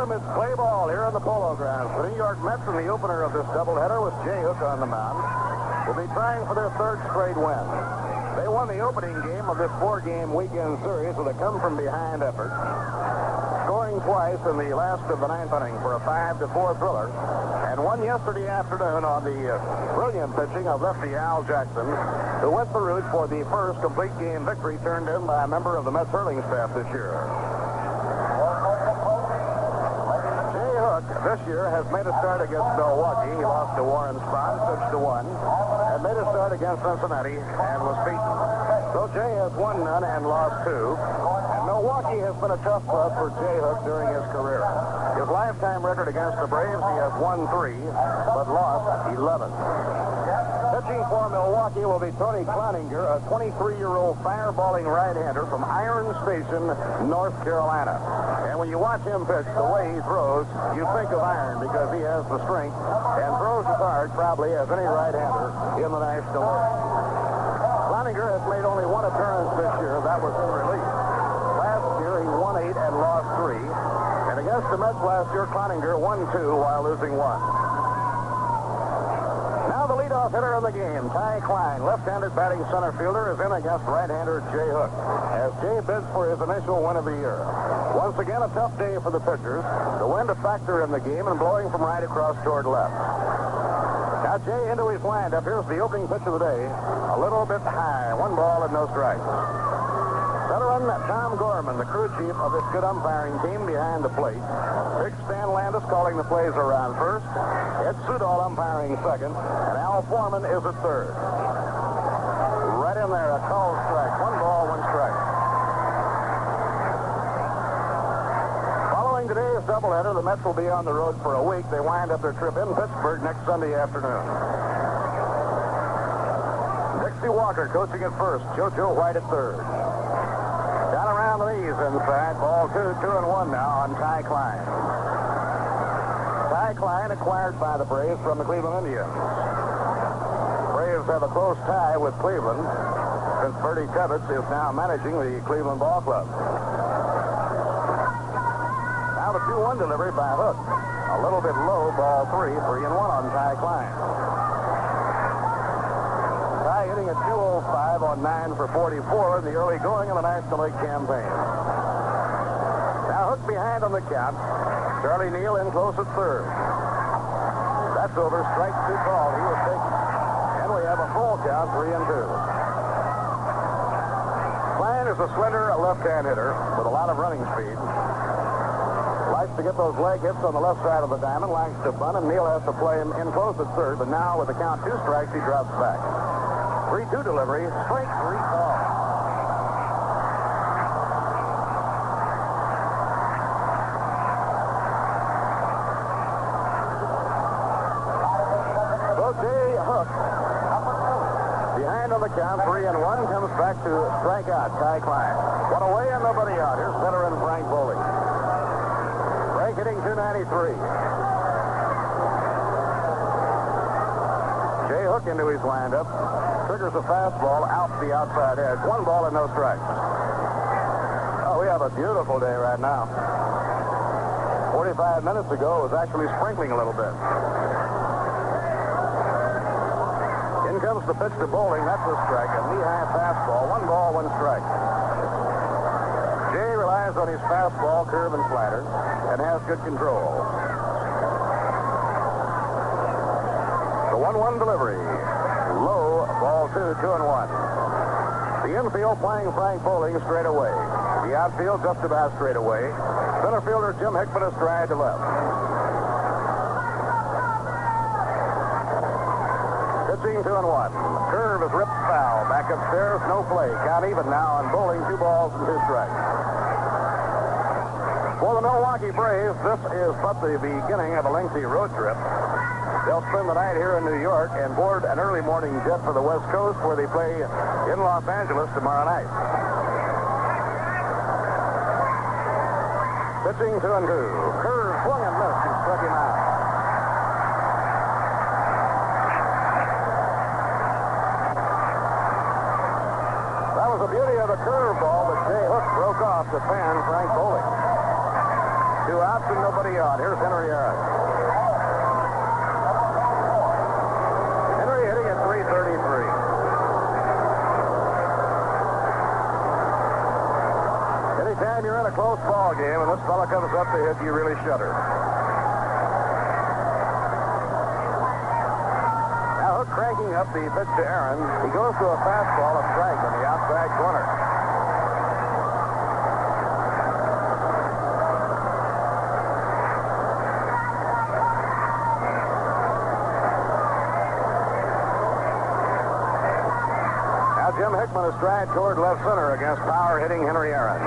welcome. It's play ball here on the Polo grounds. The New York Mets in the opener of this doubleheader with Jay Hook on the mound will be trying for their third straight win. They won the opening game of this four-game weekend series with a come-from-behind effort, scoring twice in the last of the ninth inning for a 5-4 thriller, and won yesterday afternoon on the brilliant pitching of lefty Al Jackson, who went the route for the first complete game victory turned in by a member of the Mets hurling staff this year. Jay Hook this year has made a start against Milwaukee. He lost to Warren Spahn 6-1, and made a start against Cincinnati and was beaten. So Jay has won none and lost two. Milwaukee has been a tough club for Jay Hook during his career. His lifetime record against the Braves, he has won 3, but lost 11. Pitching for Milwaukee will be Tony Cloninger, a 23-year-old fireballing right-hander from Iron Station, North Carolina. And when you watch him pitch, the way he throws, you think of iron because he has the strength and throws as hard probably as any right-hander in the National League. Cloninger has made only one appearance this year. That was in relief. He won 8 and lost 3. And against the Mets last year, Cloninger won 2 while losing 1. Now the leadoff hitter of the game, Ty Klein, left-handed batting center fielder, is in against right-hander Jay Hook, as Jay bids for his initial win of the year. Once again, a tough day for the pitchers. The wind a factor in the game and blowing from right across toward left. Now Jay into his windup. Here's the opening pitch of the day. A little bit high. 1 ball and no strikes. Veteran Tom Gorman, the crew chief of this good umpiring team behind the plate. Big Stan Landis calling the plays around first. Ed Sudol umpiring second. And Al Foreman is at third. Right in there, a called strike. 1 ball, 1 strike. Following today's doubleheader, the Mets will be on the road for a week. They wind up their trip in Pittsburgh next Sunday afternoon. Dixie Walker coaching at first. JoJo White at third. Down around the knees inside. Ball 2-1 now on Ty Klein. Ty Klein acquired by the Braves from the Cleveland Indians. Braves have a close tie with Cleveland since Bertie Tebbetts is now managing the Cleveland Ball Club. Now the 2-1 delivery by Hook. A little bit low, ball 3, 3-1 on Ty Klein. Ty hitting at 205 on 9 for 44 in the early going of the National League campaign. Now Hook behind on the count. Charlie Neal in close at third. That's over. Strike 2 called. He was taken. And we have a full count, 3-2. Klein is a slender left-hand hitter with a lot of running speed. Likes to get those leg hits on the left side of the diamond. Likes to bunt, and Neal has to play him in close at third. But now with the count 2 strikes, he drops back. 3-2 delivery, straight 3 call. So Jay Hook, behind on the count, 3-1, comes back to strike out Ty Klein. One away and nobody out. Here's veteran Frank Bowling. Frank hitting 293. Jay Hook into his windup. Triggers a fastball out the outside edge. 1 ball and no strikes. Oh, we have a beautiful day right now. 45 minutes ago, it was actually sprinkling a little bit. In comes the pitch to Bowling. That's a strike. A knee-high fastball. 1 ball, 1 strike. Jay relies on his fastball, curve, and slider, and has good control. The 1-1 delivery. Low, ball 2, 2-1. The infield playing Frank Bowling straight away. The outfield just about straight away. Center fielder Jim Hickman astride to left. Pitching 2-1. Curve is ripped foul. Back upstairs, no play. Count even now on Bowling, 2 balls and 2 strikes. For the Milwaukee Braves, this is but the beginning of a lengthy road trip. They'll spend the night here in New York and board an early morning jet for the West Coast, where they play in Los Angeles tomorrow night. Pitching 2-2. Curve swung and missed and struck him out. That was the beauty of the curveball that Jay Hook broke off to fan Frank Bowling. 2 outs and nobody out. Here's Henry Aaron. Henry hitting at .333. Anytime you're in a close ball game and this fella comes up to hit, you really shudder. Now Hook cranking up the pitch to Aaron. He goes to a fastball, a strike on the outside corner. Jim Hickman is stride toward left center against power-hitting Henry Aaron.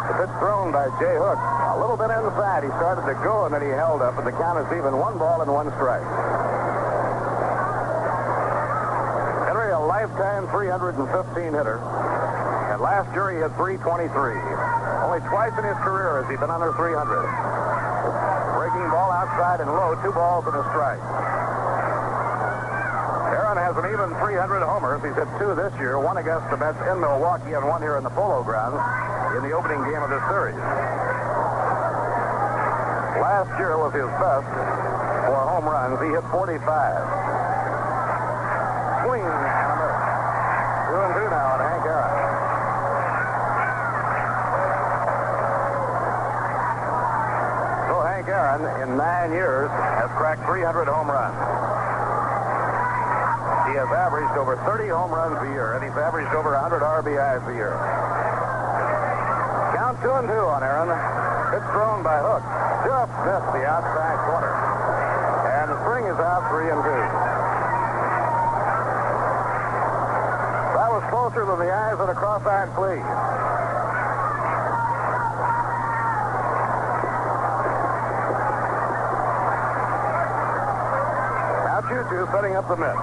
The pitch thrown by Jay Hook. A little bit inside. He started to go, and then he held up, and the count is even 1 ball and 1 strike. Henry, a lifetime 315 hitter. And last year he hit .323. Only twice in his career has he been under 300. Breaking ball outside and low, 2 balls and a strike. Has an even 300 homers. He's hit 2 this year, 1 against the Mets in Milwaukee and 1 here in the Polo grounds in the opening game of this series. Last year was his best for home runs. He hit 45. Swing and a miss. 2-2 now on Hank Aaron. So Hank Aaron, in 9 years, has cracked 300 home runs. He has averaged over 30 home runs a year, and he's averaged over 100 RBIs a year. Count 2-2 on Aaron. Pitch thrown by Hook. Just missed the outside corner. And the string is out 3-2. That was closer than the eyes of the cross-eyed flea. Now Choo-Choo setting up the mitt.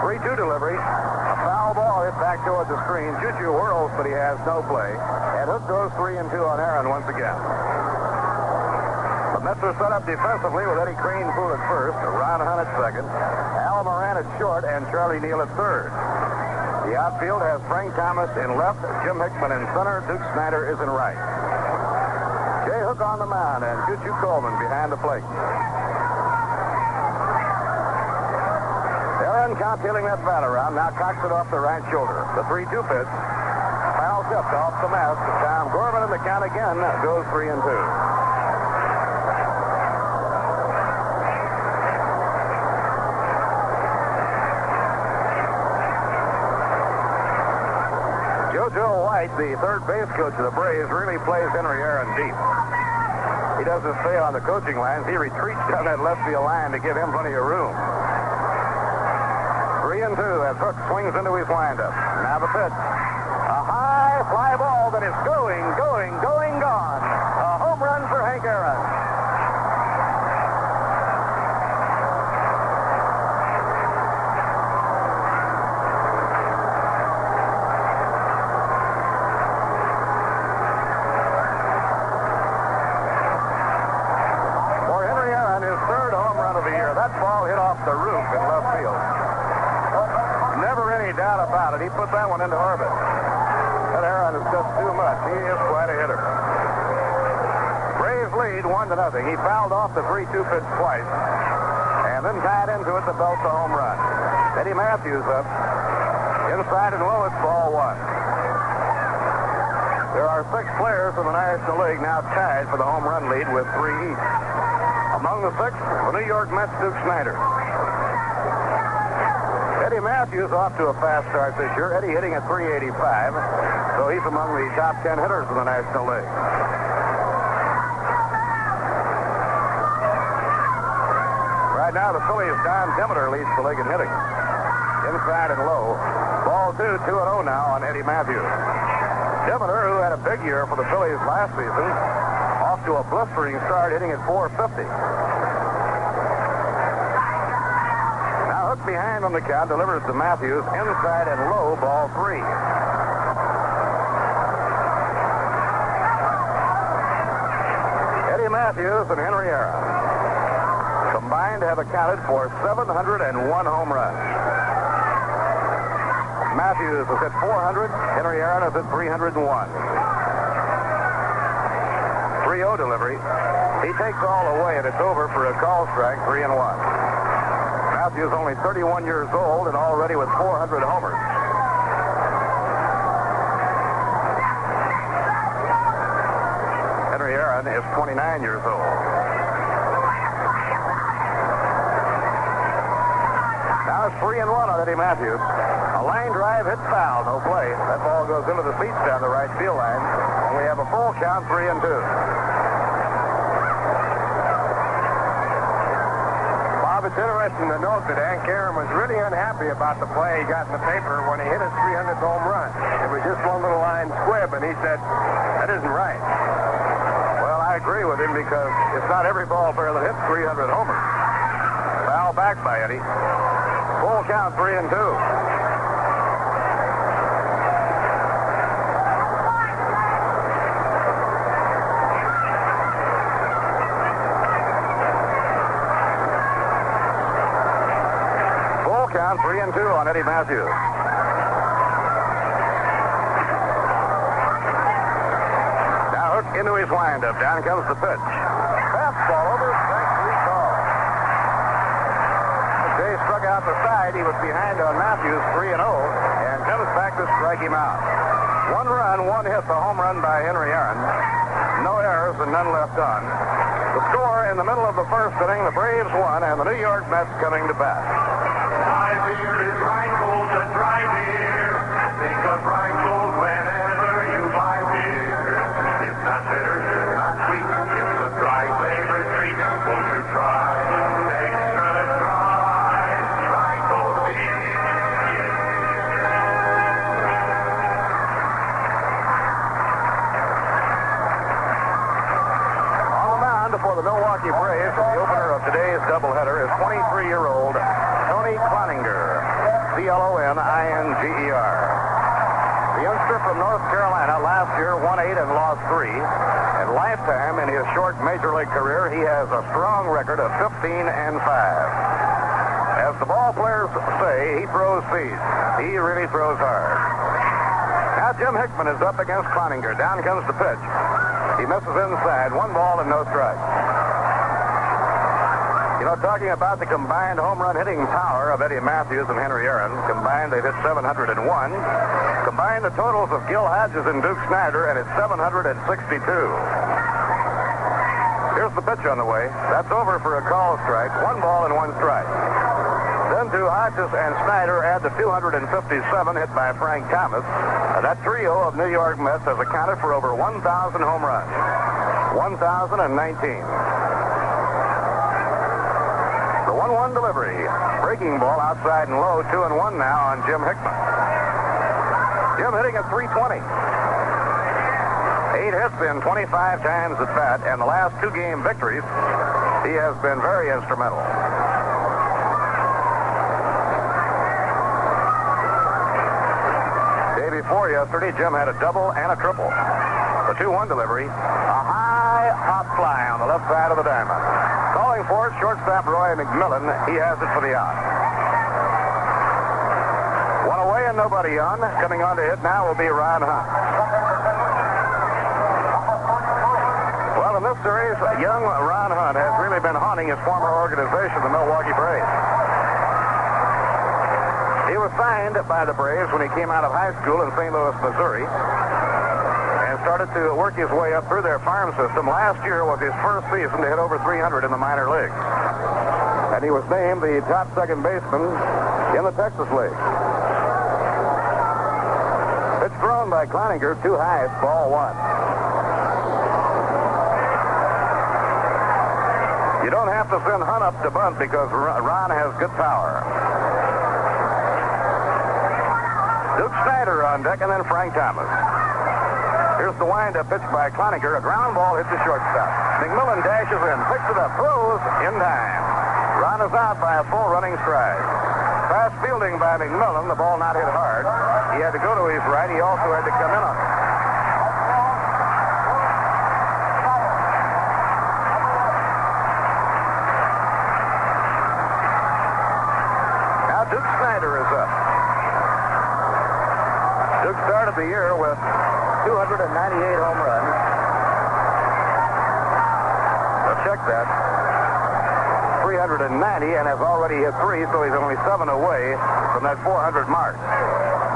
3-2 delivery. A foul ball hit back toward the screen. Choo-Choo whirls, but he has no play. And Hook goes 3-2 on Aaron once again. The Mets are set up defensively with Eddie Cranepool at first, Ron Hunt at second, Al Moran at short, and Charlie Neal at third. The outfield has Frank Thomas in left, Jim Hickman in center, Duke Snyder is in right. Jay Hook on the mound, and Choo-Choo Coleman behind the plate. Aaron contailing that bat around, now cocks it off the right shoulder. The 3-2 pitch. Foul tipped off the mask. Tom Gorman, and the count again goes 3-2. JoJo White, the third base coach of the Braves, really plays Henry Aaron deep. He doesn't stay on the coaching lines. He retreats down that left field line to give him plenty of room. 3-2 as Hook swings into his windup. Now the pitch. A high fly ball that is going, gone. A home run for Hank Aaron. For Henry Aaron, his third home run of the year. That ball hit off the roof in left field. Never any doubt about it. He put that one into orbit. That Aaron is just too much. He is quite a hitter. Braves lead 1-0. He fouled off the 3-2 pitch twice and then tied into it to belt the home run. Eddie Matthews up. Inside and low, it's ball 1. There are 6 players in the National League now tied for the home run lead with 3 each. Among the 6, the New York Mets' Duke Snyder. Eddie Matthews off to a fast start this year. Eddie hitting at .385, so he's among the top 10 hitters in the National League. Right now, the Phillies' Don Demeter leads the league in hitting. Inside and low. Ball 2, 2-0 now on Eddie Matthews. Demeter, who had a big year for the Phillies last season, off to a blistering start, hitting at .450. Behind on the count, delivers to Matthews, inside and low, ball 3. Eddie Matthews and Henry Aaron combined have accounted for 701 home runs. Matthews has hit 400, Henry Aaron has hit 301. 3-2 3-0 delivery. He takes all the way, and it's over for a call strike, 3-1. Matthews only 31 years old and already with 400 homers. Henry Aaron is 29 years old. Now it's 3-1 on Eddie Matthews. A line drive hit foul, no play. That ball goes into the seats down the right field line. And we have a full count, 3-2. Bob, it's interesting to note that Hank Aaron was really unhappy about the play he got in the paper when he hit his 300th home run. It was just one little line squib, and he said, that isn't right. Well, I agree with him because it's not every ball player that hits 300 homers. Foul back by Eddie. Full count, 3-2. Full count, 3-2 on Eddie Matthews. Now Hook into his windup. Down comes the pitch. Fastball over, strike 3 call. Jay struck out the side. He was behind on Matthews, 3-0, and comes back to strike him out. 1 run, 1 hit, the home run by Henry Aaron. No errors and none left on. The score in the middle of the first inning, the Braves won, and the New York Mets coming to bat. My beer is Rheingold, the dry beer. Think of Rheingold whenever you buy beer. It's not bitter, it's not sweet. It's a dry flavored treat. Won't you try? Extra dry Rheingold beer. On the mound for the Milwaukee Braves, the opener of today's doubleheader is 23-year-old Tony Cloninger, C-L-O-N-I-N-G-E-R. The youngster from North Carolina last year won 8 and lost 3. And lifetime in his short major league career, he has a strong record of 15 and 5. As the ball players say, he throws speed. He really throws hard. Now Jim Hickman is up against Cloninger. Down comes the pitch. He misses inside. 1 ball and no strikes. You know, talking about the combined home run hitting power of Eddie Matthews and Henry Aaron, combined they've hit 701. Combine the totals of Gil Hodges and Duke Snider, and it's 762. Here's the pitch on the way. That's over for a call strike. 1 ball and 1 strike. Then to Hodges and Snider add the 257 hit by Frank Thomas. That trio of New York Mets has accounted for over 1,000 home runs. 1,019. The 1-1 delivery. Breaking ball outside and low. 2-1 now on Jim Hickman. Jim hitting at 320. 8 hits in 25 times at bat, and the last 2 game victories, he has been very instrumental. Day before yesterday, Jim had a double and a triple. The 2-1 delivery, a high hop fly on the left side of the diamond. Calling for it, shortstop Roy McMillan. He has it for the out. 1 away and nobody on. Coming on to hit now will be Ron Hunt. Well, in this series, young Ron Hunt has really been haunting his former organization, the Milwaukee Braves. He was signed by the Braves when he came out of high school in St. Louis, Missouri, and started to work his way up through their farm system. Last year was his first season to hit over 300 in the minor leagues. And he was named the top second baseman in the Texas League. Pitch thrown by Cloninger, too high, it's ball 1. You don't have to send Hunt up to bunt because Ron has good power. Duke Snider on deck, and then Frank Thomas. Here's the wind-up pitch by Cloninger. A ground ball hits the shortstop. McMillan dashes in, picks it up, throws in time. Ron is out by a full running stride. Fast fielding by McMillan. The ball not hit hard. He had to go to his right. He also had to come in on it. Now Duke Snider is up. Duke started the year with 298 home runs. checked that. 390 and has already hit 3, so he's only 7 away from that 400 mark.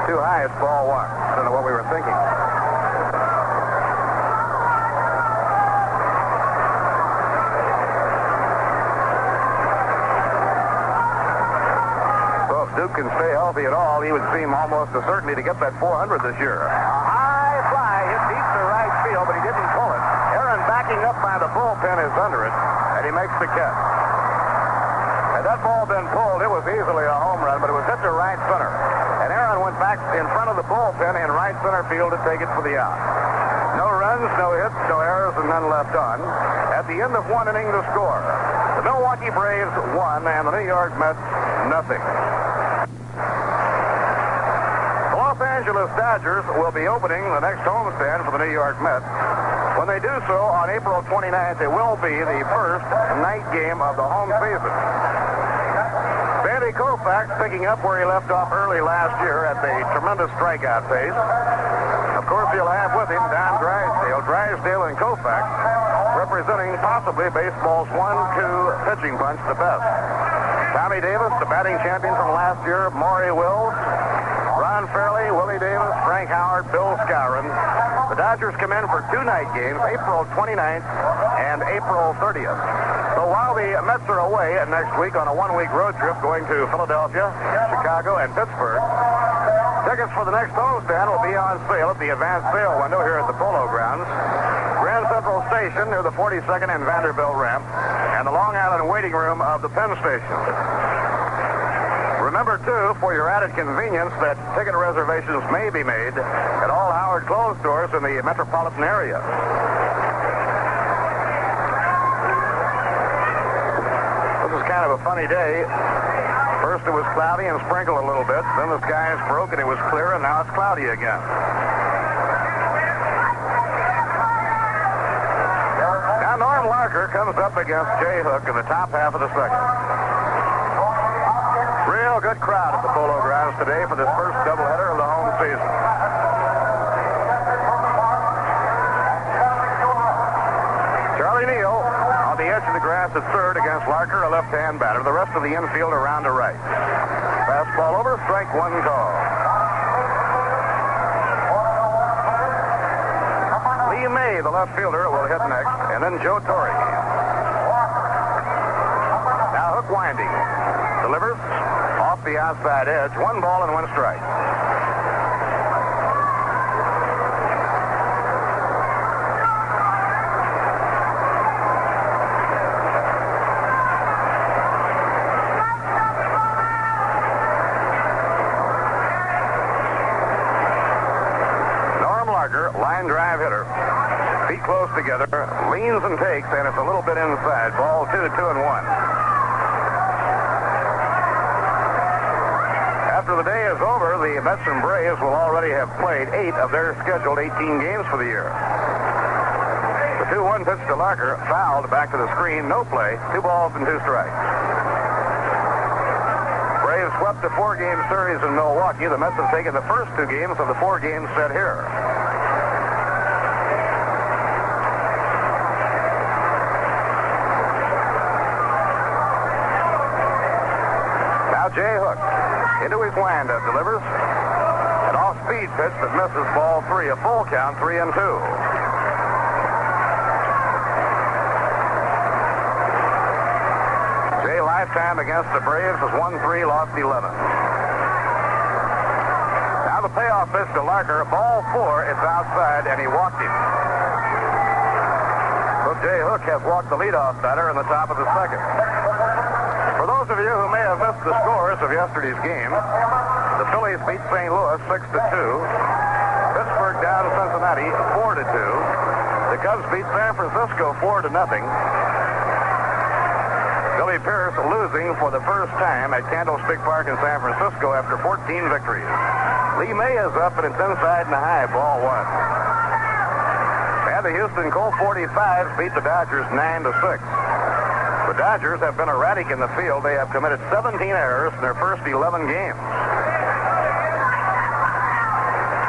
Too high, it's ball 1. I don't know what we were thinking. Duke can stay healthy at all, he would seem almost a certainty to get that 400 this year. A high fly hit deep to right field, but he didn't pull it. Aaron backing up by the bullpen is under it, and he makes the catch. Had that ball been pulled, it was easily a home run, but it was hit to right center. And Aaron went back in front of the bullpen in right center field to take it for the out. No runs, no hits, no errors, and none left on. At the end of 1 inning to score. The Milwaukee Braves 1 and the New York Mets nothing. Los Angeles Dodgers will be opening the next homestand for the New York Mets. When they do so on April 29th, it will be the first night game of the home season. Sandy Koufax picking up where he left off early last year at the tremendous strikeout pace. Of course, he'll have with him Don Drysdale. Drysdale and Koufax representing possibly baseball's 1-2 pitching bunch the best. Tommy Davis, the batting champion from last year, Maury Wills, Ron Fairley, Willie Davis, Frank Howard, Bill Skowron. The Dodgers come in for 2 night games, April 29th and April 30th. So while the Mets are away next week on a 1-week road trip going to Philadelphia, Chicago, and Pittsburgh, tickets for the next homestand will be on sale at the advanced sale window here at the Polo Grounds, Grand Central Station near the 42nd and Vanderbilt ramp, and the Long Island waiting room of the Penn Station. Remember, too, for your added convenience, that ticket reservations may be made at all Howard clothes stores in the metropolitan area. This is kind of a funny day. First it was cloudy and sprinkled a little bit. Then the skies broke and it was clear, and now it's cloudy again. Now Norm Larker comes up against Jay Hook in the top half of the second. Real good crowd at the Polo Grounds today for this first doubleheader of the home season. Charlie Neal on the edge of the grass at third against Larker, a left-hand batter. The rest of the infield around to right. Fastball over, strike 1 call. Lee May, the left fielder, will hit next, and then Joe Torre. Now Hook winding. Delivers off the outside edge. 1 ball and 1 strike. Norm Larker, line drive hitter. Feet close together, leans and takes, and it's a little bit inside. Ball 2, 2-1. After the day is over, the Mets and Braves will already have played 8 of their scheduled 18 games for the year. The 2-1 pitch to Larker, fouled back to the screen, no play, 2 balls and 2 strikes. Braves swept the 4-game series in Milwaukee. The Mets have taken the first 2 games of the 4 games set here. Now Jay Hook. Into his windup, delivers an off-speed pitch that misses, ball 3, a full count, 3-2. Jay lifetime against the Braves is 1-3, lost 11. Now the payoff pitch to Larker, ball 4, it's outside, and he walked him. So Jay Hook has walked the leadoff batter in the top of the second. For those of you who may have missed the scores of yesterday's game, the Phillies beat St. Louis 6-2. Pittsburgh down Cincinnati 4-2. The Cubs beat San Francisco 4-0. Billy Pierce losing for the first time at Candlestick Park in San Francisco after 14 victories. Lee May is up, and it's inside and high, ball 1. And the Houston Colt 45s beat the Dodgers 9-6. The Dodgers have been erratic in the field. They have committed 17 errors in their first 11 games.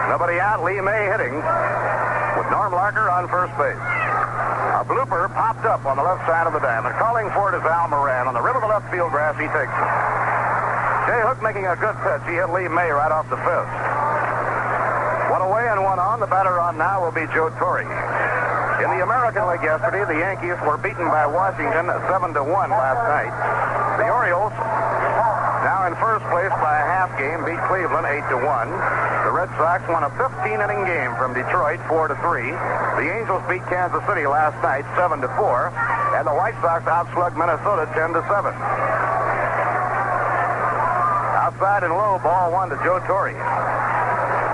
Nobody out, Lee May hitting with Norm Larker on first base. A blooper popped up on the left side of the diamond. Calling for it is Al Moran. On the rim of the left field grass, he takes it. Jay Hook making a good pitch. He hit Lee May right off the fist. One away and one on. The batter on now will be Joe Torre. In the American League yesterday, the Yankees were beaten by Washington 7-1 last night. The Orioles, now in first place by a half game, beat Cleveland 8-1. The Red Sox won a 15-inning game from Detroit 4-3. The Angels beat Kansas City last night 7-4, and the White Sox outslugged Minnesota 10-7. Outside and low, ball one to Joe Torre.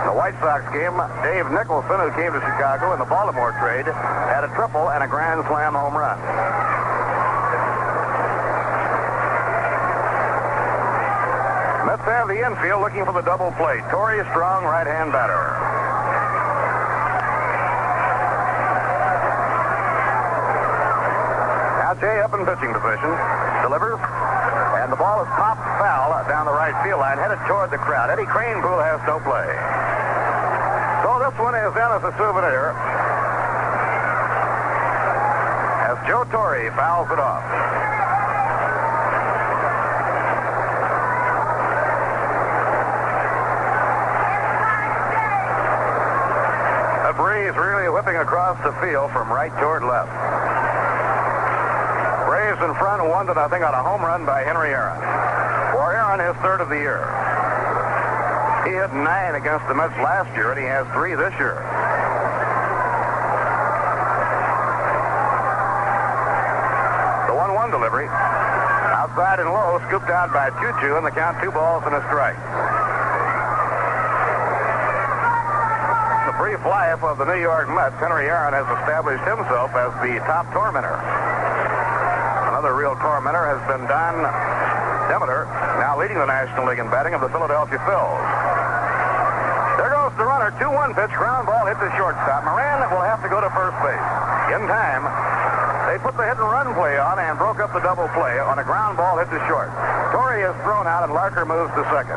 The White Sox game, Dave Nicholson, who came to Chicago in the Baltimore trade, had a triple and a grand slam home run. Mets have the infield looking for the double play. Torre, strong right-hand batter. Now Jay up in pitching position. Delivers. And the ball is popped foul down the right field line, headed toward the crowd. Eddie Cranepool has no play. So this one is in as a souvenir as Joe Torre fouls it off. A breeze really whipping across the field from right toward left. Braves in front 1-0 on a home run by Henry Aaron. For Aaron, his third of the year. He hit 9 against the Mets last year, and he has 3 this year. The 1-1 delivery. Outside and low, scooped out by Choo-Choo, and the count 2 balls and a strike. The brief life of the New York Mets, Henry Aaron has established himself as the top tormentor. Another real tormentor has been Don Demeter, now leading the National League in batting, of the Philadelphia Phils. There goes the runner. 2-1 pitch. Ground ball hit the shortstop. Moran will have to go to first base. In time, they put the hit and run play on and broke up the double play on a ground ball hit to short. Torre is thrown out and Larker moves to second.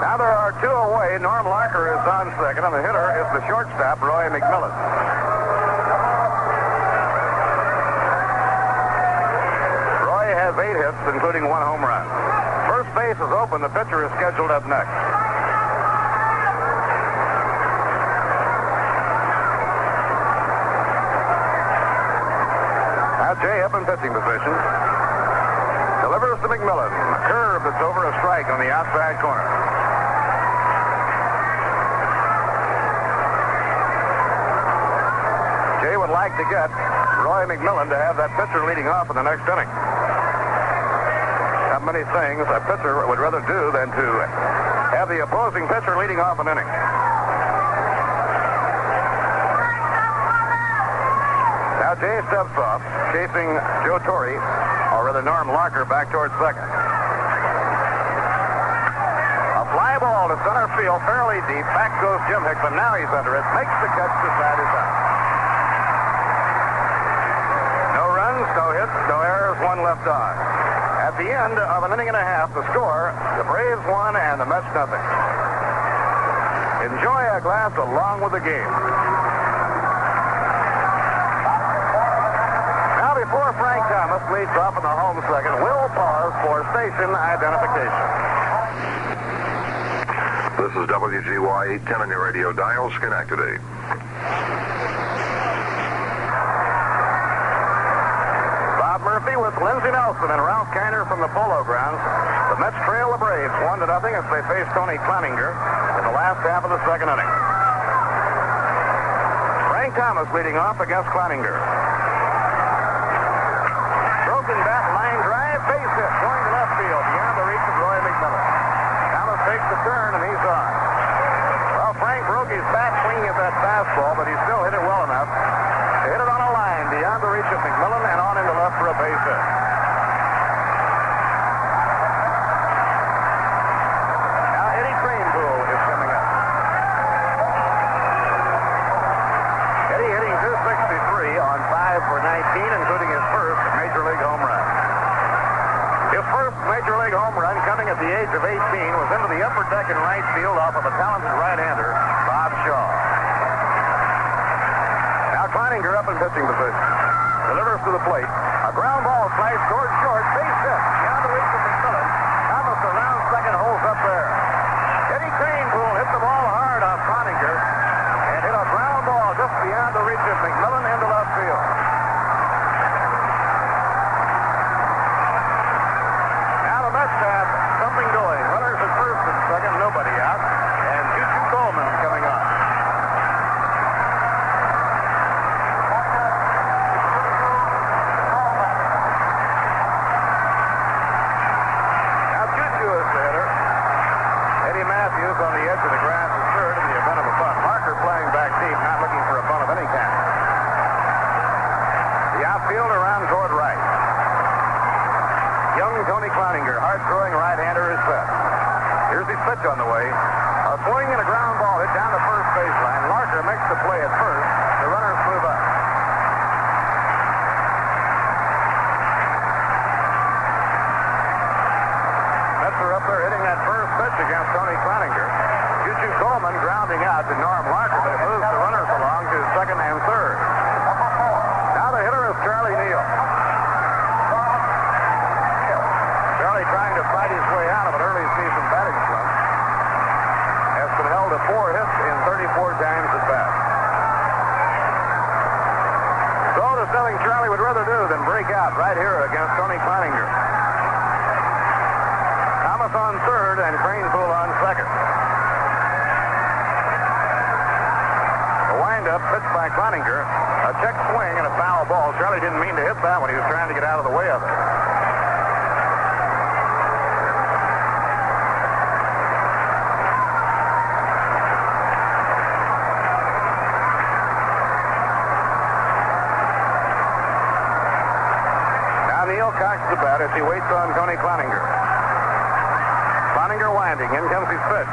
Now there are 2 away. Norm Larker is on second, and the hitter is the shortstop, Roy McMillan. Has 8 hits, including 1 home run. First base is open. The pitcher is scheduled up next. Now Jay up in pitching position. Delivers to McMillan. A curve that's over a strike on the outside corner. Jay would like to get Roy McMillan to have that pitcher leading off in the next inning. Not many things a pitcher would rather do than to have the opposing pitcher leading off an inning. Now Jay steps off, chasing Joe Torre, or rather Norm Larker, back towards second. A fly ball to center field, fairly deep. Back goes Jim Hickman. Now he's under it. Makes the catch to side his out. No runs, no hits, no errors, 1 left on. At the end of an inning and a half, the score, the Braves 1 and the Mets 0. Enjoy a glass along with the game. Now before Frank Thomas leads off in the home second, we'll pause for station identification. This is WGY 810 on your radio dial, Schenectady. Murphy with Lindsey Nelson and Ralph Kiner from the Polo Grounds. The Mets trail the Braves 1-0 as they face Tony Cleninger in the last half of the second inning. Frank Thomas leading off against Cleninger. Broken bat, line drive, base hit, going to left field beyond the reach of Roy McMillan. Thomas takes the turn and he's on. Well, Frank broke his bat swinging at that fastball, but he still hit it well enough to hit it on a line beyond the reach of McMillan and on into left for a base hit. Now Eddie Cranepool is coming up. Eddie hitting .263 on 5 for 19, including his first Major League home run. His first major league home run coming at the age of 18 was into the upper deck in right field off of a talented right-hander, Bob Shaw. Now Kleininger up in pitching position. Delivers to the plate. A ground ball sliced towards short. Base hit. Beyond the reach of McMillan. Thomas around second, holds up there. Eddie Cranepool hit the ball hard on Kleininger and hit a ground ball just beyond the reach of McMillan into left field. Now the Mets have something going. Runners at first and second, nobody out. And Choo-Choo Coleman coming on. On the edge of the grass is third in the event of a bunt. Marker playing back deep, not looking for a bunt of any kind. The outfield around toward right. Young Tony Kleininger, hard-throwing right-hander, is set. Here's his pitch on the way. A swing and a ground ball hit down the first baseline. Larker makes the play at first. The runners move up. Mets are up there hitting that first pitch against Tony Kleininger. Choo-Choo Coleman grounding out to Norm Larker, but it moves the runners along to second and third. Now the hitter is Charlie Neal. Charlie trying to fight his way out of an early season batting slump. Has been held to 4 hits in 34 times at bat. So there's nothing Charlie would rather do than break out right here against Tony Kleininger. Thomas on third and Cranepool on second. Up, pitched by Kleininger. A check swing and a foul ball. Charlie didn't mean to hit that when he was trying to get out of the way of it. Now Neal cocks the bat as he waits on Tony Kleininger. Kleininger winding. In comes his pitch.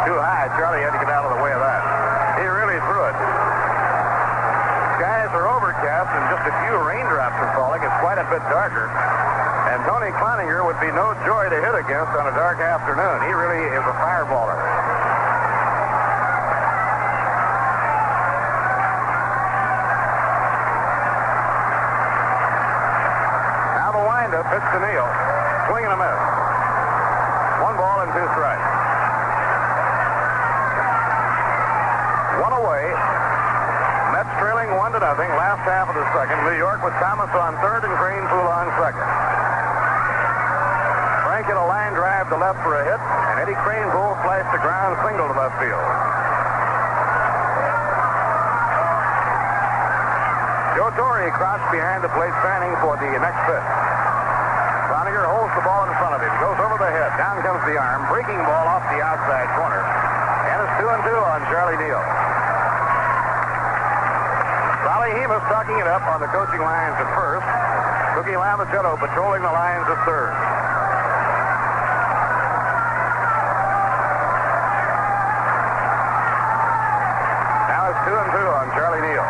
Too high. Charlie had to get out of the way of that. He really threw it. Skies are overcast and just a few raindrops are falling. It's quite a bit darker. And Tony Kleininger would be no joy to hit against on a dark afternoon. He really is a fireballer. Now the windup, pitch to Neal. Swing and a miss. 1 ball and 2 strikes. One away. Mets trailing 1-0. Last half of the second. New York with Thomas on third and Cranepool on second. Frank hit a line drive to left for a hit, and Eddie Cranepool flashed a ground single to left field. Joe Torre crouched behind the plate, standing for the next pitch. Kleininger holds the ball in front of him. Goes over the head. Down comes the arm. Breaking ball off the outside corner. And it's 2-2 on Charlie Neal. Sally Hemus tucking it up on the coaching lines at first. Cookie Lamachetto patrolling the lines at third. Now it's 2-2 on Charlie Neal.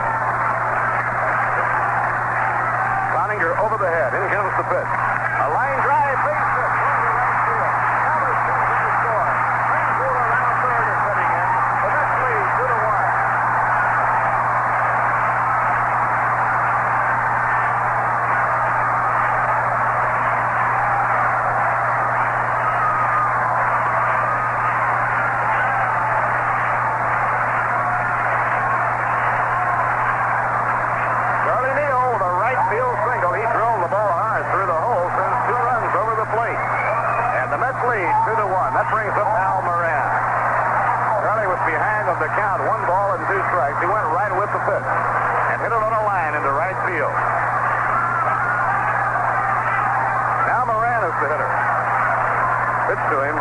Kleininger over the head. In comes the pitch. A line drive, base hit. Thomas finishes the score. Cranepool around third is heading in. The Mets lead 2-1. Charlie Neal with a right field single. He drilled the ball hard through the hole, sends 2 runs over the plate. And the Mets lead 2-1. That brings up Al Moran. Charlie was behind on the count, 1 ball and 2 strikes. He went right with the pitch and hit it on a line into right field. Now Moran is the hitter. Pitch to him.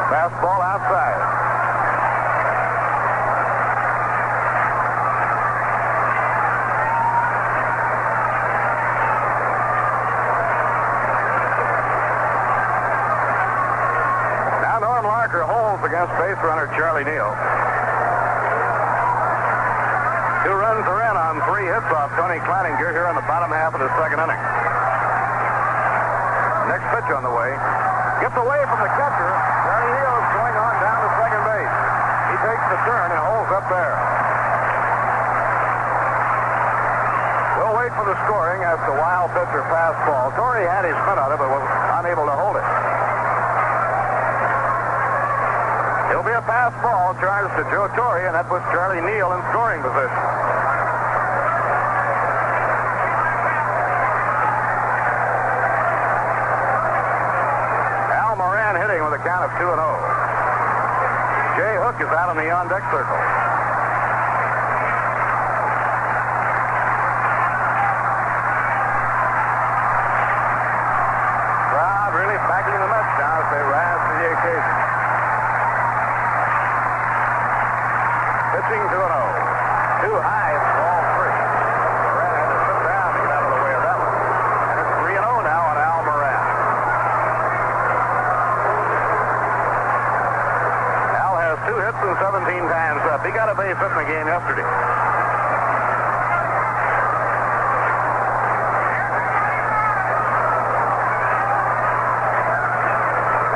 Fastball outside. Against base runner Charlie Neal. 2 runs are in on 3 hits off Tony Kleininger here in the bottom half of the second inning. Next pitch on the way. Gets away from the catcher. Charlie Neal is going on down to second base. He takes the turn and holds up there. We'll wait for the scoring as the wild pitcher fastball. Torrey had his foot on it, but was unable to hold it. It'll be a fastball charged to Joe Torrey, and that puts Charlie Neal in scoring position. Hitting with a count of 2-0. Jay Hook is out on the on-deck circle. Crowd really backing the Mets now as they rise to the occasion. Pitching 2-0. Too high for ball 3. Moran had to sit down to get out of the way of that one. And it's 3-0 now on Al Moran. 2 hits and 17 times up. He got a base hit in the game yesterday.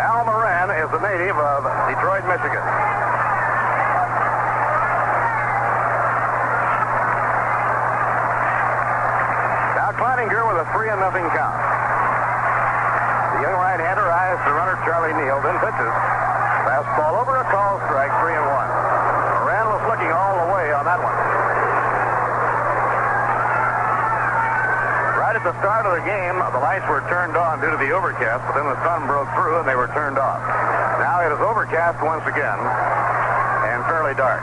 Al Moran is a native of Detroit, Michigan. Now Kleininger with a 3-0 count. The young right-hander eyes the runner Charlie Neal, then pitches. Fastball over, a call strike, 3-1. Moran was looking all the way on that one. Right at the start of the game, the lights were turned on due to the overcast, but then the sun broke through and they were turned off. Now it is overcast once again and fairly dark.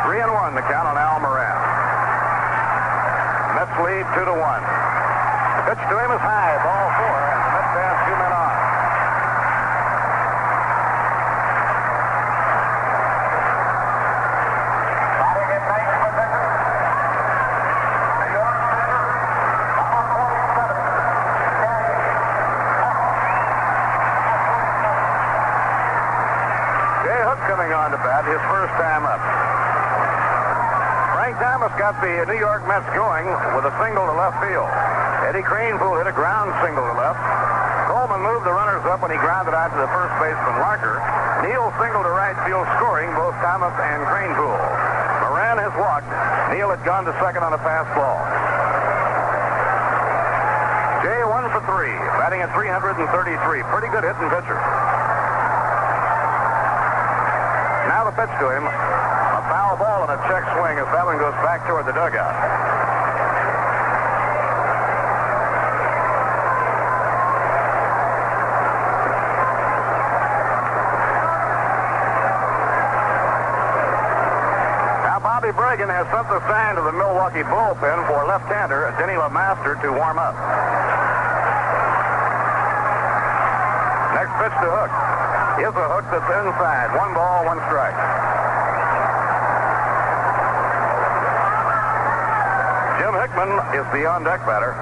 Three and 1 the count on Al Moran. Mets lead 2-1. Pitch to him is high, ball 4, and the Mets has 2 men on. Jay Hook coming on to bat, his first time up. Frank Thomas got the New York Mets going with a single to left field. Eddie Cranepool hit a ground single to left. Coleman moved the runners up when he grounded out to the first baseman Larker. Neal singled to right field, scoring both Thomas and Cranepool. Moran has walked. Neal had gone to second on a fastball. Jay 1 for 3, batting at 333. Pretty good hitting pitcher. Now the pitch to him. A foul ball and a check swing as that one goes back toward the dugout. Bobby Bragan has sent the sign to the Milwaukee bullpen for left-hander Denny LeMaster to warm up. Next pitch to Hook. Is a hook that's inside. 1 ball, 1 strike. Jim Hickman is the on-deck batter,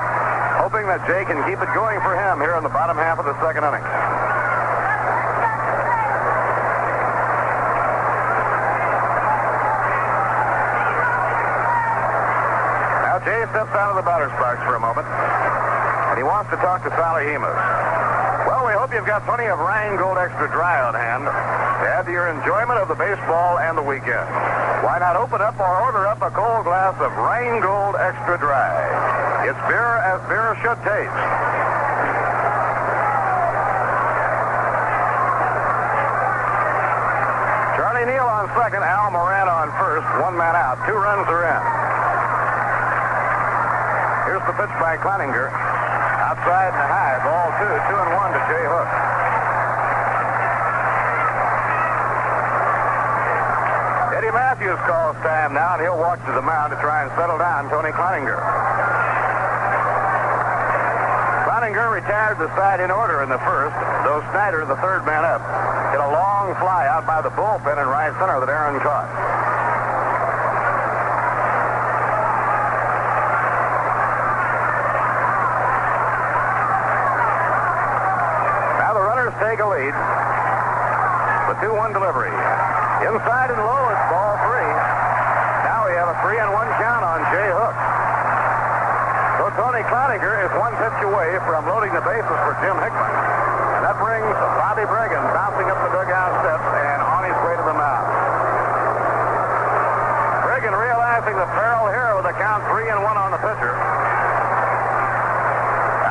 hoping that Jay can keep it going for him here in the bottom half of the second inning. Jay steps out of the batter's box for a moment, and he wants to talk to Sally Hemus. Well, we hope you've got plenty of Rheingold Extra Dry on hand to add to your enjoyment of the baseball and the weekend. Why not open up or order up a cold glass of Rheingold Extra Dry? It's beer as beer should taste. Charlie Neal on second, Al Moran on first. 1 man out. 2 runs are in. Here's the pitch by Kleininger. Outside and high. Ball 2. 2-1 to Jay Hook. Eddie Matthews calls time now, and he'll walk to the mound to try and settle down Tony Kleininger. Kleininger retired the side in order in the first, though Snyder, the third man up, hit a long fly out by the bullpen in right center that Aaron caught. Take a lead. The 2-1 delivery. Inside and low, it's ball 3. Now we have a 3-1 count on Jay Hook. Tony Cloninger is one pitch away from loading the bases for Jim Hickman. And that brings Bobby Bregan bouncing up the dugout steps and on his way to the mound. Bregan realizing the peril here with a count 3-1 on the pitcher.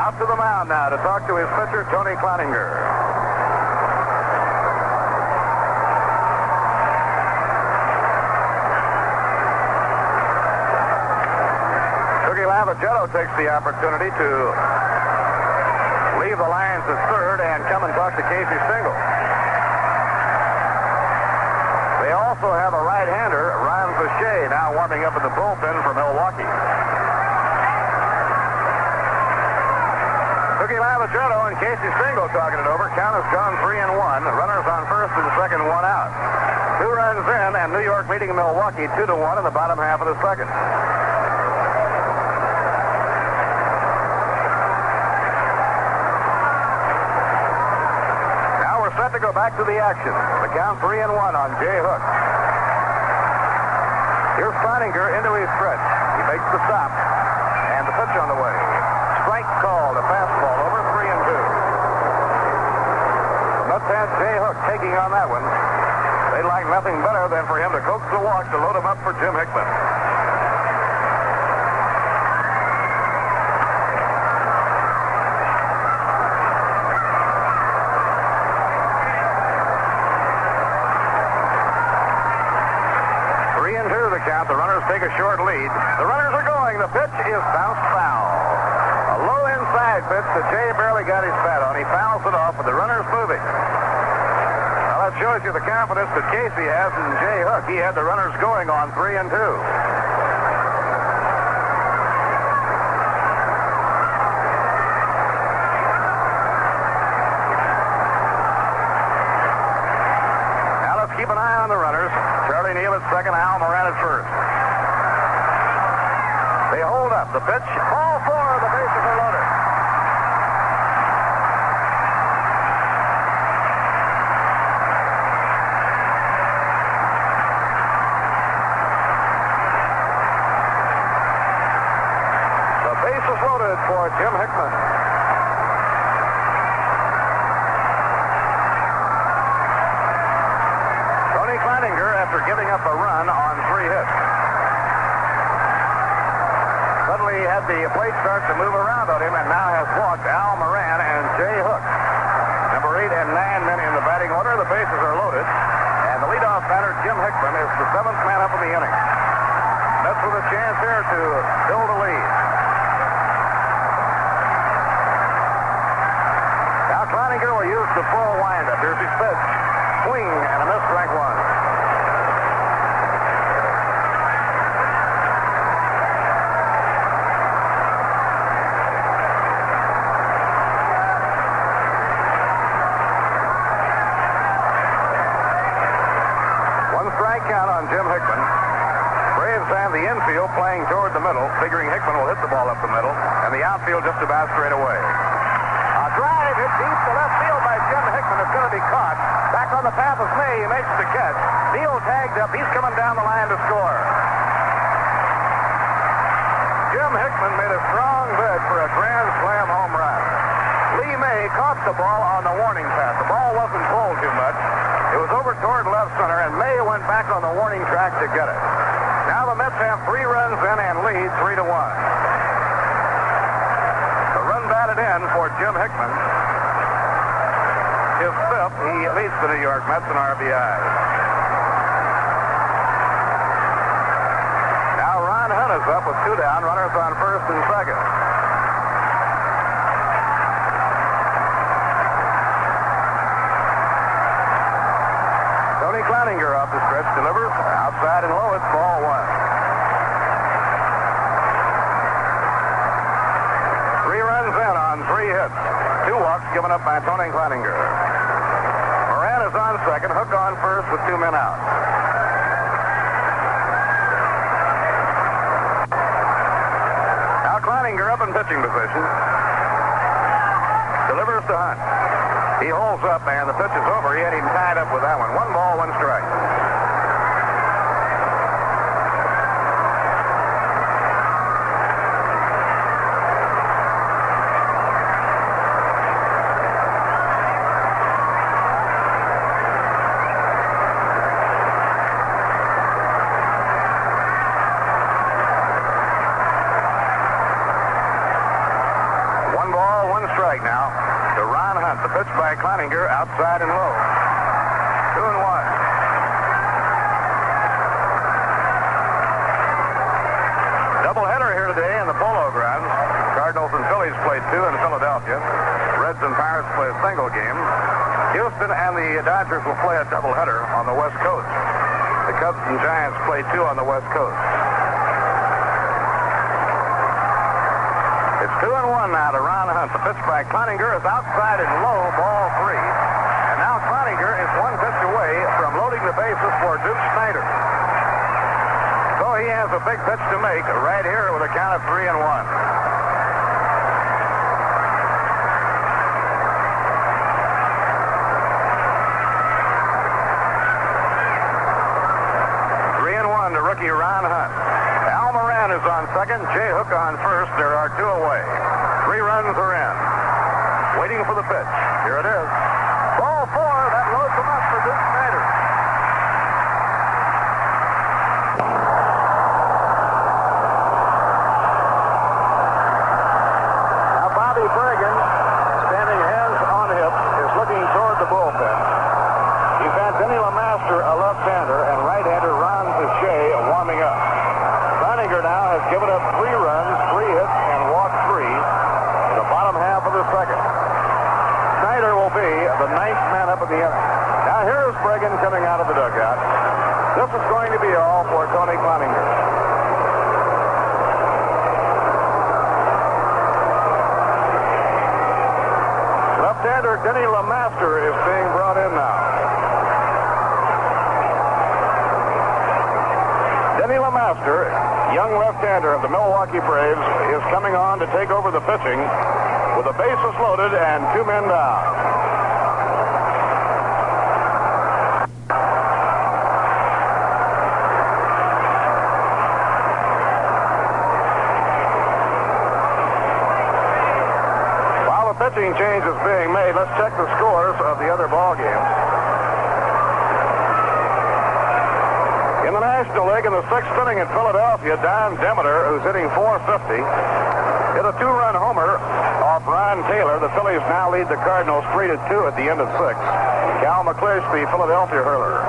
Out to the mound now to talk to his pitcher, Tony Cloninger. Lavagetto takes the opportunity to leave the lines at third and come and talk to Casey Stengel. They also have a right-hander, Ryan Boucher, now warming up in the bullpen for Milwaukee. Cookie Lavagetto and Casey Stengel talking it over. Count has gone 3-1. Runners on first and second, one out. 2 runs in, and New York leading Milwaukee 2-1 in the bottom half of the second. Set to go back to the action. The count 3-1 on Jay Hook. Here's Cloninger into his stretch. He makes the stop. And the pitch on the way. Strike called. A fastball over 3-2. The Mets had Jay Hook taking on that one. They'd like nothing better than for him to coax the walk to load him up for Jim Hickman. The runners take a short lead. The runners are going. The pitch is bounced foul. A low inside pitch that Jay barely got his bat on. He fouls it off with the runners moving. Now that shows you the confidence that Casey has in Jay Hook. He had the runners going on 3-2. Now let's keep an eye on the runners. Charlie Neal at second, Al Moran at first. They hold up. The pitch. Ball 4. The bases are loaded. The bases loaded for Jim Hickman. Tony Cloninger, after giving up a run on 3 hits. Suddenly had the plate start to move around on him and now has walked Al Moran and Jay Hook. Number 8 and 9 men in the batting order. The bases are loaded. And the leadoff batter, Jim Hickman, is the 7th man up in the inning. That's with a chance here to build a lead. Now Cloninger will use the full windup. Here's his pitch. Swing and a miss, strike 1. Count on Jim Hickman. Braves have the infield playing toward the middle, figuring Hickman will hit the ball up the middle, and the outfield just about straight away. A drive hit deep to left field by Jim Hickman is going to be caught. Back on the path of May, he makes the catch. Neal tagged up. He's coming down the line to score. Jim Hickman made a strong bid for a grand slam home run. Lee May caught the ball on the warning path. The ball wasn't pulled too much. It was over toward left center, and May went back on the warning track to get it. Now the Mets have 3 runs in and lead 3-1. The run batted in for Jim Hickman. His 5th, he leads the New York Mets in RBI. Now Ron Hunt is up with 2 down, runners on first and second. Tony Cloninger off the stretch delivers outside and low. It's ball 1. 3 runs in on 3 hits. 2 walks given up by Tony Cloninger. Moran is on second. Hook on first with 2 men out. Now Cloninger up in pitching position. Delivers to Hunt. He holds up, and the pitch is over. He had him tied up with that one. 1 ball, 1 strike. a single game. Houston and the Dodgers will play a doubleheader on the West Coast. The Cubs and Giants play 2 on the West Coast. It's 2-1 now to Ron Hunt. The pitch by Cloninger is outside and low, ball 3. And now Cloninger is 1 pitch away from loading the bases for Duke Snyder. So he has a big pitch to make right here with a count of 3-1. Rookie Ron Hunt. Al Moran is on second. Jay Hook on first. There are 2 away. 3 runs are in. Waiting for the pitch. Here it is. Ball 4. That loads him up for Duke Snyder. Now Bobby Bergen, standing hands on hips, is looking toward the bullpen. He's had Denny LeMaster, a left-hander, and right-hander Ron Shea warming up. Cloninger now has given up 3 runs, 3 hits, and walked 3 in the bottom half of the second. Snyder will be the 9th man up in the inning. Now here's Bregan coming out of the dugout. This is going to be all for Tony Cloninger. Left-hander Denny LeMaster is being brought in now. Denny LeMaster, young left-hander of the Milwaukee Braves, is coming on to take over the pitching with the bases loaded and 2 men down. While the pitching change is being made, let's check the scores of the other ball games. In the National League, in the 6th inning in Philadelphia, Don Demeter, who's hitting .450, hit a 2-run homer off Ron Taylor. The Phillies now lead the Cardinals 3-2 at the end of 6. Cal McClish, the Philadelphia hurler.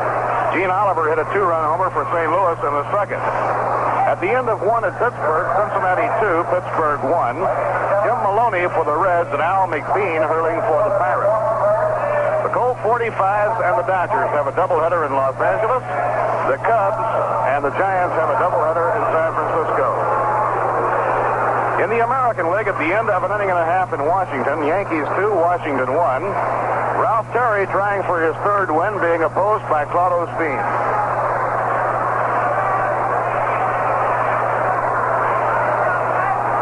Gene Oliver hit a 2-run homer for St. Louis in the 2nd. At the end of 1 at Pittsburgh, Cincinnati 2, Pittsburgh 1. Jim Maloney for the Reds and Al McBean hurling for the Pirates. The Colt 45s and the Dodgers have a doubleheader in Los Angeles. The Cubs and the Giants have a doubleheader in San Francisco. In the American League, at the end of an inning and a half in Washington, Yankees 2, Washington 1. Ralph Terry trying for his 3rd win, being opposed by Claude Osteen.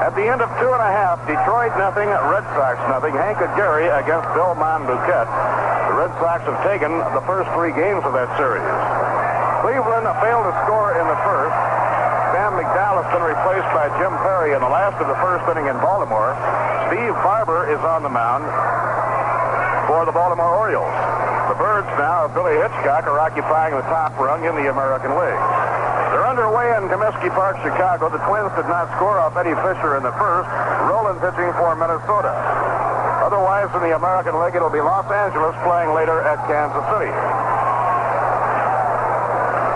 At the end of 2 and a half, Detroit nothing, Red Sox nothing. Hank Aguirre against Bill Monbouquet. The Red Sox have taken the first 3 games of that series. Cleveland failed to score in the first. Sam McDowell has been replaced by Jim Perry in the last of the 1st inning in Baltimore. Steve Barber is on the mound for the Baltimore Orioles. The Birds now of Billy Hitchcock are occupying the top rung in the American League. They're underway in Comiskey Park, Chicago. The Twins did not score off Eddie Fisher in the first. Rowland pitching for Minnesota. Otherwise, in the American League, it'll be Los Angeles playing later at Kansas City.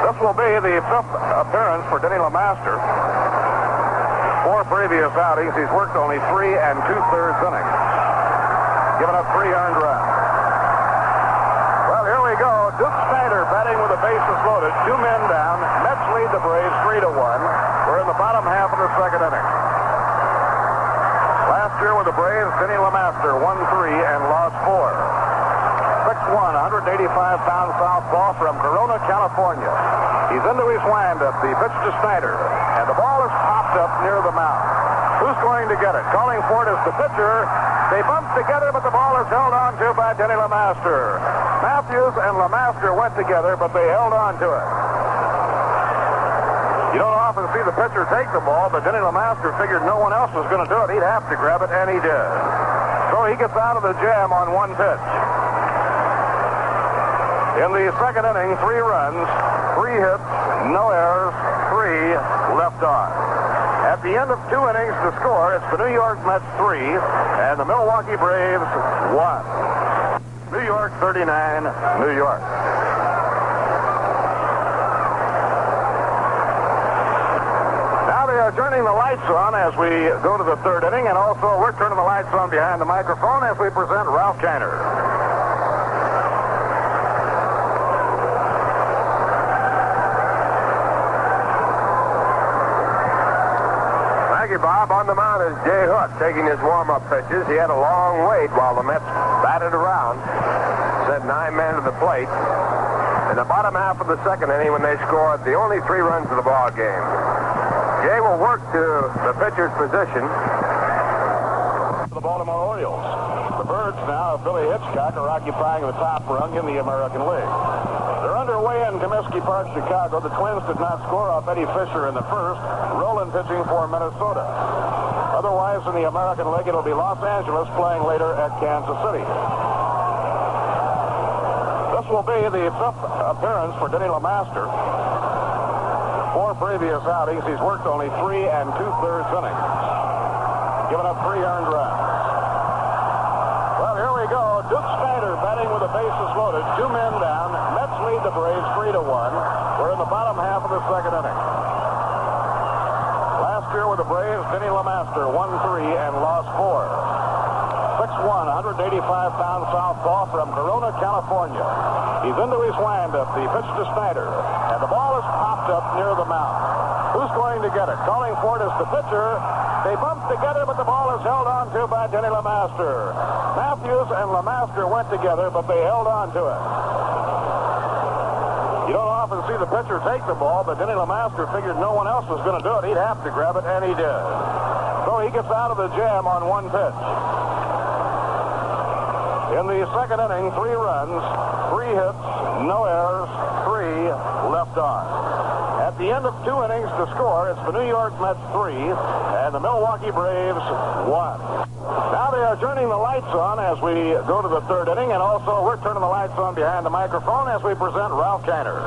This will be the 5th appearance for Denny LeMaster. 4 previous outings, he's worked only 3 2/3 innings, giving up 3 earned runs. Well, here we go. Duke Snyder batting with the bases loaded, 2 men down. Mets lead the Braves 3-1. We're in the bottom half of the 2nd inning. Last year with the Braves, Denny LeMaster won 3 and lost 4. 6'1", 185-pound southpaw from Corona, California. He's into his windup. The pitch to Snyder, and the ball is popped up near the mound. Who's going to get it? Calling for it is the pitcher. They bump together, but the ball is held on to by Denny LeMaster. Matthews and LeMaster went together, but they held on to it. You don't often see the pitcher take the ball, but Denny LeMaster figured no one else was going to do it. He'd have to grab it, and he did. So he gets out of the jam on 1 pitch. In the 2nd inning, 3 runs, 3 hits, no errors, 3 left on. At the end of 2 innings, the score, it's the New York Mets 3 and the Milwaukee Braves 1. New York 39, New York. Now they are are turning the lights on as we go to the third inning, and also we're turning the lights on behind the microphone as we present Ralph Kiner. Thank you, Bob. On the mound is Jay Hook taking his warm-up pitches. He had a long wait while the Mets batted around. Sent 9 men to the plate. In the bottom half of the second inning, when they scored the only 3 runs of the ball game. Jay will work to the pitcher's position. The Baltimore Orioles. The Birds now of Billy Hitchcock are occupying the top rung in the American League. They're underway in Comiskey Park, Chicago. The Twins did not score off Eddie Fisher in the first. Rowland pitching for Minnesota. Otherwise, in the American League, it'll be Los Angeles playing later at Kansas City. This will be the 5th appearance for Denny LeMaster. 4 previous outings, he's worked only 3 2/3 innings. Given up 3 earned runs. Well, here we go. Duke Snyder batting with the bases loaded. 2 men down. Mets lead the Braves 3-1. We're in the bottom half of the second inning. Last year with the Braves, Denny LeMaster won 3 and lost 4. 6'1", 185-pound southpaw from Corona, California. He's into his windup. The pitch to Snyder. And the ball is popped up near the mound. Who's going to get it? Calling for it is the pitcher. They bump together, but the ball is held on to by Denny LeMaster. Matthews and LeMaster went together, but they held on to it. You don't often see the pitcher take the ball, but Denny LeMaster figured no one else was going to do it. He'd have to grab it, and he did. So he gets out of the jam on 1 pitch. In the second inning, 3 runs, 3 hits, no errors, 3 left on. At the end of 2 innings to score, it's the New York Mets 3 and the Milwaukee Braves 1. Now they are turning the lights on as we go to the third inning, and also we're turning the lights on behind the microphone as we present Ralph Kiner.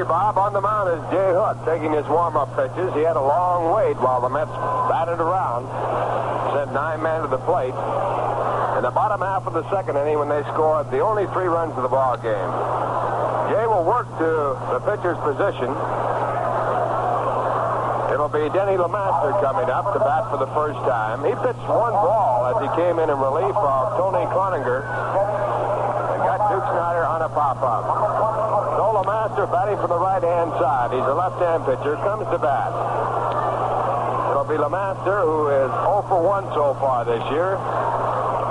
Bob, on the mound is Jay Hook taking his warm-up pitches. He had a long wait while the Mets batted around. Sent 9 men to the plate. In the bottom half of the second inning, when they scored the only 3 runs of the ball game. Jay will work to the pitcher's position. It'll be Denny LeMaster coming up to bat for the first time. He pitched 1 ball as he came in relief of Tony Cloninger and got Duke Snyder on a pop-up. LeMaster batting from the right-hand side. He's a left-hand pitcher. Comes to bat. It'll be LeMaster, who is 0 for 1 so far this year.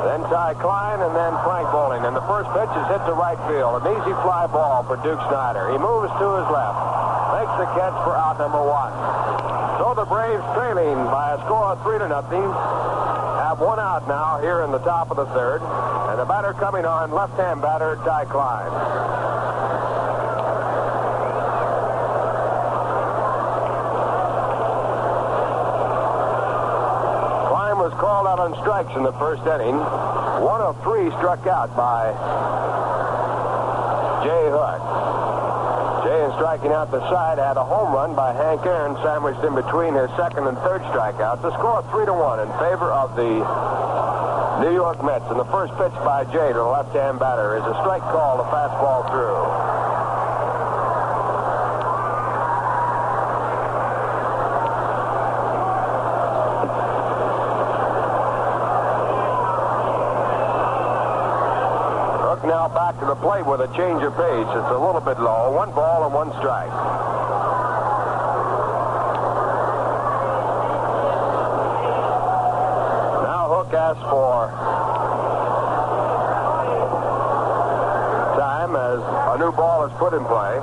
Then Ty Klein and then Frank Bowling. And the first pitch is hit to right field. An easy fly ball for Duke Snyder. He moves to his left. Makes the catch for out number 1. So the Braves, trailing by a score of 3-0, have 1 out now here in the top of the third. And the batter coming on, left-hand batter, Ty Klein. Called out on strikes in the first inning. 1 of 3 struck out by Jay Hook. Jay, in striking out the side, had a home run by Hank Aaron sandwiched in between his second and third strikeouts. The score 3-1 in favor of the New York Mets. And the first pitch by Jay to the left-hand batter is a strike call, a fastball through. Now back to the plate with a change of pace. It's a little bit low. 1 ball and 1 strike. Now Hook asks for time as a new ball is put in play.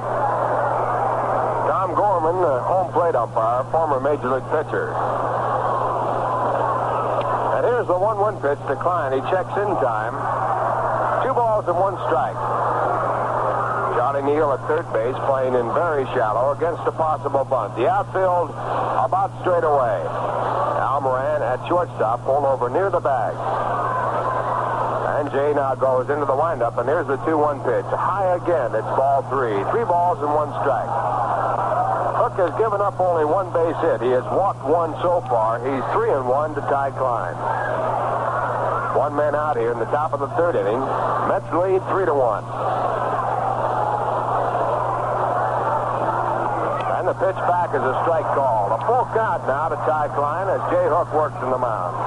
Tom Gorman, home plate umpire, former Major League pitcher. And here's the 1-1 pitch to Klein. He checks in time. 2 balls and 1 strike. Johnny Neal at third base, playing in very shallow against a possible bunt. The outfield about straight away. Al Moran at shortstop, pulled over near the bag. And Jay now goes into the windup, and here's the 2-1 pitch. High again, it's ball 3. 3 balls and 1 strike. Hook has given up only 1 base hit. He has walked 1 so far. He's 3-1 to Ty Klein. 1 one man out here in the top of the third inning. Mets lead 3-1. And the pitch back is a strike call. A full count now to Ty Klein as Jay Hook works in the mound.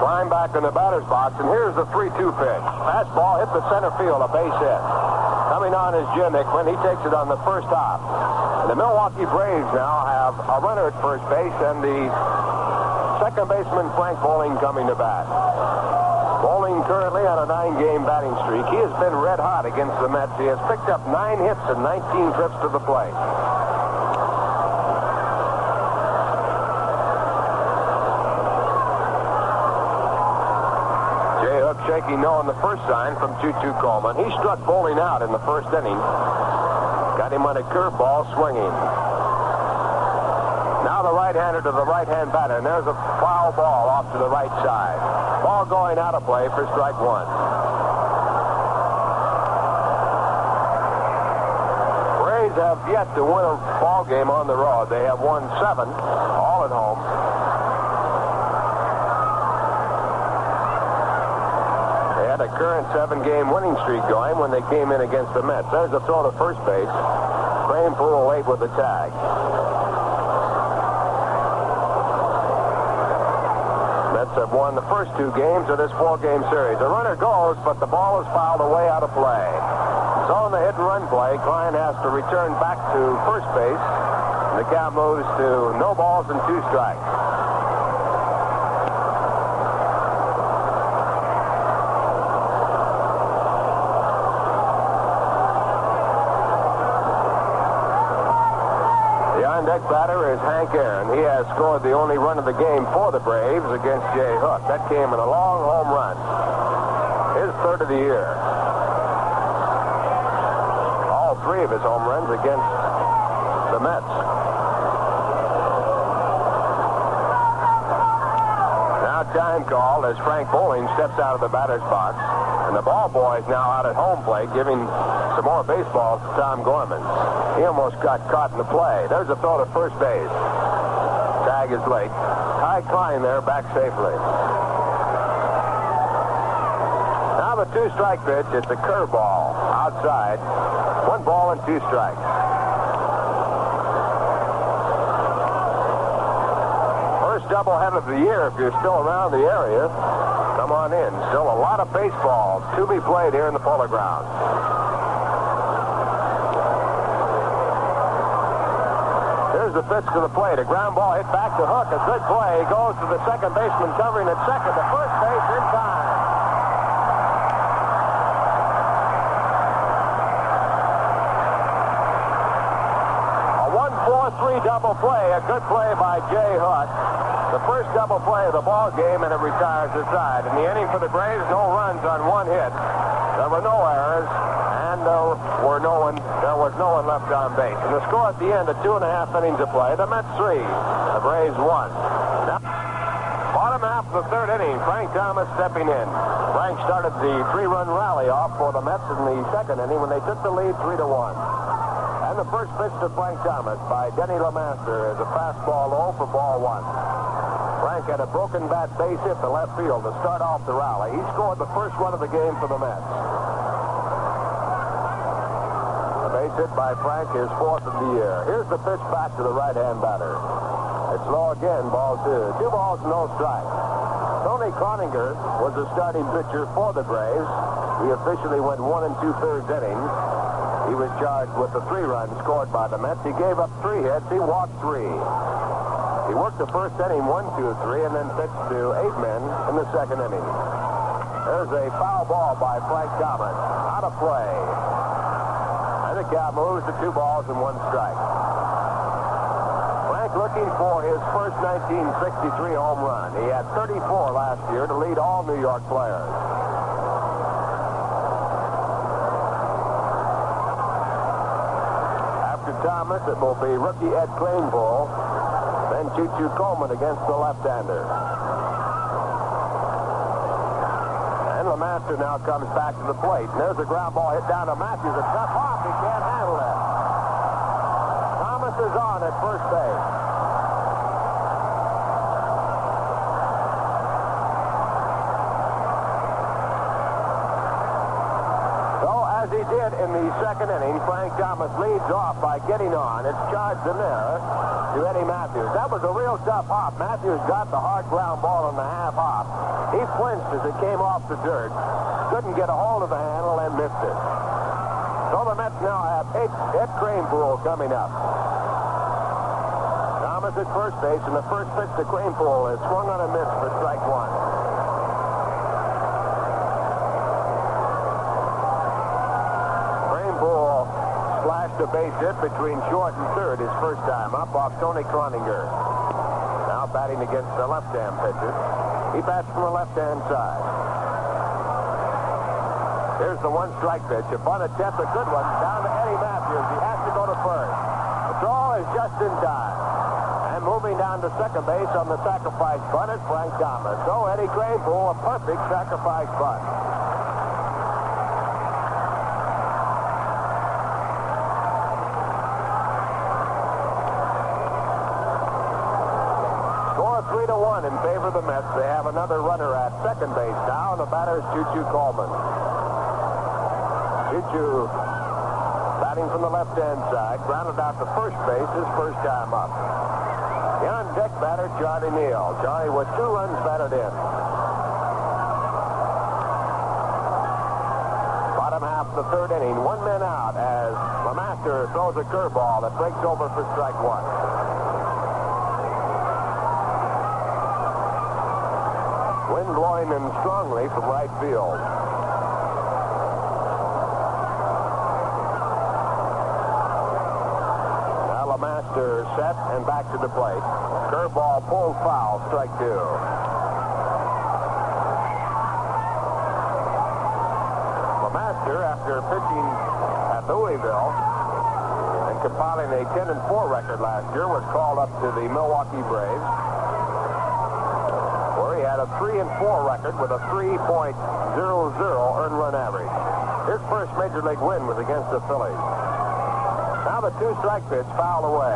Klein back in the batter's box, and here's the 3-2 pitch. Fastball hit the center field, a base hit. Coming on is Jim Hickman. He takes it on the first hop. And the Milwaukee Braves now have a runner at first base and the second baseman Frank Bowling coming to bat. Bowling currently on a 9-game batting streak. He has been red hot against the Mets. He has picked up 9 hits and 19 trips to the plate. Jay Hook shaking no on the first sign from 2-2 Coleman. He struck Bowling out in the first inning. Got him on a curveball swinging. Now the right-hander to the right-hand batter, and there's a foul ball off to the right side. Ball going out of play for strike one. Braves have yet to win a ball game on the road. They have won 7, all at home. They had a current 7-game winning streak going when they came in against the Mets. There's a throw to first base. Frame Poole late with the tag. Mets have won the first 2 games of this 4-game series. The runner goes, but the ball is fouled away out of play. So in the hit-and-run play, Klein has to return back to first base. The count moves to no balls and 2 strikes. Deck batter is Hank Aaron. He has scored the only run of the game for the Braves against Jay Hook. That came in a long home run. His 3rd of the year. All 3 of his home runs against the Mets. Now time called as Frank Bowling steps out of the batter's box. And the ball boy is now out at home plate giving some more baseballs to Tom Gorman. He almost got caught in the play. There's a throw to first base. Tag is late. Ty Klein there, back safely. Now the 2-strike pitch. It's a curveball outside. 1 ball and 2 strikes. First doubleheader of the year if you're still around the area. Come on in. Still a lot of baseball to be played here in the Polo Grounds. Here's the pitch to the plate. A ground ball hit back to Hook. A good play. He goes to the second baseman covering at second. To first base in time. A 1-4-3 double play. A good play by Jay Hook. The first double play of the ball game, and it retires the side. In the inning for the Braves, no runs on 1 hit. There were no errors, and there was no one left on base. And the score at the end of 2.5 innings of play, the Mets 3, the Braves 1. Now, bottom half of the 3rd inning, Frank Thomas stepping in. Frank started the 3-run rally off for the Mets in the 2nd inning when they took the lead 3-1. And the first pitch to Frank Thomas by Denny LeMaster is a fastball low for ball 1. Frank had a broken bat base hit to left field to start off the rally. He scored the first run of the game for the Mets. The base hit by Frank is 4th of the year. Here's the pitch back to the right-hand batter. It's low again, ball 2. 2 balls, no strikes. Tony Cloninger was the starting pitcher for the Braves. He officially went 1 2/3 innings. He was charged with the 3 runs scored by the Mets. He gave up 3 hits. He walked 3. He worked the first inning 1, 2, 3, and then pitched to 8 men in the 2nd inning. There's a foul ball by Frank Thomas. Out of play. And the count moves to 2 balls and 1 strike. Frank looking for his first 1963 home run. He had 34 last year to lead all New York players. After Thomas, it will be rookie Ed Cranebull. Then 2-2 Coleman against the left-hander. And LeMaster now comes back to the plate. And there's a ground ball hit down to Matthews. A tough hop. He can't handle it. Thomas is on at first base. So, as he did in the second inning, Frank Thomas leads off by getting on. It's charged in there to Eddie Matthews. That was a real tough hop. Matthews got the hard ground ball on the half hop. He flinched as it came off the dirt. Couldn't get a hold of the handle and missed it. So the Mets now have Ed Kranepool coming up. Thomas at first base, and the first pitch to Kranepool is swung on a miss for strike one. Kranepool slashed a base hit between short and third his first time up off Tony Croninger. Now batting against the left-hand pitcher. He bats from the left-hand side. Here's the one-strike pitch. A bunt attempt, a good one. Down to Eddie Matthews. He has to go to first. The throw is just in time. And moving down to second base on the sacrifice bunt is Frank Thomas. So Eddie Kranepool, a perfect sacrifice bunt. Score 3-1 in favor of the Mets. They have another runner at second base now, and the batter is Choo-Choo Coleman. Choo-Choo batting from the left-hand side, grounded out to first base his first time up. The on-deck batter, Johnny Neal. Johnny with 2 runs batted in. Bottom half of the third inning, 1 man out as LeMaster throws a curveball that breaks over for strike one. Wind blowing in strongly from right field. Now LeMaster set and back to the plate. Curveball pulled foul, strike two. LeMaster, after pitching at Louisville and compiling a 10-4 record last year, was called up to the Milwaukee Braves. He had a 3-4 record with a 3.00 earned run average. His first major league win was against the Phillies. Now the 2-strike pitch fouled away.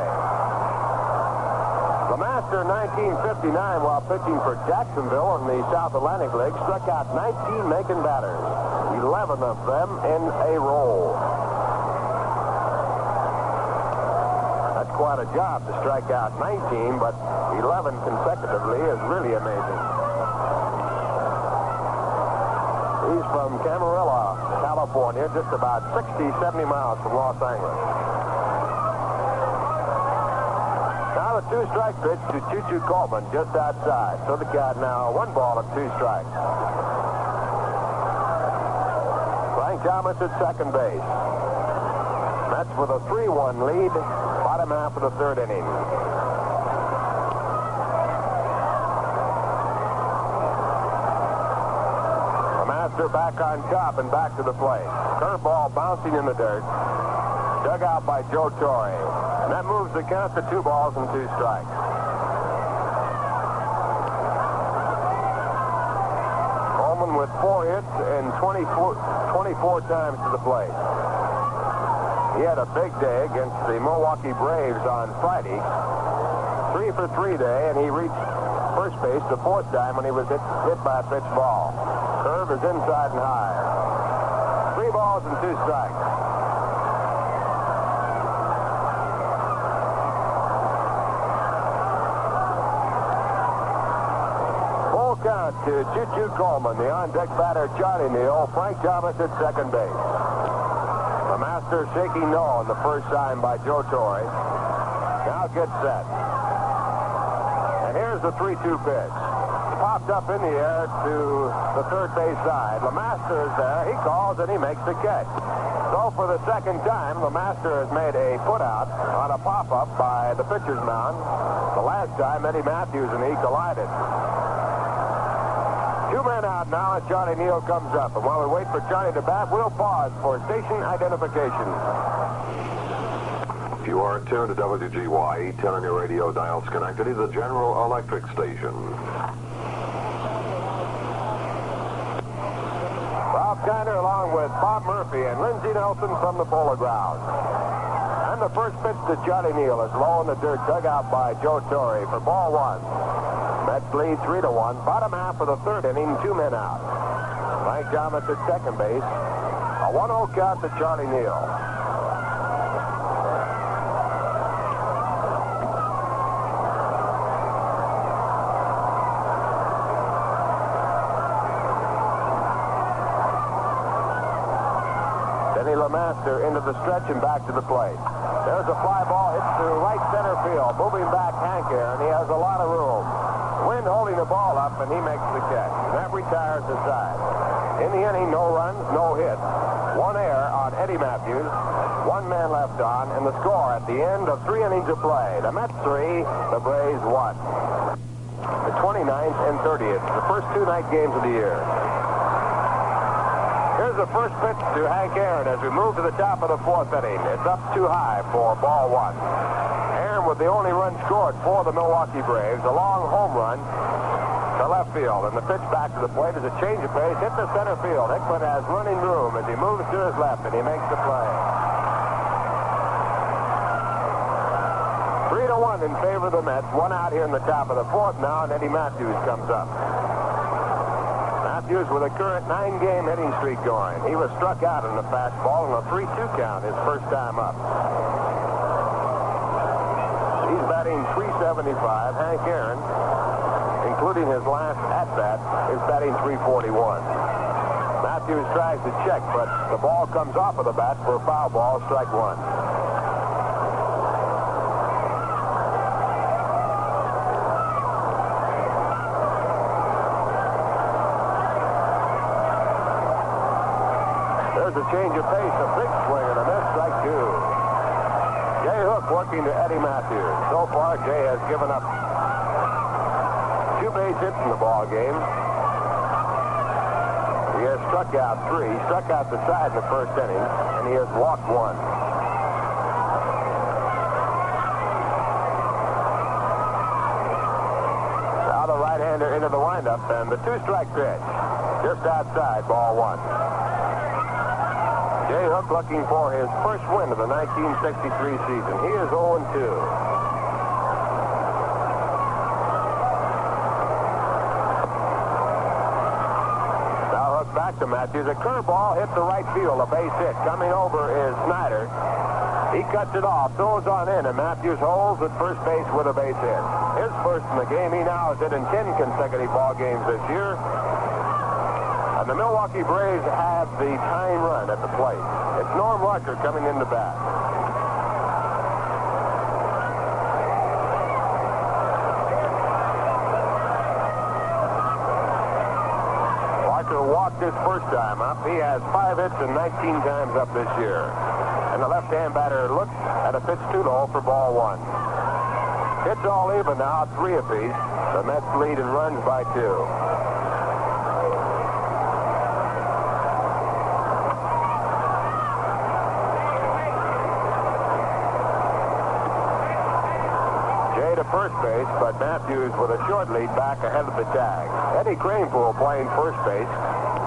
LeMaster in 1959, while pitching for Jacksonville in the South Atlantic League, struck out 19 making batters, 11 of them in a row. That's quite a job to strike out 19, but 11 consecutively is really amazing. He's from Camarillo, California, just about 60, 70 miles from Los Angeles. Now the 2-strike pitch to Choo-Choo Coleman just outside. So the count now 1 ball and 2 strikes. Frank Thomas at second base. Mets with a 3-1 lead, bottom half of the third inning. Back on top and back to the plate. Curveball bouncing in the dirt. Dug out by Joe Torre. And that moves the count to 2 balls and 2 strikes. Coleman with 4 hits and 24 times to the plate. He had a big day against the Milwaukee Braves on Friday. 3 for 3 day, and he reached first base the 4th time when he was hit by a pitch ball. Curve is inside and high. 3 balls and 2 strikes. Full count to Choo-Choo Coleman, the on-deck batter Johnny Neal, Frank Thomas at second base. LeMaster shaking no on the first sign by Joe Torre. Now gets set. And here's the 3-2 pitch. Popped up in the air to the third base side. LeMaster is there. He calls and he makes the catch. So for the second time, LeMaster has made a put-out on a pop-up by the pitcher's mound. The last time, Eddie Matthews and he collided. 2 men out now as Johnny Neal comes up. And while we wait for Johnny to bat, we'll pause for station identification. You are tuned to WGY, 10 on your radio dial, Schenectady, the General Electric station. Kinder along with Bob Murphy and Lindsey Nelson from the Polo Grounds. And the first pitch to Johnny Neal is low in the dirt, dug out by Joe Torre for ball one. Mets lead 3-1. Bottom half of the third inning, 2 men out. Frank Thomas at second base. A 1-0 count to Charlie Neal. LeMaster into the stretch and back to the plate. There's a fly ball hits to right center field. Moving back, Hank Aaron. He has a lot of room. Wind holding the ball up, and he makes the catch. And that retires the side. In the inning, no runs, no hits. 1 error on Eddie Matthews. 1 man left on, and the score at the end of 3 innings of play. The Mets 3, the Braves 1. The 29th and 30th, the first 2 night games of the year. Here's the first pitch to Hank Aaron as we move to the top of the 4th inning. It's up too high for ball 1. Aaron with the only run scored for the Milwaukee Braves. A long home run to left field. And the pitch back to the plate is a change of pace. Hit the center field. Hickman has running room as he moves to his left, and he makes the play. 3-1 in favor of the Mets. 1 out here in the top of the 4th now, and Eddie Matthews comes up. Matthews with a current 9-game hitting streak going. He was struck out on the fastball in a 3-2 count his first time up. He's batting .375. Hank Aaron, including his last at-bat, is batting .341. Matthews tries to check, but the ball comes off of the bat for a foul ball, strike 1. There's a change of pace, a big swing and a miss, strike 2. Jay Hook working to Eddie Matthews. So far, Jay has given up 2 base hits in the ball game. He has struck out 3. He struck out the side in the first inning, and he has walked 1. Now the right-hander into the windup, and the 2-strike pitch. Just outside, ball 1. Jay Hook looking for his first win of the 1963 season. He is 0-2. Now Hook back to Matthews. A curveball hit the right field, a base hit. Coming over is Snyder. He cuts it off, throws on in, and Matthews holds at first base with a base hit. His first in the game. He now has hit in 10 consecutive ball games this year. And the Milwaukee Braves have the tying run at the plate. It's Norm Larker coming into bat. Larker walked his first time up. He has 5 hits and 19 times up this year. And the left-hand batter looks at a pitch too low for ball 1. Hits all even now, 3 apiece. The Mets lead in runs by 2. To first base, but Matthews with a short lead back ahead of the tag. Eddie Kranepool playing first base.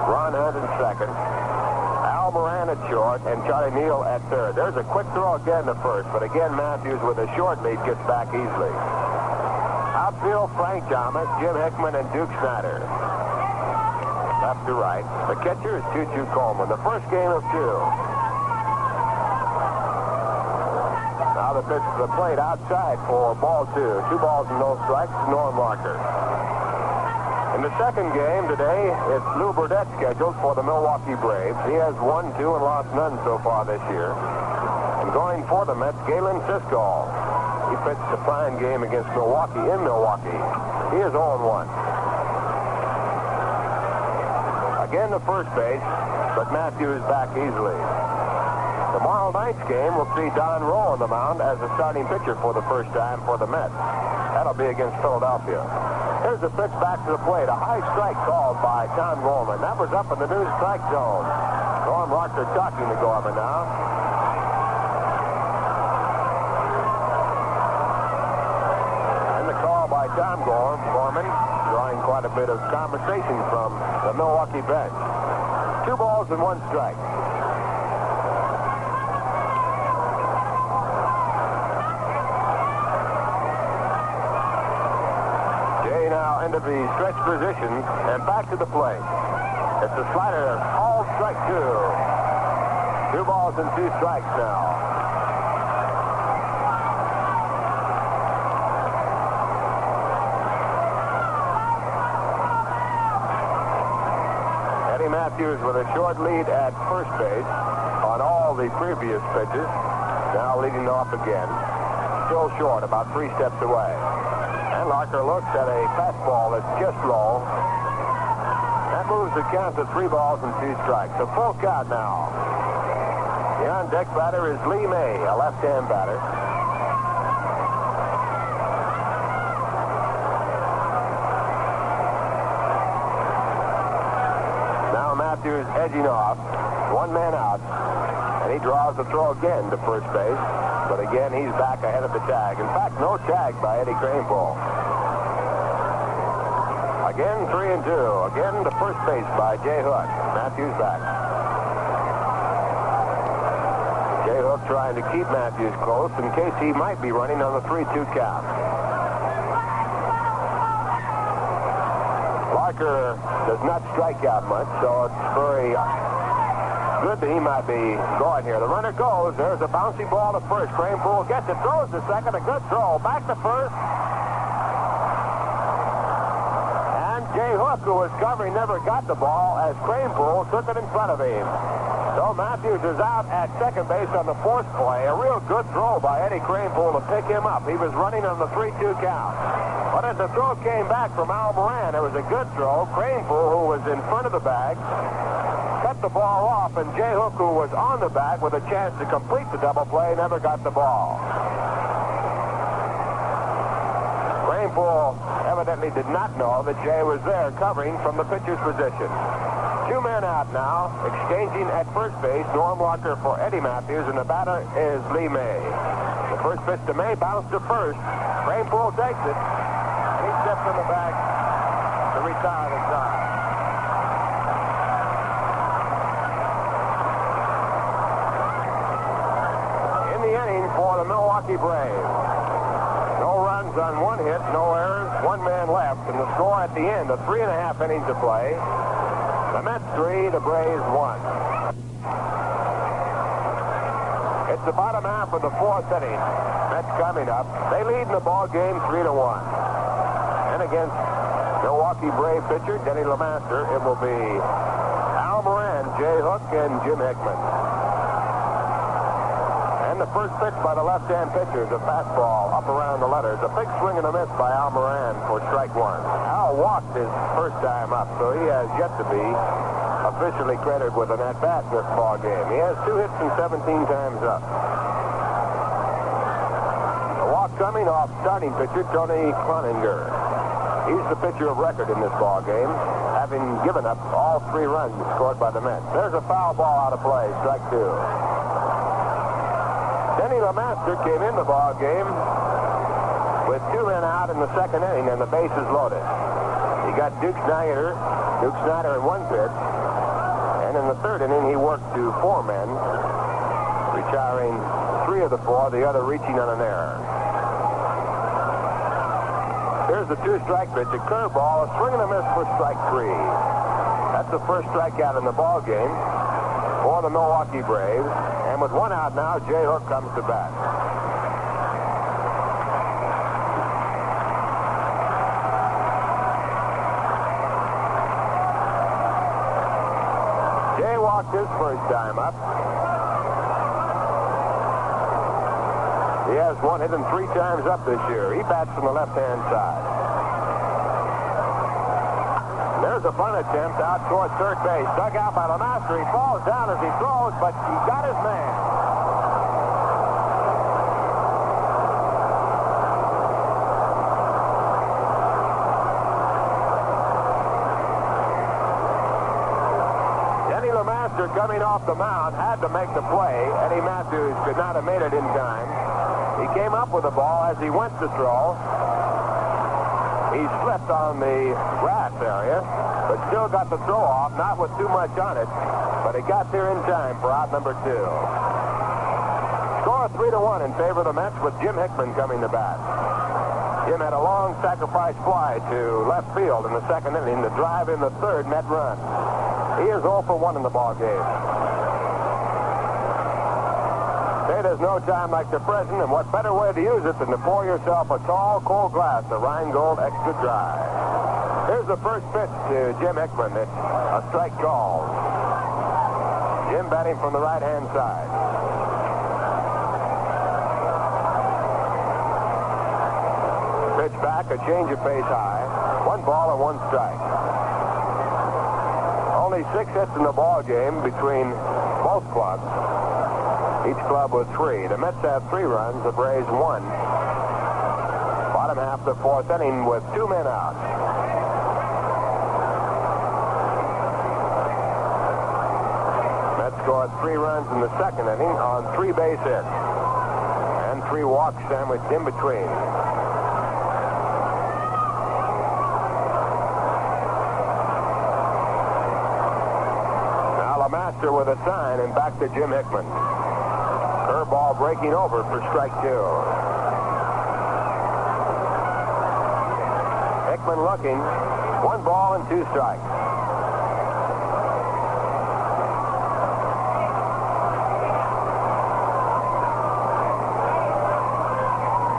Ron Hunt in second. Al Moran at short, and Charlie Neal at third. There's a quick throw again to first, but again Matthews with a short lead gets back easily. Outfield, Frank Thomas, Jim Hickman, and Duke Snyder. Left to right. The catcher is Choo-Choo Coleman. The first game of 2. Now the pitch to the plate outside for ball 2. 2 balls and no strikes, Norm Larker. In the second game today, it's Lou Burdett scheduled for the Milwaukee Braves. He has won 2 and lost none so far this year. And going for the Mets, Galen Siscall. He pitched a fine game against Milwaukee in Milwaukee. He is 0-1. Again to first base, but Matthews back easily. Tomorrow night's game, we'll see Don Rowe on the mound as a starting pitcher for the first time for the Mets. That'll be against Philadelphia. Here's the pitch back to the plate. A high strike called by Tom Gorman. That was up in the new strike zone. Norm Larker talking to Gorman now. And the call by Tom Gorman, drawing quite a bit of conversation from the Milwaukee bench. 2 2 balls and 1 strike. Jay now into the stretch position and back to the plate. It's a slider, all strike 2. 2 balls and 2 strikes now. Eddie Matthews with a short lead at first base on all the previous pitches. Now leading off again. Still short, about 3 steps away. And Larker looks at a fastball that's just low. That moves the count to 3 balls and 2 strikes. A full count now. The on-deck batter is Lee May, a left-hand batter. Now Matthews edging off. 1 man out. And he draws the throw again to first base. But again, he's back ahead of the tag. In fact, no tag by Eddie Kranepool. Again, 3-2. Again, to first base by Jay Hook. Matthews back. Jay Hook trying to keep Matthews close in case he might be running on the 3-2 count. Larker does not strike out much, so it's very good that he might be going here. The runner goes. There's a bouncy ball to first. Kranepool gets it. Throws to second. A good throw. Back to first. Jay Hook, who was covering, never got the ball as Kranepool took it in front of him. So Matthews is out at second base on the 4th play. A real good throw by Eddie Kranepool to pick him up. He was running on the 3-2 count. But as the throw came back from Al Moran, it was a good throw. Kranepool, who was in front of the bag, cut the ball off, and Jay Hook, who was on the bag with a chance to complete the double play, never got the ball. Kranepool evidently did not know that Jay was there covering from the pitcher's position. 2 men out now, exchanging at first base. Norm Larker for Eddie Matthews, and the batter is Lee May. The first pitch to May, bounce to first. Kranepool takes it, and he steps in the bag to retire the side. In the inning for the Milwaukee Braves. No runs on 1 hit, no errors, 1 man left, and the score at the end of 3.5 innings of play. The Mets 3, the Braves 1. It's the bottom half of the 4th inning. Mets coming up. They lead in the ball game 3-1. And against Milwaukee Brave pitcher Denny LeMaster, it will be Al Moran, Jay Hook, and Jim Hickman. And the first pitch by the left-hand pitcher, the fastball up around the letters. A big swing and a miss by Al Moran for strike 1. Al walked his first time up, so he has yet to be officially credited with an at-bat in this ball game. He has 2 hits and 17 times up. The walk coming off starting pitcher Tony Cloninger. He's the pitcher of record in this ball game, having given up all 3 runs scored by the Mets. There's a foul ball out of play, strike 2. Denny LeMaster came in the ball game with 2 men out in the 2nd inning, and the bases loaded. He got Duke Snyder in 1 pitch, and in the 3rd inning he worked to 4 men, retiring 3 of the 4, the other reaching on an error. Here's the 2-strike pitch, a curveball, a swing and a miss for strike 3. That's the first strikeout in the ball game for the Milwaukee Braves. And with 1 out now, Jay Hook comes to bat. Jay walked his first time up. He has 1 hit and 3 times up this year. He bats from the left-hand side. There's a bunt attempt out towards third base. Dug out by LeMaster. He falls down as he throws, but he got his man. Denny LeMaster coming off the mound had to make the play. Eddie Matthews could not have made it in time. He came up with the ball as he went to throw. He slipped on the grass area, but still got the throw off, not with too much on it, but he got there in time for out number 2. Score 3-1 in favor of the Mets with Jim Hickman coming to bat. Jim had a long sacrifice fly to left field in the second inning to drive in the third Met run. He is 0 for 1 in the ball game. Say there's no time like the present, and what better way to use it than to pour yourself a tall, cold glass of Rheingold Extra Dry. Here's the first pitch to Jim Hickman. It's a strike call. Jim batting from the right-hand side. Pitch back, a change of pace high. 1 ball and 1 strike. Only 6 hits in the ball game between both clubs. Each club with 3. The Mets have 3 runs. The Braves 1. Bottom half of the 4th inning with 2 men out. Mets scored 3 runs in the second inning on 3 base hits. And 3 walks sandwiched in between. Master with a sign, and back to Jim Hickman. Curveball breaking over for strike 2. Hickman looking. 1 ball and 2 strikes.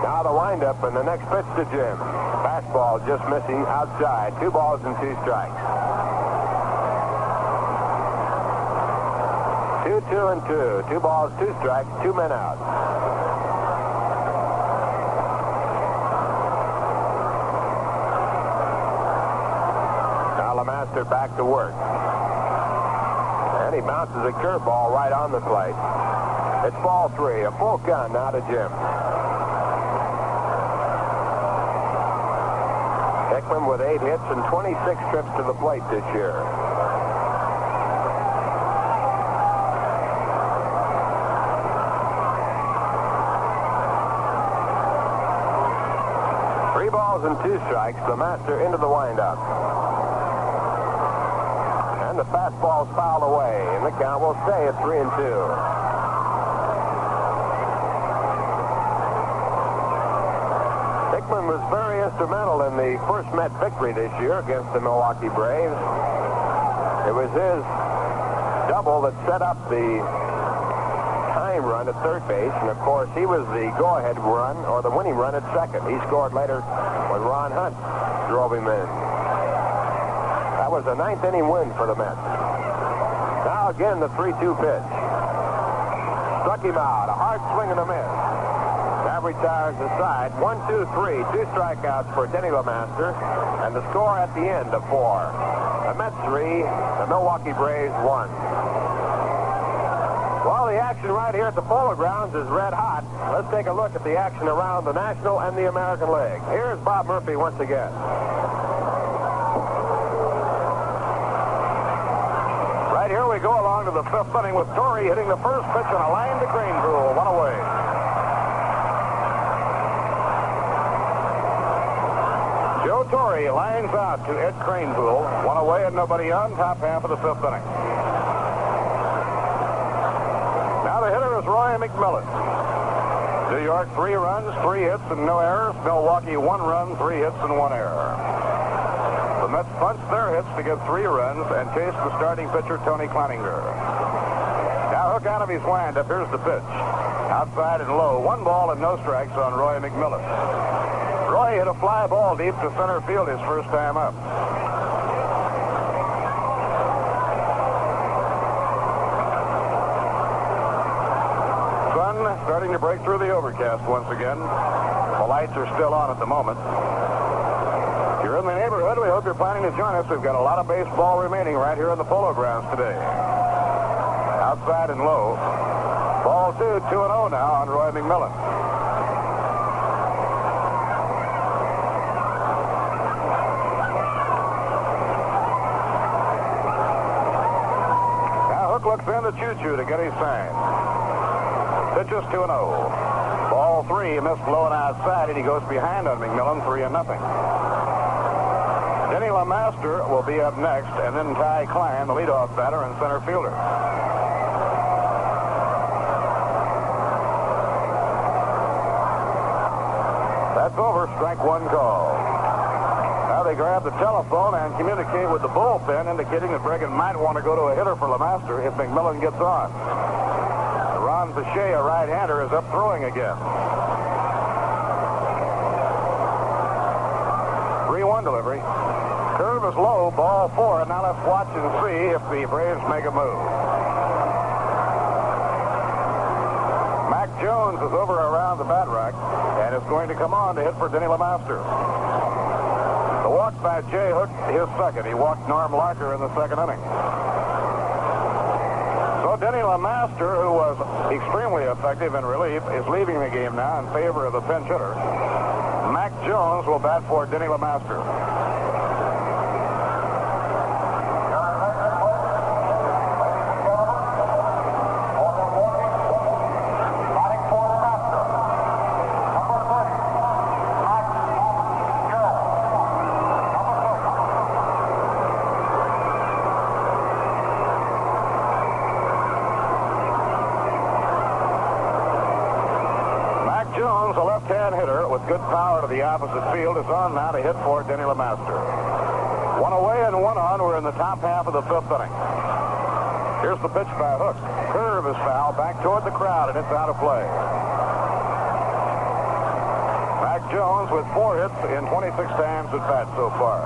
Now the windup and the next pitch to Jim. Fastball just missing outside. 2 balls and 2 strikes. 2-2-2. 2 balls, 2 strikes, 2 men out. Now LeMaster back to work. And he bounces a curveball right on the plate. It's ball 3. A full count now to Jim. Hickman with 8 hits and 26 trips to the plate this year. Balls and 2 strikes. The Master into the windup. And the fastball's fouled away. And the count will stay at 3-2. Hickman was very instrumental in the first Met victory this year against the Milwaukee Braves. It was his double that set up the tying run at third base, and of course he was the go-ahead run or the winning run at second. He scored later when Ron Hunt drove him in. That was a 9th inning win for the Mets. Now again the 3-2 pitch. Struck him out. A hard swing and a miss. That retires the side. 1-2-3. 2 strikeouts for Denny LeMaster, and the score at the end of 4. The Mets 3, the Milwaukee Braves 1. Well, the action right here at the Polo Grounds is red hot. Let's take a look at the action around the National and the American League. Here's Bob Murphy once again. Right here we go along to the 5th inning with Torrey hitting the first pitch on a line to Greenpool. 1 away. Joe Torrey lines out to Ed Cranepool. 1 away and nobody on. Top half of the 5th inning. The hitter is Roy McMillan. New York 3 runs, 3 hits, and no errors. Milwaukee 1 run, 3 hits, and 1 error. The Mets punched their hits to get 3 runs and chased the starting pitcher, Tony Cloninger. Now hook out of his windup. Here's the pitch. Outside and low. 1 ball and no strikes on Roy McMillan. Roy hit a fly ball deep to center field his first time up. Starting to break through the overcast once again. The lights are still on at the moment. If you're in the neighborhood, we hope you're planning to join us. We've got a lot of baseball remaining right here in the Polo Grounds today. Outside and low. Ball 2, 2-0 now on Roy McMillan. Now Hook looks in to Choo-Choo to get his sign. Pitches 2-0. Ball 3, missed low and outside, and he goes behind on McMillan, 3-0. LeMaster will be up next, and then Ty Klein, the leadoff batter and center fielder. That's over. Strike one call. Now they grab the telephone and communicate with the bullpen, indicating that Bregan might want to go to a hitter for LeMaster if McMillan gets on. Ron Pache, a right-hander, is up throwing again. 3-1 delivery. Curve is low, ball 4, and now let's watch and see if the Braves make a move. Mac Jones is over around the bat rack and is going to come on to hit for Denny LeMaster. The walk by Jay Hook, his second. He walked Norm Larker in the second inning. So Denny LeMaster, who was extremely effective in relief, is leaving the game now in favor of the pinch hitter. Mac Jones will bat for Denny LeMaster. Jones, a left-hand hitter with good power to the opposite field, is on now to hit for Denny LeMaster. One away and one on. We're in the top half of the fifth inning. Here's the pitch by Hook. Curve is foul, back toward the crowd, and it's out of play. Mac Jones with 4 hits in 26 times at bat so far.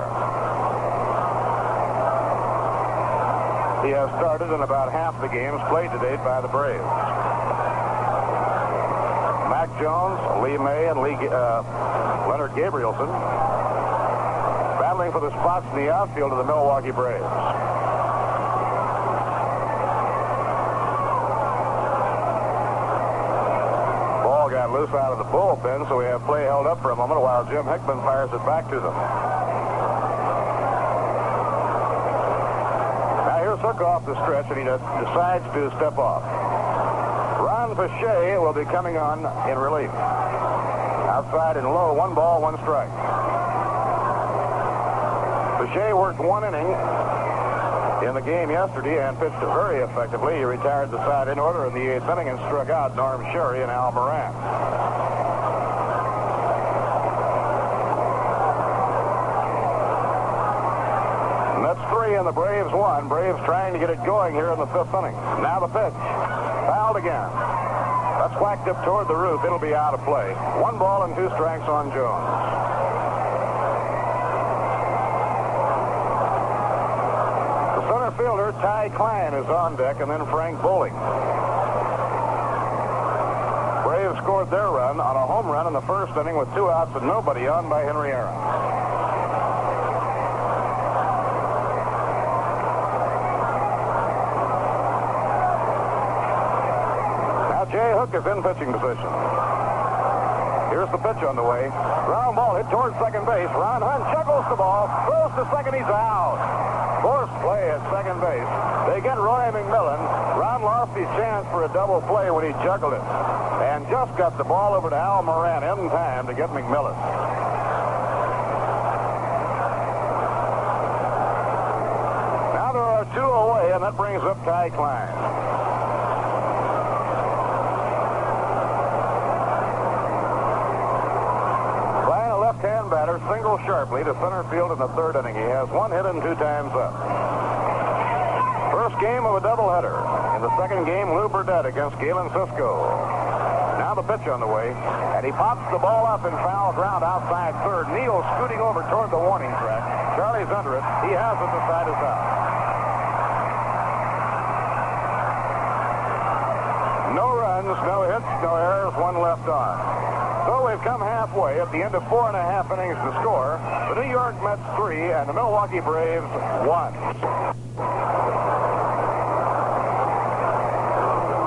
He has started in about half the games played to date by the Braves. Mac Jones, Lee May, and Leonard Gabrielson battling for the spots in the outfield of the Milwaukee Braves. Ball got loose out of the bullpen, so we have play held up for a moment while Jim Hickman fires it back to them. Now here's Hook off the stretch, and he decides to step off. Ron Pache will be coming on in relief. Outside and low, 1 ball, 1 strike. Pache worked 1 inning in the game yesterday and pitched very effectively. He retired the side in order in the 8th inning and struck out Norm Sherry and Al Moran. And that's 3 and the Braves 1. Braves trying to get it going here in the 5th inning. Now the pitch. Fouled again. That's whacked up toward the roof. It'll be out of play. 1 ball and 2 strikes on Jones. The center fielder, Ty Klein, is on deck, and then Frank Bowling. Braves scored their run on a home run in the 1st inning with 2 outs and nobody on by Henry Aaron. Jay Hook is in pitching position. Here's the pitch on the way. Ground ball hit towards second base. Ron Hunt juggles the ball. Throws to second. He's out. Forced play at second base. They get Roy McMillan. Ron lost his chance for a double play when he juggled it. And just got the ball over to Al Moran in time to get McMillan. Now there are 2 away, and that brings up Ty Klein. Left-hand batter, single sharply to center field in the 3rd inning. He has 1 hit and 2 times up. First game of a doubleheader. In the 2nd game, Lou Burdett against Galen Cisco. Now the pitch on the way, and he pops the ball up in foul ground outside 3rd. Neal scooting over toward the warning track. Charlie's under it. He has it. The side is out. No runs, no hits, no errors, 1 left on. So we've come halfway at the end of 4.5 innings to score. The New York Mets 3 and the Milwaukee Braves 1.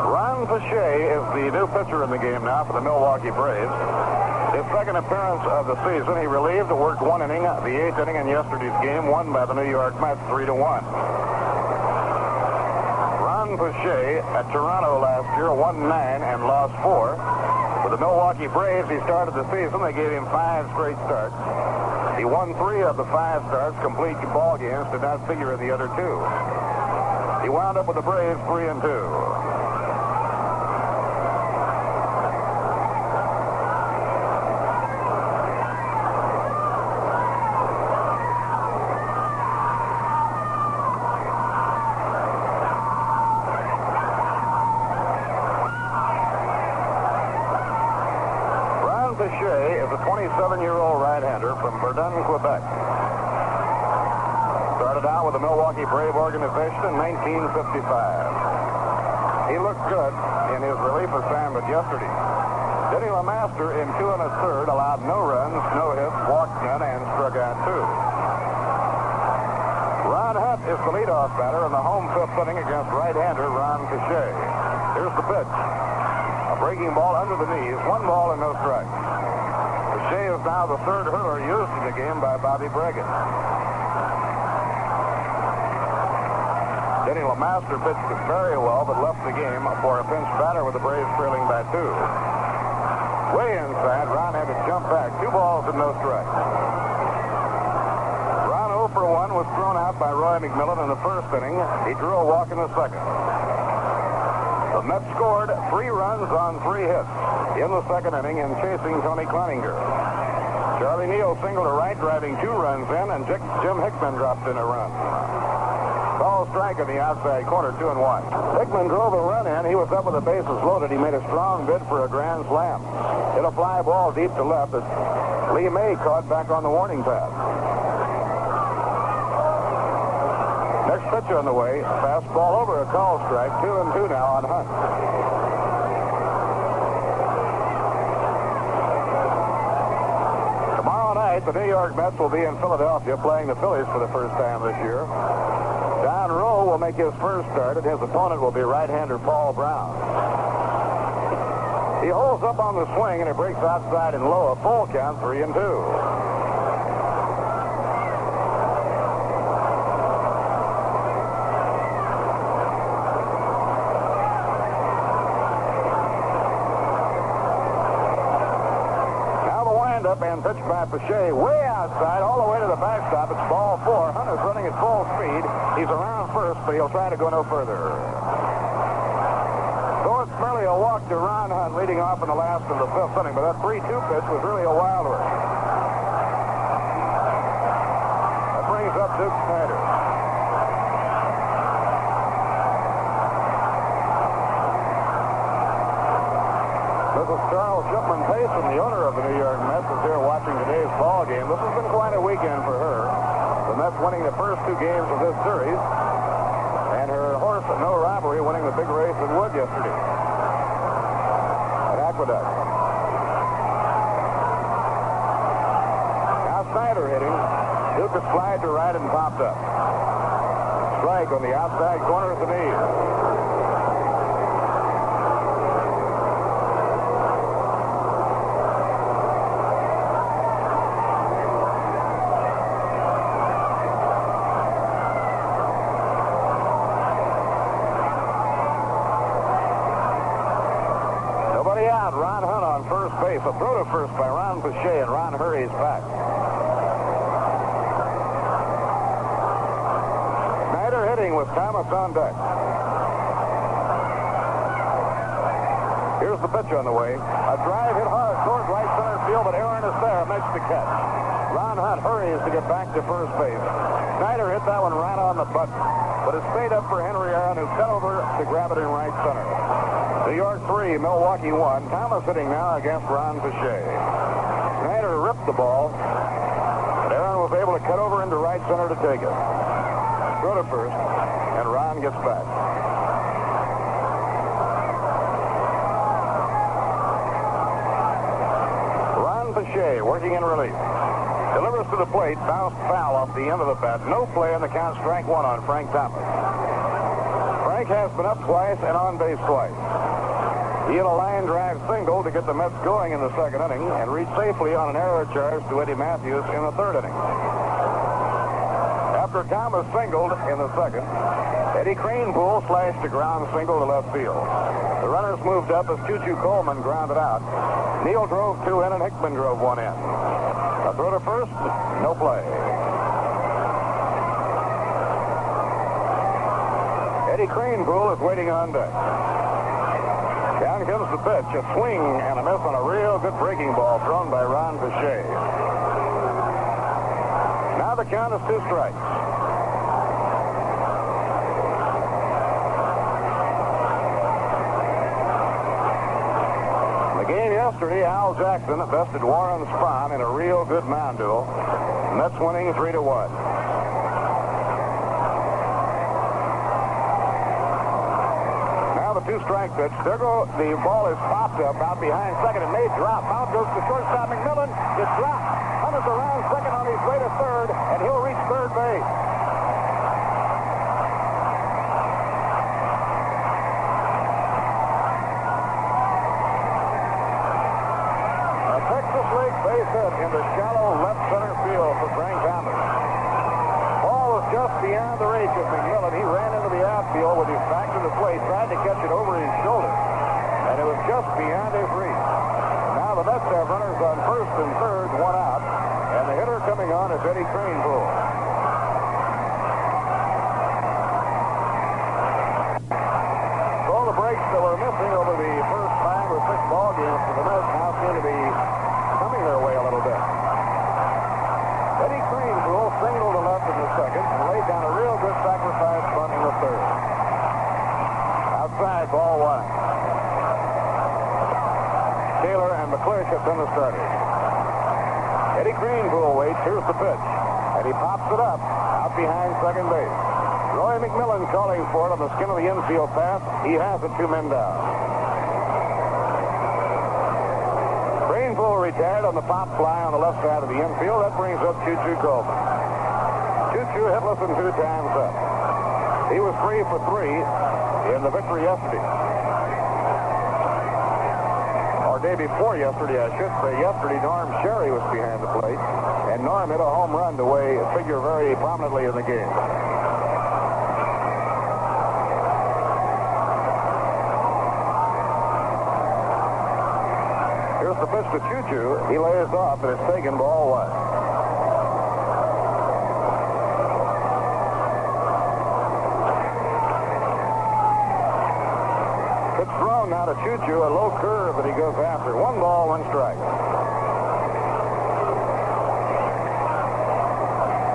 Ron Pache is the new pitcher in the game now for the Milwaukee Braves. His 2nd appearance of the season. He relieved, worked 1 inning, the 8th inning in yesterday's game, won by the New York Mets 3-1. Ron Pache at Toronto last year won 9 and lost 4. With the Milwaukee Braves, he started the season. They gave him 5 straight starts. He won 3 of the 5 starts, complete ball games, did not figure in the other 2. He wound up with the Braves 3-2. Is a 27-year-old right-hander from Verdun, Quebec. Started out with the Milwaukee Brave organization in 1955. He looked good in his relief assignment yesterday. Denny LeMaster in 2 1/3 allowed no runs, no hits, walked none, and struck out 2. Ron Hunt is the leadoff batter in the home 5th inning against right-hander Ron Cachet. Here's the pitch. A breaking ball under the knees, 1 ball and no strikes. Shea is now the 3rd hurler used in the game by Bobby Bregan. Denny LeMaster pitched it very well, but left the game for a pinch batter with the Braves trailing by 2. Way inside, Ron had to jump back. 2 balls and no strikes. Ron 0 for 1 was thrown out by Roy McMillan in the 1st inning. He drew a walk in the 2nd. The Mets scored 3 runs on 3 hits in the 2nd inning in chasing Tony Cloninger. Charlie Neal singled to right, driving 2 runs in, and Jim Hickman dropped in a run. Ball strike in the outside corner, 2-1. Hickman drove a run in. He was up with the bases loaded. He made a strong bid for a grand slam. Hit a fly ball deep to left that Lee May caught back on the warning pad. Next pitch on the way. Fastball over, a call strike. 2-2 now on Hunt. Tomorrow night, the New York Mets will be in Philadelphia playing the Phillies for the first time this year. Don Rowe will make his first start, and his opponent will be right-hander Paul Brown. He holds up on the swing, and it breaks outside and low. A full count, 3-2. And pitched by Pache way outside, all the way to the backstop. It's ball 4. Hunt is running at full speed. He's around first, but he'll try to go no further. So it's merely a walk to Ron Hunt leading off in the last of the 5th inning, but that 3-2 pitch was really a wild one. That brings up Duke Snyder. Mrs. Charles Shipman Payson, the owner of the New York Mets, is here watching today's ball game. This has been quite a weekend for her. The Mets winning the first 2 games of this series, and her horse, No Robbery, winning the big race at Wood yesterday at Aqueduct. Now Snyder hitting. Duke is flied to right and popped up. Strike on the outside corner of the knee. Ron Hunt on first base. A throw to first by Ron Pache, and Ron hurries back. Snyder hitting with Thomas on deck. Here's the pitch on the way. A drive hit hard towards right center field, but Aaron is there, makes the catch. Ron Hunt hurries to get back to first base. Snyder hit that one right on the button, but it stayed up for Henry Aaron, who cut over to grab it in right center. New York 3, Milwaukee 1. Thomas hitting now against Ron Pache. Snyder ripped the ball, but Aaron was able to cut over into right center to take it. Throw to first, and Ron gets back. Ron Pache working in relief. Delivers to the plate, bounced foul off the end of the bat. No play, and the count strike 1 on Frank Thomas. Frank has been up twice and on base twice. He hit a line drive single to get the Mets going in the 2nd inning and reached safely on an error charge to Eddie Matthews in the 3rd inning. After Thomas singled in the 2nd, Eddie Cranepool slashed a ground single to left field. The runners moved up as Choo-Choo Coleman grounded out. Neal drove 2 in and Hickman drove 1 in. A A throw to first, no play. Eddie Cranepool is waiting on deck. Down comes the pitch, a swing and a miss on a real good breaking ball thrown by Ron Boucher. Now the count is 2 strikes. In the game yesterday, Al Jackson bested Warren Spahn in a real good mound duel. Mets winning 3-1. Two-strike pitch. There goes the ball is popped up out behind second and may drop. Out goes to shortstop McMillan. It's dropped. Hunter's around second on his way to third, and he'll reach third base. A Texas League base hit into shallow left center field for Frank Thomas. Ball was just beyond the reach of McMillan. He ran into the outfield with his back to the plate, tried to catch it over his shoulder, and it was just beyond his reach. Now the Mets have runners on first and third, 1 out, and the hitter coming on is Eddie Cranepool. So the breaks that were missing over the first 5 or 6 ball games for the Mets now seem to be coming their way a little bit. Eddie Cranepool singled to left in the second and laid down a real good sacrifice bunt in the third. Outside, ball 1. Taylor and McClish have been the starters. Eddie Cranepool waits. Here's the pitch. And he pops it up out behind second base. Roy McMillan calling for it on the skin of the infield path. He has it, 2 men down. Cranepool retired on the pop fly on the left side of the infield. That brings up Choo-Choo Coleman. Choo-Choo hitless and 2 times up. He was 3 for 3 in the victory yesterday. Or day before yesterday, I should say. Yesterday, Norm Sherry was behind the plate, and Norm hit a home run to figure very prominently in the game. Here's the pitch to Choo-Choo. He lays off, and it's taken, ball 1. Now to Choo-Choo, a low curve that he goes after. 1 ball, 1 strike.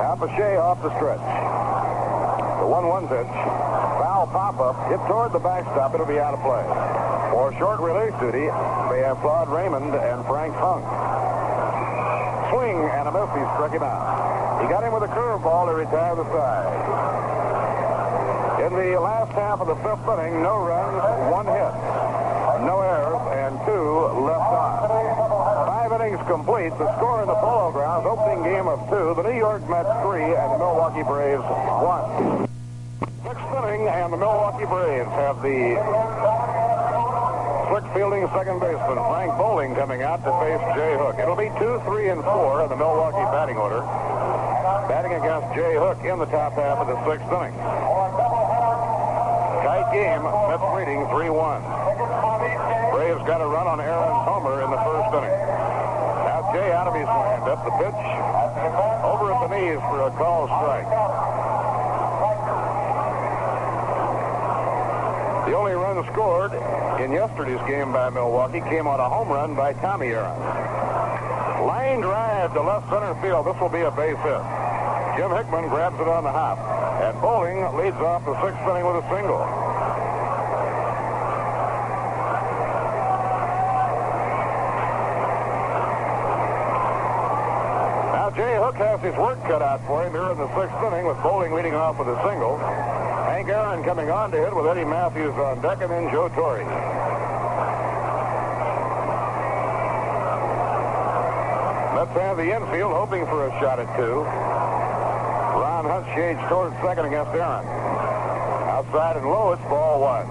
Now Boucher off the stretch. The 1-1 pitch. Foul pop-up. Hit toward the backstop. It'll be out of play. For short relief duty, they have Claude Raymond and Frank Funk. Swing and a miss. He struck him out. He got him with a curveball to retire the side. In the last half of the 5th inning, no runs, 1 hit. No errors, and 2 left on. 5 innings complete. The score in the Polo Grounds, opening game of 2. The New York Mets 3 and the Milwaukee Braves 1. 6th inning, and the Milwaukee Braves have the slick fielding second baseman Frank Bowling coming out to face Jay Hook. It'll be 2, 3, and 4 in the Milwaukee batting order. Batting against Jay Hook in the top half of the 6th inning. Tight game. Mets leading 3-1. Braves got a run on Aaron's homer in the 1st inning. Now Jay out of his windup. The pitch over at the knees for a call strike. The only run scored in yesterday's game by Milwaukee came on a home run by Tommy Aaron. Line drive to left center field. This will be a base hit. Jim Hickman grabs it on the hop. And Bowling leads off the 6th inning with a single. Now Jay Hook has his work cut out for him here in the 6th inning with Bowling leading off with a single. Hank Aaron coming on to hit with Eddie Matthews on deck, and then Joe Torre. Mets have the infield hoping for a shot at 2. Ron Hunt shades towards second against Aaron. Outside and low, it's ball 1.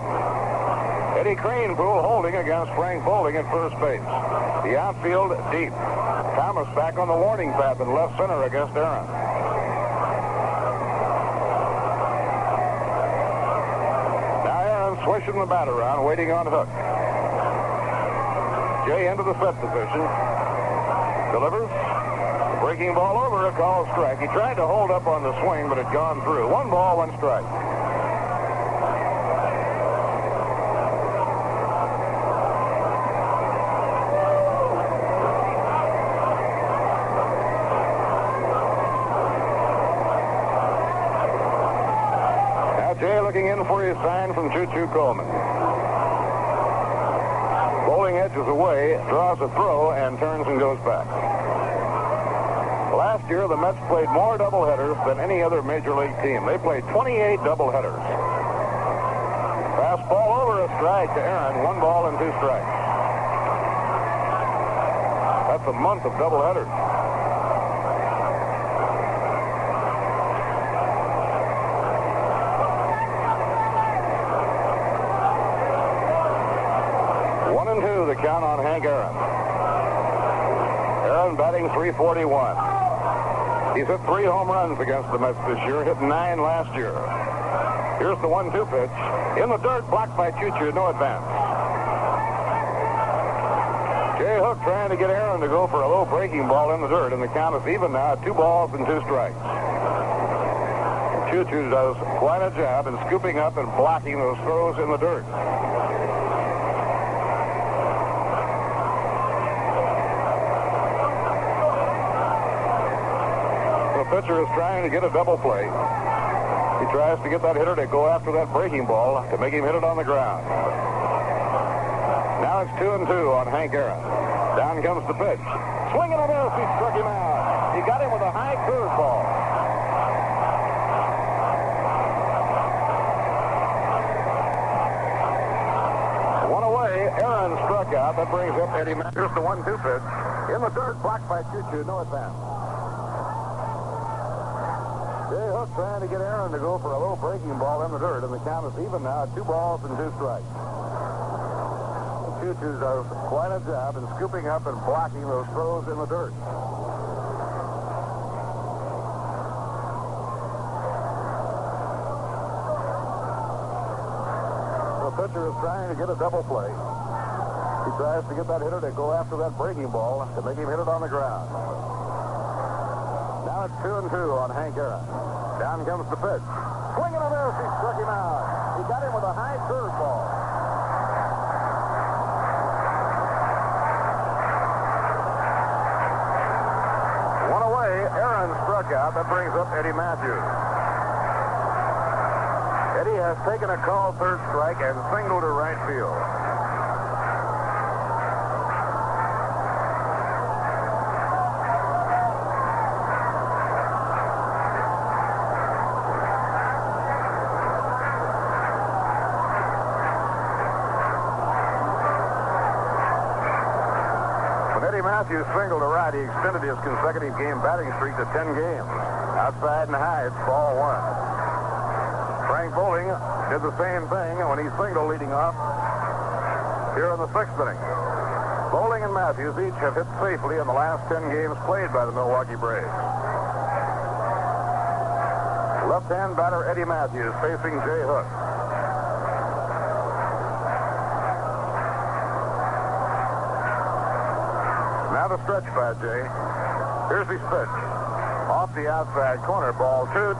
Eddie Cranepool holding against Frank Bowling at first base. The outfield deep. Thomas back on the warning path in left center against Aaron. Now Aaron swishing the bat around, waiting on Hook. Jay into the set position. Delivers. The Breaking ball over, a call strike. He tried to hold up on the swing, but it gone through. 1 ball, 1 strike. Now Jay looking in for his sign from Choo-Choo Coleman. Bowling edges away, draws a throw, and turns and goes back. Last year, the Mets played more doubleheaders than any other major league team. They played 28 doubleheaders. Fastball over, a strike to Aaron. 1 ball and 2 strikes. That's a month of doubleheaders. One and 2, the count on Hank Aaron. Aaron batting .341. He's hit 3 home runs against the Mets this year, hit 9 last year. Here's the 1-2 pitch. In the dirt, blocked by Choo-Choo, no advance. Jay Hook trying to get Aaron to go for a low breaking ball in the dirt, and the count is even now at 2 balls and 2 strikes. Choo-Choo does quite a job in scooping up and blocking those throws in the dirt. The pitcher is trying to get a double play. He tries to get that hitter to go after that breaking ball to make him hit it on the ground. Now it's 2-2 on Hank Aaron. Down comes the pitch. Swinging a miss, he struck him out. He got him with a high curveball. One away, Aaron struck out. That brings up Eddie Mack. Here's the 1-2 pitch. In the dirt, blocked by Choo-Choo, no advance. Jay Hook trying to get Aaron to go for a low breaking ball in the dirt, and the count is even now at 2 balls and 2 strikes. Choo-Choo does quite a job in scooping up and blocking those throws in the dirt. The pitcher is trying to get a double play. He tries to get that hitter to go after that breaking ball to make him hit it on the ground. Now it's 2-2 on Hank Aaron. Down comes the pitch. Swinging a miss, he struck him out. He got him with a high curveball. One away, Aaron struck out. That brings up Eddie Matthews. Eddie has taken a called third strike and singled to right field. Matthews singled to right. He extended his consecutive game batting streak to 10 games. Outside and high, it's ball 1. Frank Bowling did the same thing when he singled leading off here in the 6th inning. Bowling and Matthews each have hit safely in the last 10 games played by the Milwaukee Braves. Left-hand batter Eddie Matthews facing Jay Hook. Now the stretch by Jay. Here's his pitch. Off the outside corner, ball 2-0.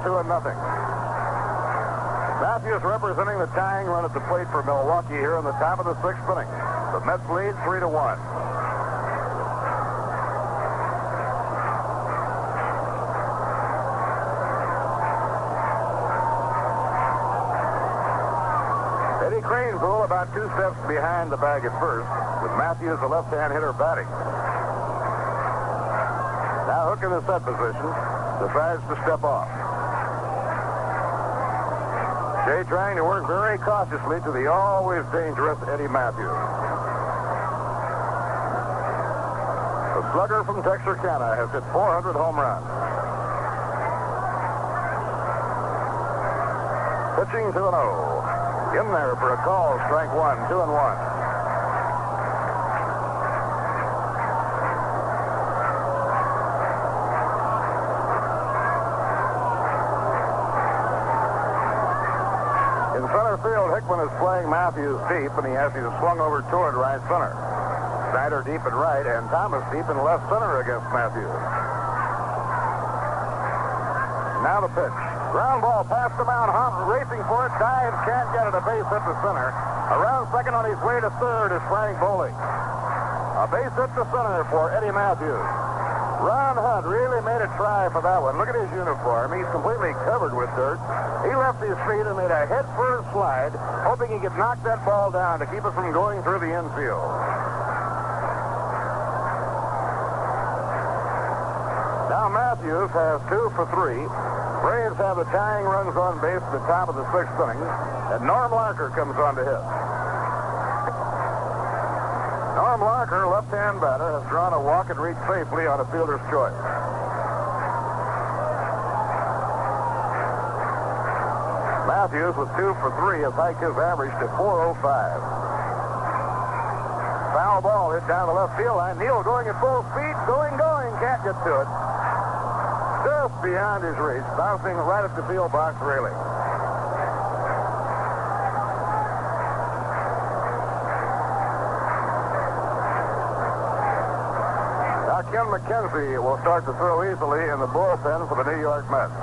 Matthews representing the tying run at the plate for Milwaukee here in the top of the 6th inning. The Mets lead 3-1. Eddie Cranesville about 2 steps behind the bag at first, with Matthews, the left-hand hitter, batting. Now Hook in the set position, decides to step off. Jay trying to work very cautiously to the always dangerous Eddie Matthews. The slugger from Texarkana has hit 400 home runs. Pitching 2-0. In there for a call, strike 1, 2-1. Hickman is playing Matthews deep, and he has him swung over toward right center. Snyder deep at right, and Thomas deep in left center against Matthews. Now the pitch. Ground ball past the mound. Hump racing for it. Dives. Can't get it. A base hit to center. Around second on his way to third is Frank Bowling. A base hit to center for Eddie Matthews. Ron Hunt really made a try for that one. Look at his uniform. He's completely covered with dirt. He left his feet and made a head-first slide, hoping he could knock that ball down to keep it from going through the infield. Now Matthews has 2 for 3. Braves have the tying runs on base at the top of the 6th inning, and Norm Larker comes on to hit. Norm Larker, left-hand batter, has drawn a walk and reached safely on a fielder's choice. Matthews with 2 for 3 has hiked his average to .405. Foul ball hit down the left field line. Neal going at full speed, going, can't get to it. Just beyond his reach, bouncing right at the field box railing. Now Ken McKenzie will start to throw easily in the bullpen for the New York Mets.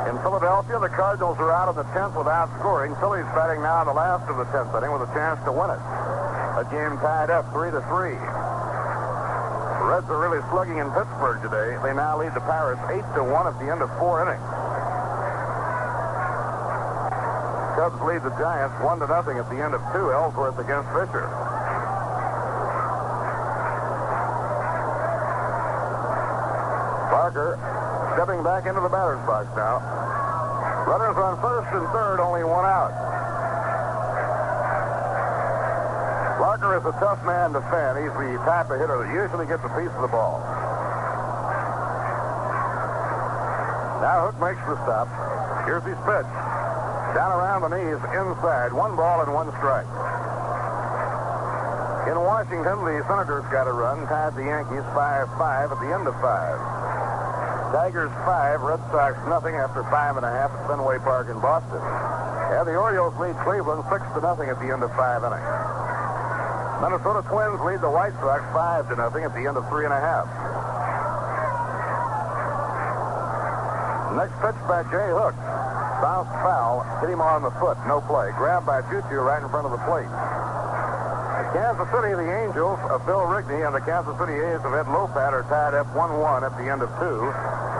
In Philadelphia, the Cardinals are out in the 10th without scoring. Phillies batting now in the last of the 10th inning with a chance to win it. A game tied up 3-3. The Reds are really slugging in Pittsburgh today. They now lead the Pirates 8-1 at the end of 4 innings. Cubs lead the Giants 1-0 at the end of 2. Ellsworth against Fisher. Barker stepping back into the batter's box now. Runners on first and third, only 1 out. Barker is a tough man to fan. He's the type of hitter that usually gets a piece of the ball. Now Hook makes the stop. Here's his pitch. Down around the knees, inside. 1 ball and 1 strike. In Washington, the Senators got a run, tied the Yankees 5-5 at the end of 5. Tigers 5, Red Sox nothing after 5.5 at Fenway Park in Boston. And the Orioles lead Cleveland 6-0 at the end of 5 innings. Minnesota Twins lead the White Sox 5-0 at the end of 3.5. Next pitch by Jay Hook. Bounced foul, hit him on the foot, no play. Grabbed by Choo-Choo right in front of the plate. At Kansas City, the Angels of Bill Rigney and the Kansas City A's of Ed Lopat are tied up 1-1 at the end of 2.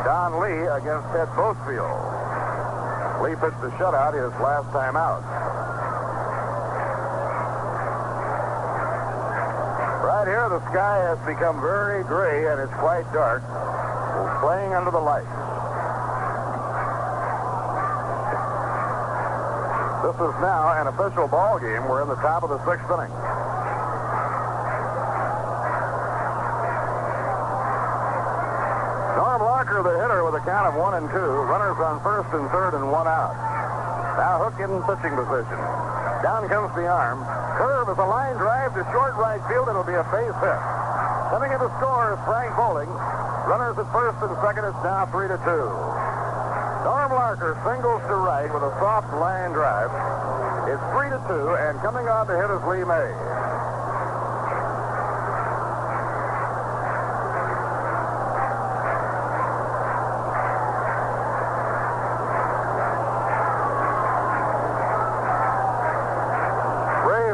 Don Lee against Ted Boatfield. Lee pitched a shutout his last time out. Right here, the sky has become very gray and it's quite dark. We're playing under the lights. This is now an official ball game. We're in the top of the 6th inning. Norm Larker, the hitter, with a count of 1 and 2. Runners on first and third and 1 out. Now Hook in pitching position. Down comes the arm. Curve is a line drive to short right field. It'll be a base hit. Coming in to score is Frank Bowling. Runners at first and second. It's now 3-2. Norm Larker singles to right with a soft line drive. It's 3-2, and coming on to hit is Lee May.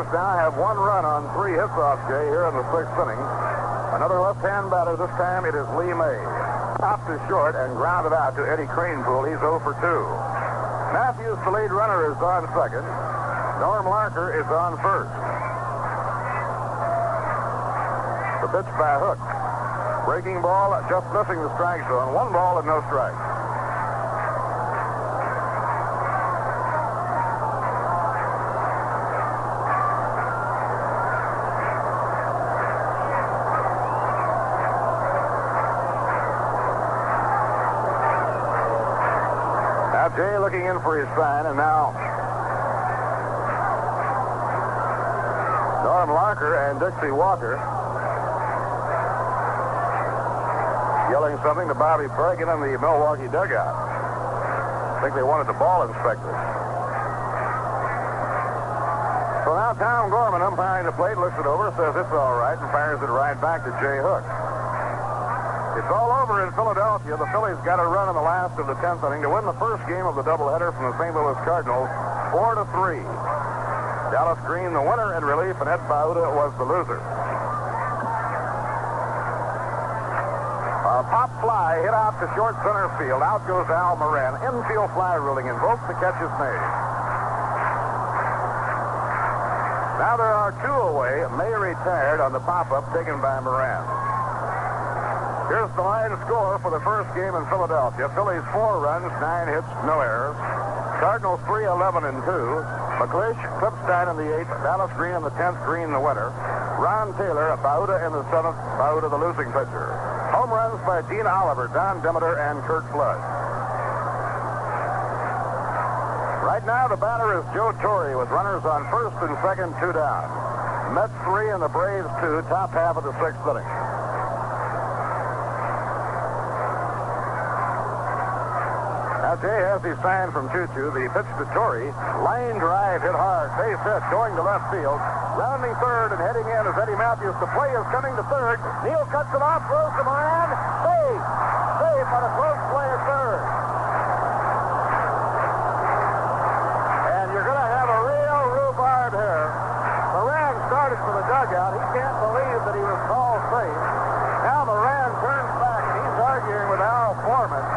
Now have 1 run on 3 hits off Jay here in the 6th inning. Another left-hand batter. This time it is Lee May. Topped to short and grounded out to Eddie Cranepool. He's 0 for 2. Matthews, the lead runner, is on second. Norm Larker is on first. The pitch by Hook. Breaking ball, just missing the strike zone. 1 ball and no strike. Jay looking in for his sign, and now Norm Larker and Dixie Walker yelling something to Bobby Bergen in the Milwaukee dugout. I think they wanted the ball inspector. So now Tom Gorman, umpiring the plate, looks it over, says it's all right, and fires it right back to Jay Hook. It's all over in Philadelphia. The Phillies got a run in the last of the 10th inning to win the first game of the doubleheader from the St. Louis Cardinals, 4-3. Dallas Green, the winner in relief, and Ed Bauda was the loser. A pop fly hit out to short center field. Out goes Al Moran. Infield fly ruling invoked. The catch is made. Now there are two away. May retired on the pop-up taken by Moran. Here's the line score for the first game in Philadelphia. Phillies 4 runs, 9 hits, no errors. Cardinals 3-11-2. McClish, Clipstein in the 8th. Dallas Green in the 10th. Green the winner. Ron Taylor, Bauda in the 7th. Bauda the losing pitcher. Home runs by Dean Oliver, Don Demeter, and Kurt Flood. Right now the batter is Joe Torre with runners on first and second, 2 down. Mets 3 and the Braves 2, top half of the 6th inning. Now Jay has his sign from 2-2. The pitch to Torre. Line drive hit hard. Base hit going to left field. Rounding third and heading in is Eddie Matthews. The play is coming to third. Neal cuts it off. Throws to Moran. Safe. Safe on a close play at third. And you're going to have a real rhubarb here. Moran started for the dugout. He can't believe that he was called safe. Now Moran turns back and he's arguing with Al Foreman.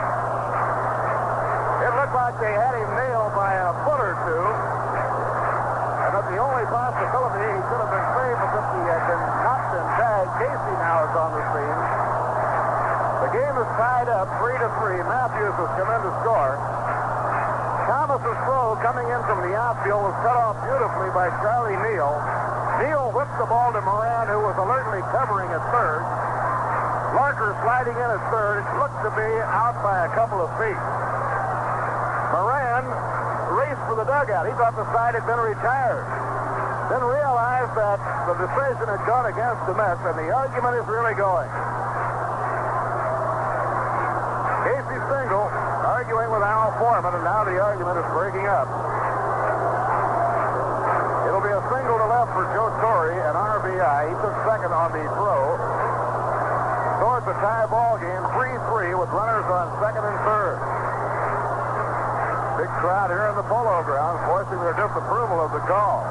It looked like they had him nailed by a foot or two. And that the only possibility he could have been safe was if he had been knocked and tagged. Casey now is on the scene. The game is tied up 3-3. Matthews has come in to score. Thomas's throw coming in from the outfield was cut off beautifully by Charlie Neal. Neal whipped the ball to Moran, who was alertly covering at third. Larker sliding in at third. It looked to be out by a couple of feet. Moran raced for the dugout. He thought the side had been retired. Then realized that the decision had gone against the Mets, and the argument is really going. Casey Stengel arguing with Al Foreman, and now the argument is breaking up. It'll be a single to left for Joe Torre, an RBI. He took second on the throw. So it's a tie ball game, 3-3, with runners on second and third. Big crowd here in the Polo Grounds voicing their disapproval of the call.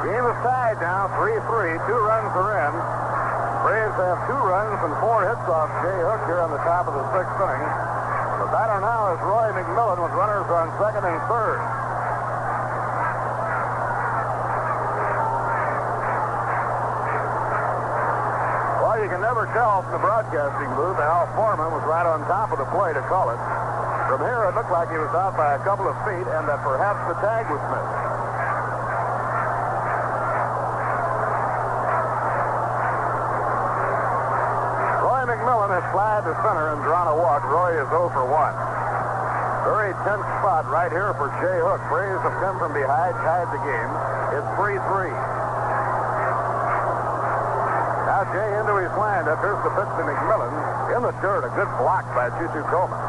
The game is tied now, 3-3. 2 runs are in. Braves have 2 runs and 4 hits off Jay Hook here on the top of the 6th inning. The batter now is Roy McMillan with runners on second and third. Well, you can never tell from the broadcasting booth. Al Foreman was right on top of the play to call it. From here, it looked like he was out by a couple of feet and that perhaps the tag was missed. McMillan has flied to center and drawn a walk. Roy is 0 for 1. Very tense spot right here for Jay Hook. Braves have come from behind, tied the game. It's 3-3. Now Jay into his windup. Here's the pitch to McMillan. In the dirt, a good block by Tutu Coleman.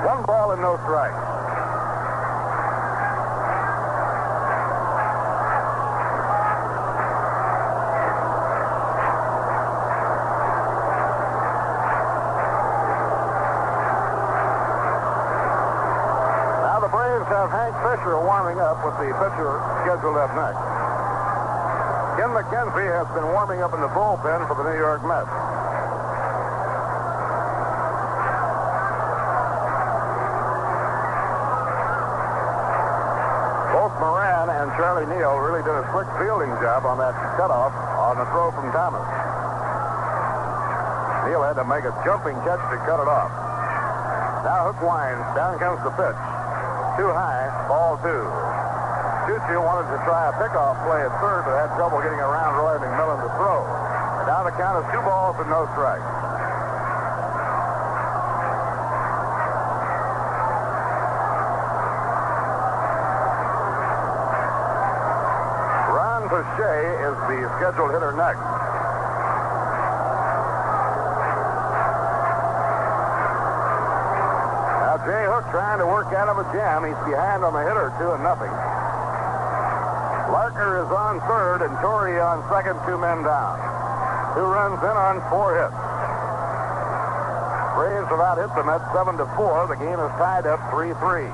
1 ball and no strikes. Hank Fisher warming up with the pitcher scheduled up next. Ken McKenzie has been warming up in the bullpen for the New York Mets. Both Moran and Charlie Neal really did a quick fielding job on that cutoff on the throw from Thomas. Neal had to make a jumping catch to cut it off. Now Hook winds. Down comes the pitch. Too high, ball 2. Tutu wanted to try a pickoff play at third, but had trouble getting around Roy McMillan to throw. And now the count is 2 balls and no strikes. Ron Pache is the scheduled hitter next. Hook trying to work out of a jam. He's behind on the hitter, 2-0. Larker is on third and Torrey on second, 2 men down. 2 runs in on 4 hits. Braves have out hit the Mets 7-4. The game is tied up 3-3.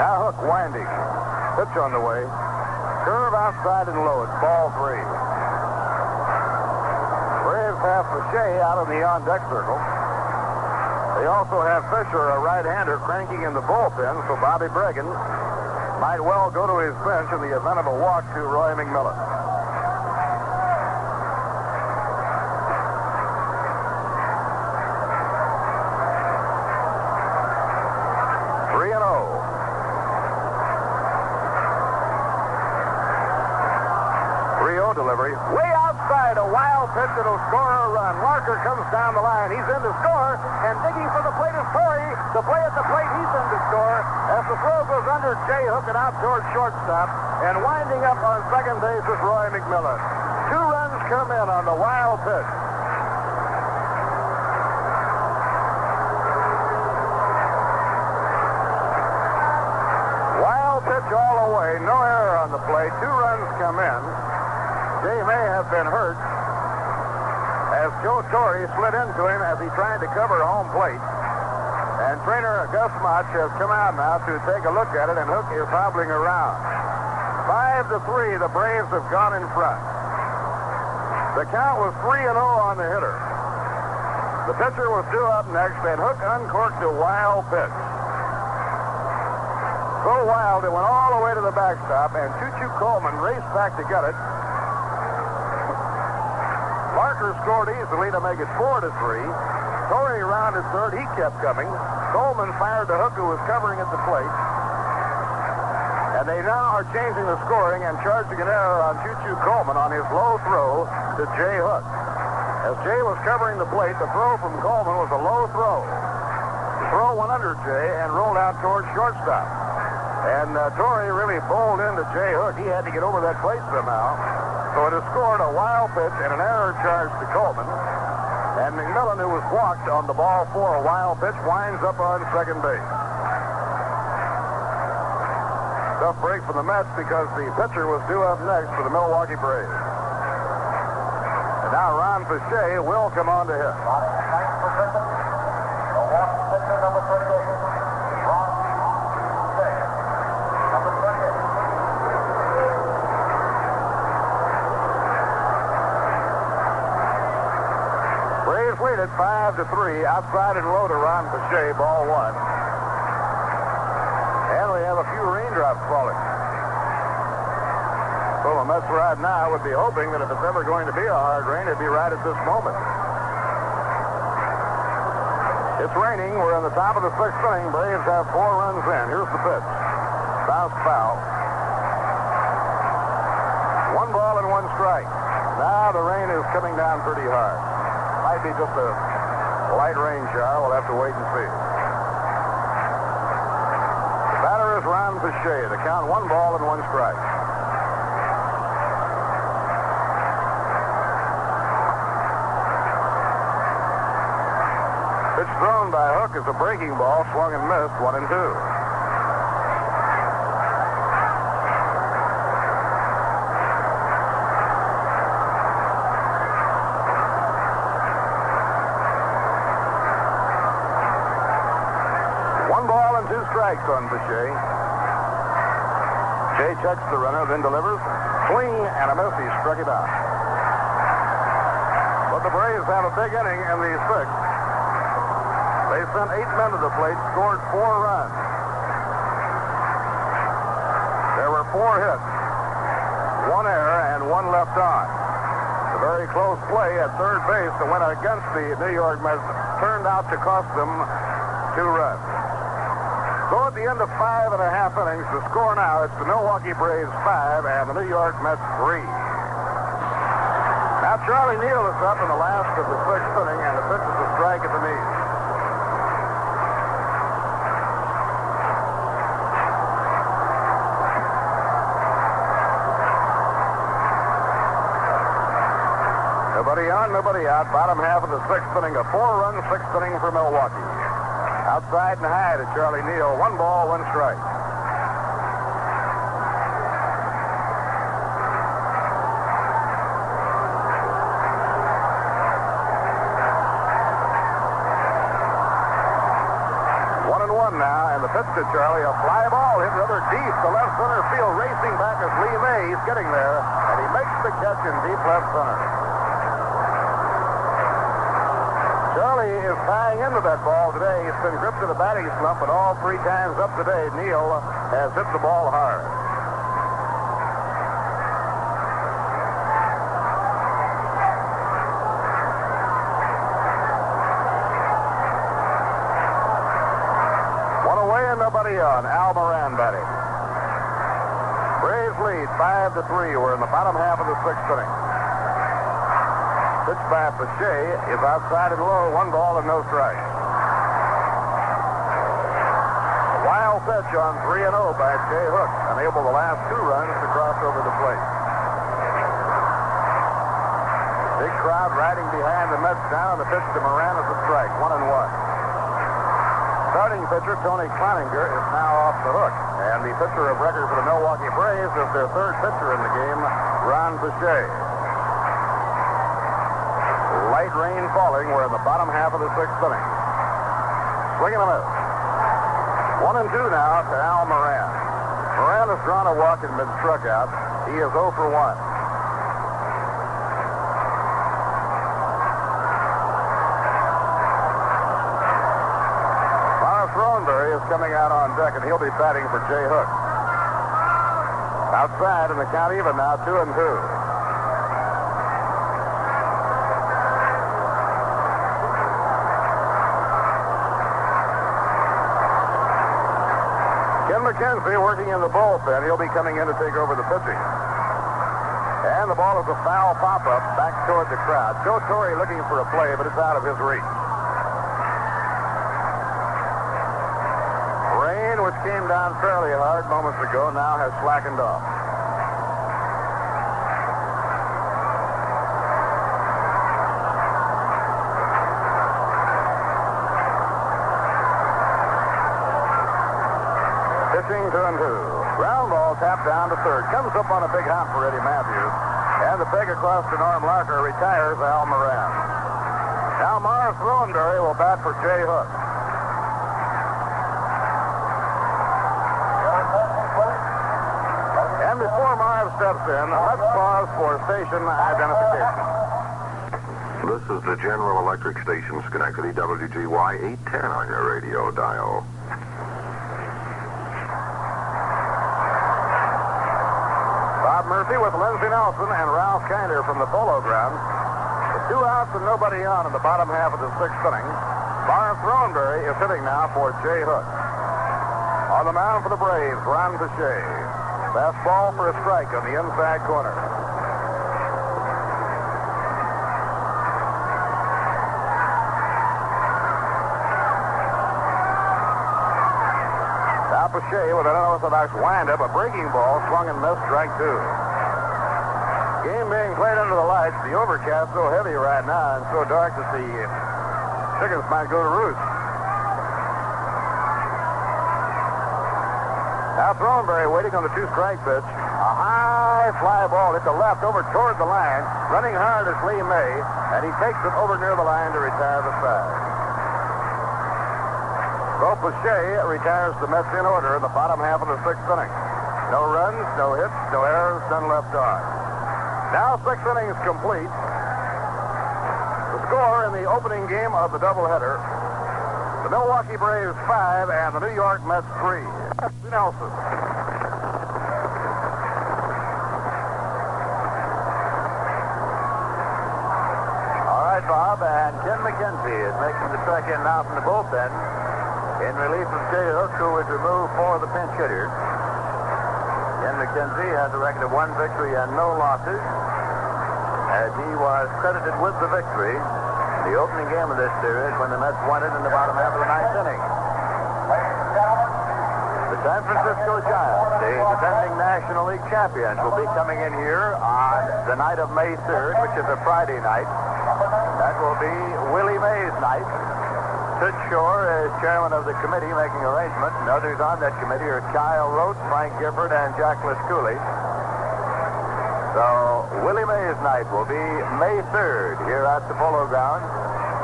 Now Hook winding. Pitch on the way. Curve outside and low. It's ball 3. Braves have Pache out in the on-deck circle. They also have Fisher, a right-hander, cranking in the bullpen, so Bobby Bregan might well go to his bench in the event of a walk to Roy McMillan. Delivery. Way outside, a wild pitch that'll score a run. Larker comes down the line. He's in to score, and digging for the plate is Torrey. The play at the plate, he's in to score. As the throw goes under, Jay Hook it out towards shortstop, and winding up on second base is Roy McMillan. 2 runs come in on the wild pitch. Wild pitch all the way, no error on the plate. 2 runs come in. Jay may have been hurt as Joe Torrey slid into him as he tried to cover home plate. And trainer Gus Mach has come out now to take a look at it, and Hook is hobbling around. 5-3, the Braves have gone in front. The count was 3-0 on the hitter. The pitcher was due up next, and Hook uncorked a wild pitch. So wild it went all the way to the backstop, and Choo-Choo Coleman raced back to get it. Larker scored easily to make it 4-3. Torrey rounded third. He kept coming. Coleman fired to Hook, who was covering at the plate. And they now are changing the scoring and charging an error on Choo-Choo Coleman on his low throw to Jay Hook. As Jay was covering the plate, the throw from Coleman was a low throw. The throw went under Jay and rolled out towards shortstop. And Torrey really bowled into Jay Hook. He had to get over that plate somehow. So it has scored a wild pitch and an error charge to Coleman. And McMillan, who was walked on the ball for a wild pitch, winds up on second base. Tough break for the Mets because the pitcher was due up next for the Milwaukee Braves. And now Ron Pache will come on to hit. Milwaukee pitcher number 38, Ron Pache. Number 38. Braves lead at 5-3. Outside and low to Ron Pache, ball 1. And we have a few raindrops falling. So the Mets right now would be hoping that if it's ever going to be a hard rain, it'd be right at this moment. It's raining. We're in the top of the 6th inning. Braves have 4 runs in. Here's the pitch. South foul. 1 ball and 1 strike. Now the rain is coming down pretty hard. Might be just a light rain shower. We'll have to wait and see. The batter is Ron Pache. The count 1 ball and 1 strike. Pitch thrown by Hook is a breaking ball, swung and missed, 1-2. Strikes on Pache. Jay checks the runner, then delivers. Swing and a miss. He struck him out. But the Braves have a big inning in the 6th. They sent 8 men to the plate, scored 4 runs. There were 4 hits, 1 error, and 1 left on. A very close play at third base that went against the New York Mets turned out to cost them 2 runs. So at the end of 5 1/2 innings, the score now, it's the Milwaukee Braves 5 and the New York Mets 3. Now Charlie Neal is up in the last of the 6th inning, and the pitch is a strike at the knee. Nobody on. on, nobody out. Bottom half of the sixth inning. A 4-run sixth inning for Milwaukee. Outside and high to Charlie Neal. 1 ball, 1 strike. Now, and the pitch to Charlie, a fly ball hit rather deep to left center field. Racing back is Lee May. He's getting there, and he makes the catch in deep left center. Charlie is tying into that ball today. He's been gripped in a batting slump, but all 3 times up today, Neal has hit the ball hard. Nobody on. Al Moran batting. Braves lead 5-3. We're in the bottom half of the sixth inning. Pitch by Pache is outside and low. 1 ball and no strike. A wild pitch on 3-0 by Jay Hook. Unable the last 2 runs to cross over the plate. Big crowd riding behind the Mets now. The pitch to Moran is a strike. 1-1. Starting pitcher Tony Cloninger is now off the hook. And the pitcher of record for the Milwaukee Braves is their 3rd pitcher in the game, Ron Pache. Light rain falling. We're in the bottom half of the sixth inning. Swing and a miss. 1-2 now to Al Moran. Moran has drawn a walk and been struck out. He is 0 for 1. Throneberry is coming out on deck, and he'll be batting for Jay Hook. Outside, and the count even now, 2-2. Ken McKenzie working in the bullpen. He'll be coming in to take over the pitching. And the ball is a foul pop-up back toward the crowd. Joe Torre looking for a play, but it's out of his reach. Which came down fairly hard moments ago, now has slackened off. Pitching 2-2. Ground ball tapped down to third. Comes up on a big hop for Eddie Matthews. And the peg across to Norm Larker retires Al Moran. Now Morris Throneberry will bat for Jay Hook. And before Marv steps in, let's pause for station identification. This is the General Electric Station, Schenectady, WGY 810 on your radio dial. Bob Murphy with Lindsey Nelson and Ralph Kinder from the Polo Grounds. With 2 outs and nobody on in the bottom half of the sixth inning, Marv Throneberry is hitting now for Jay Hook. On the mound for the Braves, Ron Pache. Fastball for a strike on the inside corner. Now Pache with an unorthodox windup, a breaking ball, swung and missed, strike 2. Game being played under the lights, the overcast so heavy right now and so dark that the chickens might go to roost. Now Throneberry waiting on the 2-strike pitch. A high fly ball hit the left over toward the line. Running hard is Lee May, and he takes it over near the line to retire the side. So Pache retires the Mets in order in the bottom half of the sixth inning. No runs, no hits, no errors, none left on. Now 6 innings complete. The score in the opening game of the doubleheader: the Milwaukee Braves 5 and the New York Mets 3. Nelson. All right, Bob, and Ken McKenzie is making the check in now from the bullpen in relief of Jay Hook, who was removed for the pinch hitter. Ken McKenzie has a record of 1 victory and no losses, as he was credited with the victory in the opening game of this series when the Mets won it in the bottom half of the 9th inning. The San Francisco Giants, the defending National League champions, will be coming in here on the night of May 3rd, which is a Friday night, That will be Willie Mays' night. Sid Shore is chairman of the committee making arrangements, and others on that committee are Kyle Rote, Frank Gifford, and Jack Lescoulie. So Willie Mays' night will be May 3rd here at the Polo Grounds.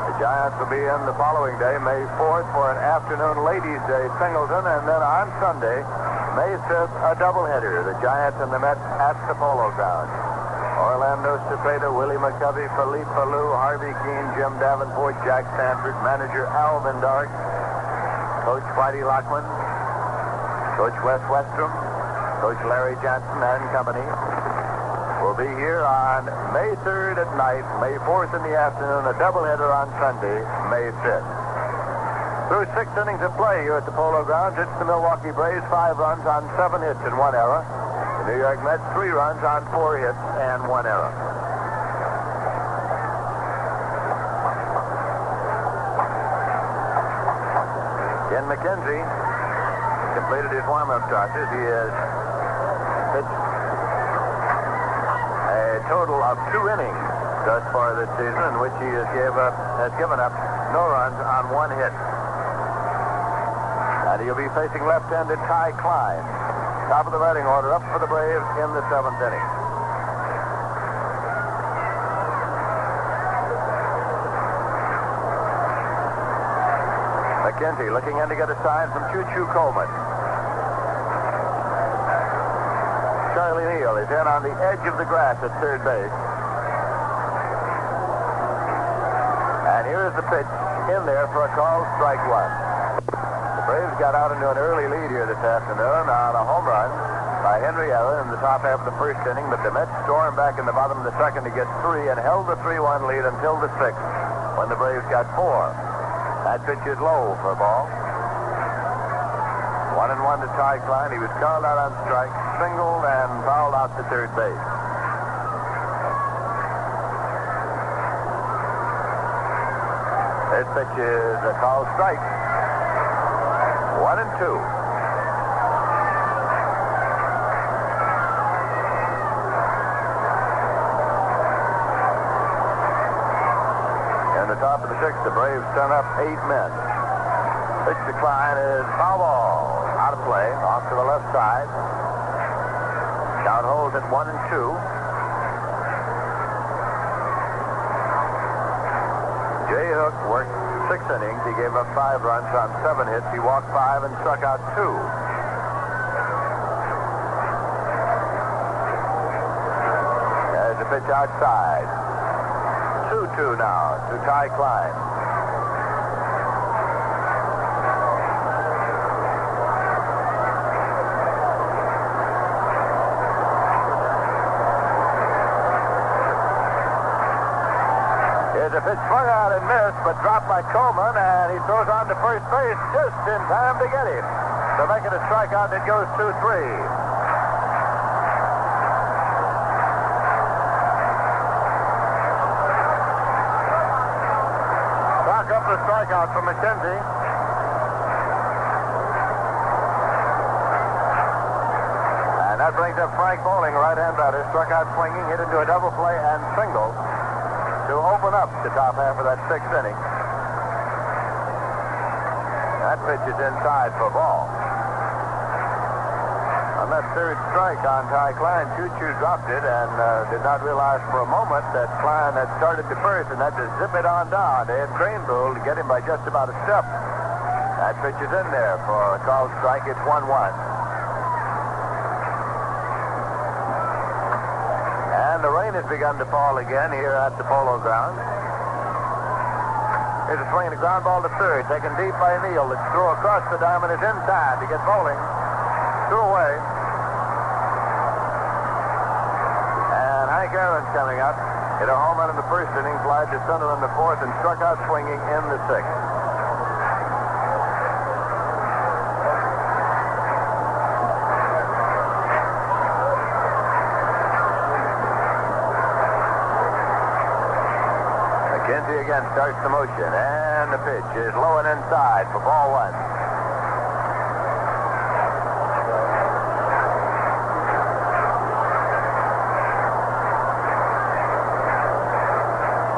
The Giants will be in the following day, May 4th, for an afternoon ladies' day Singleton, and then on Sunday, May 5th, a doubleheader, the Giants and the Mets at the Polo Grounds. Orlando Cepeda, Willie McCovey, Philippe Falou, Harvey Keene, Jim Davenport, Jack Sanford, manager Alvin Dark, Coach Whitey Lockman, Coach Wes Westrom, Coach Larry Johnson and company will be here on May 3rd at night, May 4th in the afternoon, a doubleheader on Sunday, May 5th. Through 6 innings of play here at the Polo Grounds, it's the Milwaukee Braves 5 runs on 7 hits and 1 error. The New York Mets 3 runs on 4 hits and 1 error. Ken McKenzie completed his warm-up tosses. He has pitched a total of 2 innings thus far this season, in which he has given up no runs on 1 hit. And he'll be facing left-handed Ty Klein. Top of the batting order, up for the Braves in the 7th inning. McKenzie looking in to get a sign from Choo-Choo Coleman. Charlie Neal is in on the edge of the grass at third base. And here is the pitch in there for a called strike 1. The Braves got out into an early lead here this afternoon on a home run by Henry Ella in the top half of the first inning, but the Mets stormed back in the bottom of the second to get 3 and held the 3-1 lead until the 6th when the Braves got 4. That pitch is low for a ball. 1-1 to Ty Klein. He was called out on strike, singled, and fouled out to third base. This pitch is a called strike. 1-2. In the top of the 6th, the Braves sent up 8 men. Pitch to Klein is foul ball. Out of play, off to the left side. Count holds at 1-2. Jay Hook worked 6 innings. He gave up 5 runs on 7 hits. He walked 5 and struck out 2. There's a pitch outside. 2-2 now to Ty Klein. Here's a pitch swung out and missed, but dropped by Coleman, and he throws on to first base just in time to get him. To make it a strikeout, it goes 2-3. Back up the strikeout for McKenzie. And that brings up Frank Bowling, right-hand batter, struck out swinging, hit into a double play and single to open up the top half of that 6th inning. That pitch is inside for a ball. On that 3rd strike on Ty Klein, Choo-Choo dropped it and did not realize for a moment that Klein had started to first and had to zip it on down to Ed Cranebowl to get him by just about a step. That pitch is in there for a called strike. It's 1-1. And the rain has begun to fall again here at the Polo Grounds. Here's a swing and a ground ball to third, taken deep by Neal. The throw across the diamond is inside to get Bowling. 2 away. And Hank Aaron's coming up. Hit a home run in the first inning, flied to center in the 4th, and struck out swinging in the 6th. McKenzie again starts the motion, and the pitch is low and inside for ball 1.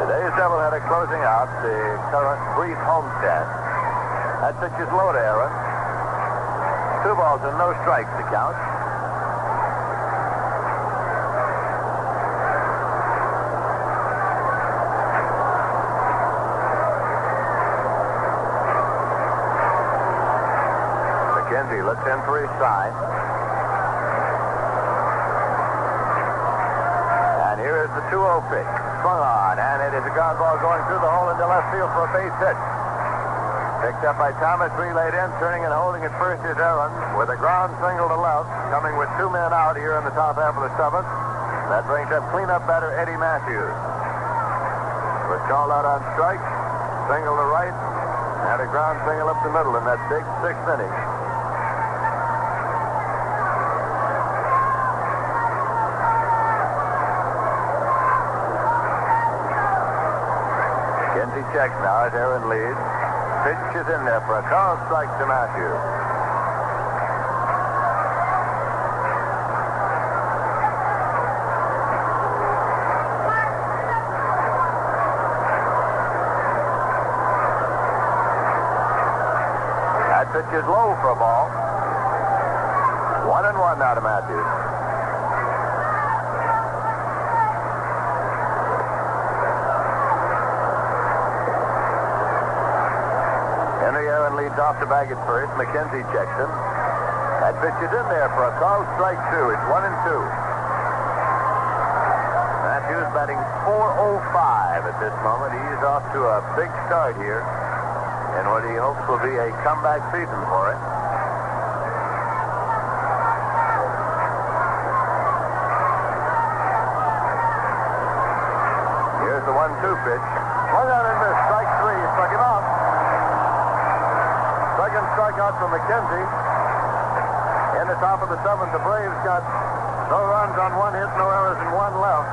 Today's closing out the current brief homestand. That pitch is low to Aaron. 2 balls and no strikes to count. McKenzie looks in for his sign. And here is the 2-0 pitch. Swung on, and it is a ground ball going through the hole into left field for a base hit. Picked up by Thomas, relayed in, turning and holding at first is Aaron with a ground single to left, coming with 2 men out here in the top half of the 7th. That brings up cleanup batter Eddie Matthews. Was called out on strike, single to right, and a ground single up the middle in that big 6th inning. McKenzie checks now as Aaron leads. Pitch is in there for a called strike to Matthews. That pitch is low for a ball. 1-1 now to Matthews. Aaron leads off to bag at first. McKenzie checks him. That pitch is in there for a called strike 2. It's 1-2. Matthews batting .405 at this moment. He's off to a big start here in what he hopes will be a comeback season for him. Here's the 1-2 pitch. Swung on and missed. Strike 3. Struck him out. Second strikeout for McKenzie. In the top of the 7th, the Braves got no runs on 1 hit, no errors, and 1 left.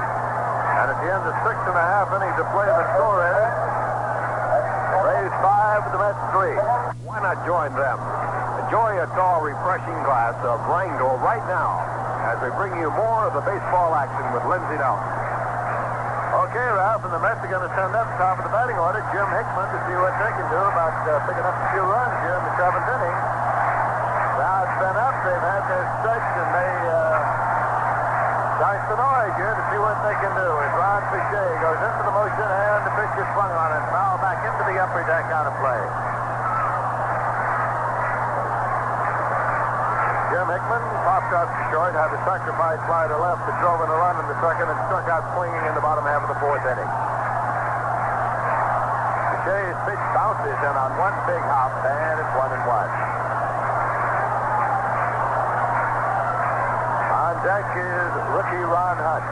And at the end of 6.5 innings of play, the score is Braves 5, the Mets 3. Why not join them? Enjoy a tall, refreshing glass of Wrangell right now as we bring you more of the baseball action with Lindsey Nelson. Okay, Ralph, and the Mets are going to send up top of the batting order Jim Hickman to see what they can do about picking up a few runs here in the 7th inning. Now it's been up. They've had their stretch, and they starts the noise here to see what they can do. As Ron Fichet goes into the motion, and the pitch is swung on and foul back into the upper deck out of play. Jim Hickman popped out to short, had a sacrifice fly to left that drove in a run in the 2nd and struck out swinging in the bottom half of the 4th inning. Fichet's pitch bounces in on one big hop, and it's 1-1. On deck is rookie Ron Hunt.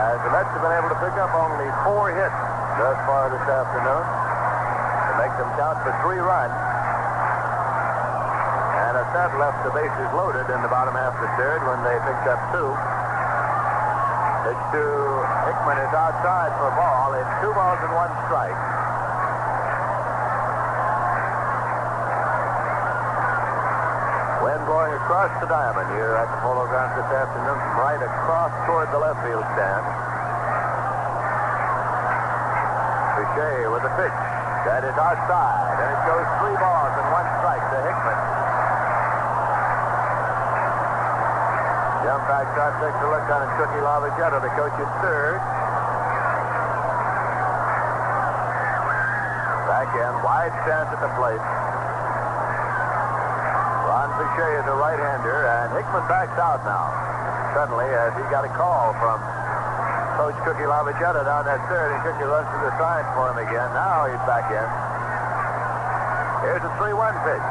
As the Mets have been able to pick up only 4 hits thus far this afternoon to make them count for 3 runs. And a set left the bases loaded in the bottom half of the 3rd when they picked up 2. Pitch to Hickman is outside for a ball. It's 2 balls and 1 strike. Wind blowing across the diamond here at the Polo Grounds this afternoon from right across toward the left field stand. Fichet with the pitch. That is outside, and it goes 3 balls and 1 strike to Hickman. Jim backs out, takes a look on it. Cookie Lavagetta, the coach at 3rd. Back in, wide stance at the plate. Ron Fichet is a right-hander, and Hickman backs out now. Suddenly, as he got a call from Coach Cookie Lavagetta down at 3rd, and Cookie runs to the side for him again. Now he's back in. Here's a 3-1 pitch.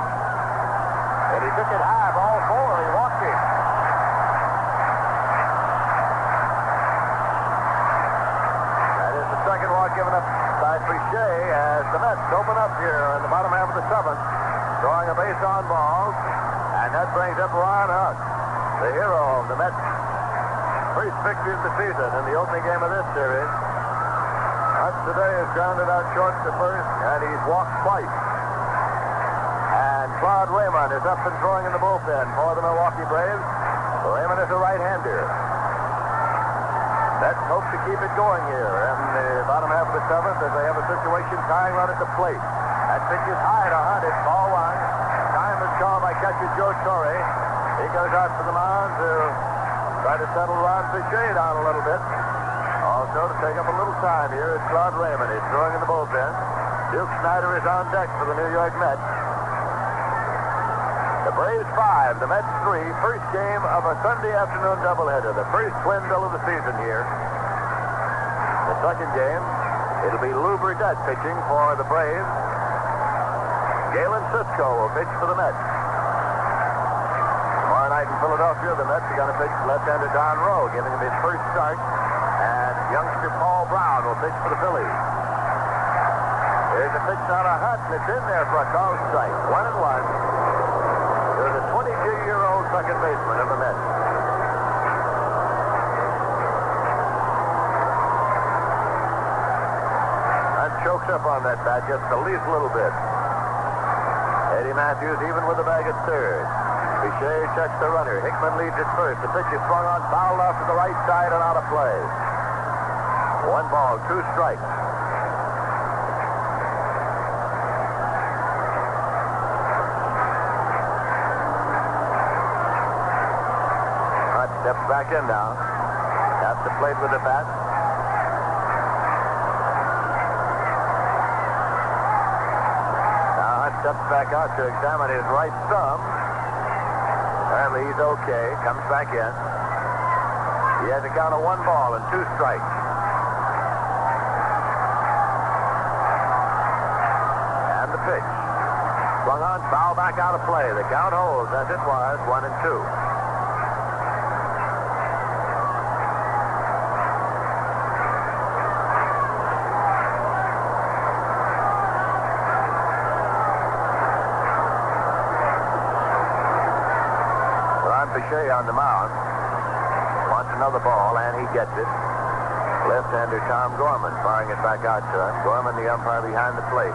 And he took it high, ball 4. He walked it. Second walk given up by Fichet as the Mets open up here in the bottom half of the 7th, throwing a base on balls, and that brings up Ron Hunt, the hero of the Mets' first victory of the season in the opening game of this series. Hunt today is grounded out short to first, and he's walked twice. And Claude Raymond is up and throwing in the bullpen for the Milwaukee Braves. Raymond is a right-hander. Let's hope to keep it going here. In the bottom half of the seventh, as they have a situation tying run at the plate. That pitch is high to Hunt. It's ball one. Time is called by catcher Joe Torre. He goes out to the mound to try to settle Ron Fichet down a little bit. Also to take up a little time here is Claude Raymond. He's throwing in the bullpen. Duke Snyder is on deck for the New York Mets. The Braves 5, the Mets 3. First game of a Sunday afternoon doubleheader. The first twin bill of the season here. The second game, it'll be Lou Burdett pitching for the Braves. Galen Cisco will pitch for the Mets. Tomorrow night in Philadelphia, the Mets are going to pitch left-hander Don Rowe, giving him his first start. And youngster Paul Brown will pitch for the Phillies. There's a pitch on a Hunt, and it's in there for a called strike. 1-1. There's a 22-year-old second baseman of the Mets. Hunt chokes up on that bat just the least little bit. Eddie Matthews even with the bag at third. Fichet checks the runner. Hickman leads at first. The pitch is swung on, fouled off to the right side and out of play. 1 ball, 2 strikes. Steps back in now. Taps the plate with the bat. Now Hunt steps back out to examine his right thumb. Apparently he's okay. Comes back in. He has a count of 1 ball and 2 strikes. And the pitch. Swung on, foul back out of play. The count holds as it was, 1-2. Fichet on the mound. Wants another ball, and he gets it. Left-hander Tom Gorman firing it back out to him. Gorman, the umpire behind the plate.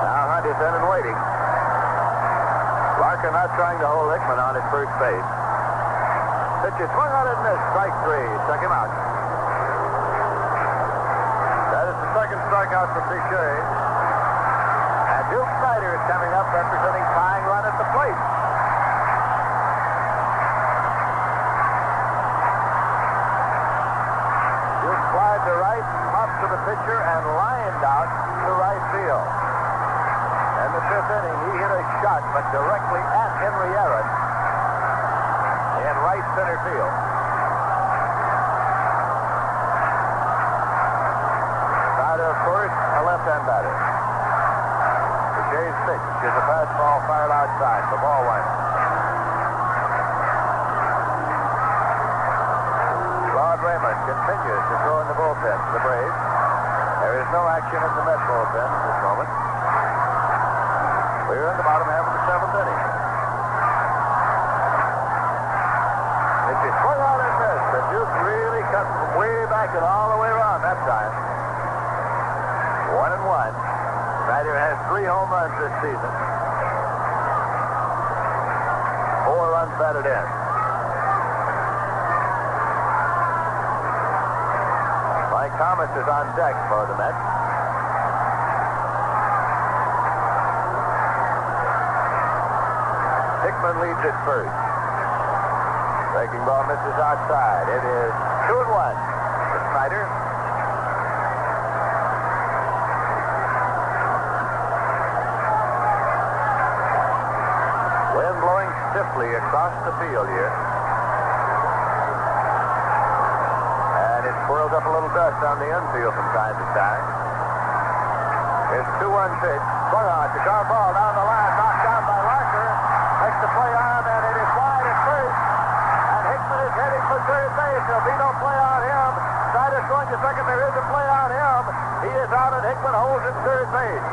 Now Hunt is in and waiting. Larkin not trying to hold Hickman on at first base. Pitch is swung on and missed. Strike 3. Check him out. Second strikeout for Fichet. And Duke Snyder is coming up representing tying run at the plate. Duke flied to right, popped to the pitcher, and lined out to right field. In the 5th inning, he hit a shot, but directly at Henry Aaron in right center field. Left-hand batter. Fichet's pitch is a fastball fired outside for ball 1. Claude Raymond continues to throw in the bullpen for the Braves. There is no action in the Met bullpen at this moment. We're in the bottom half of the 7th inning. It is swung out and missed. The Duke really cut from way back and all the way around that time. 1-1. Snyder has 3 home runs this season. 4 runs batted in. Mike Thomas is on deck for the Mets. Hickman leads at first. Breaking ball misses outside. It is 2-1 for Snyder. Stiffly across the field here. And it swirls up a little dust on the infield from time to time. Here's a 2-1 pitch. Swung on. It's a sharp ball down the line. Knocked down by Larker. Makes the play on, and it is wide at first. And Hickman is heading for third base. There'll be no play on him. Snyder's going to second. There is a play on him. He is out, and Hickman holds at third base.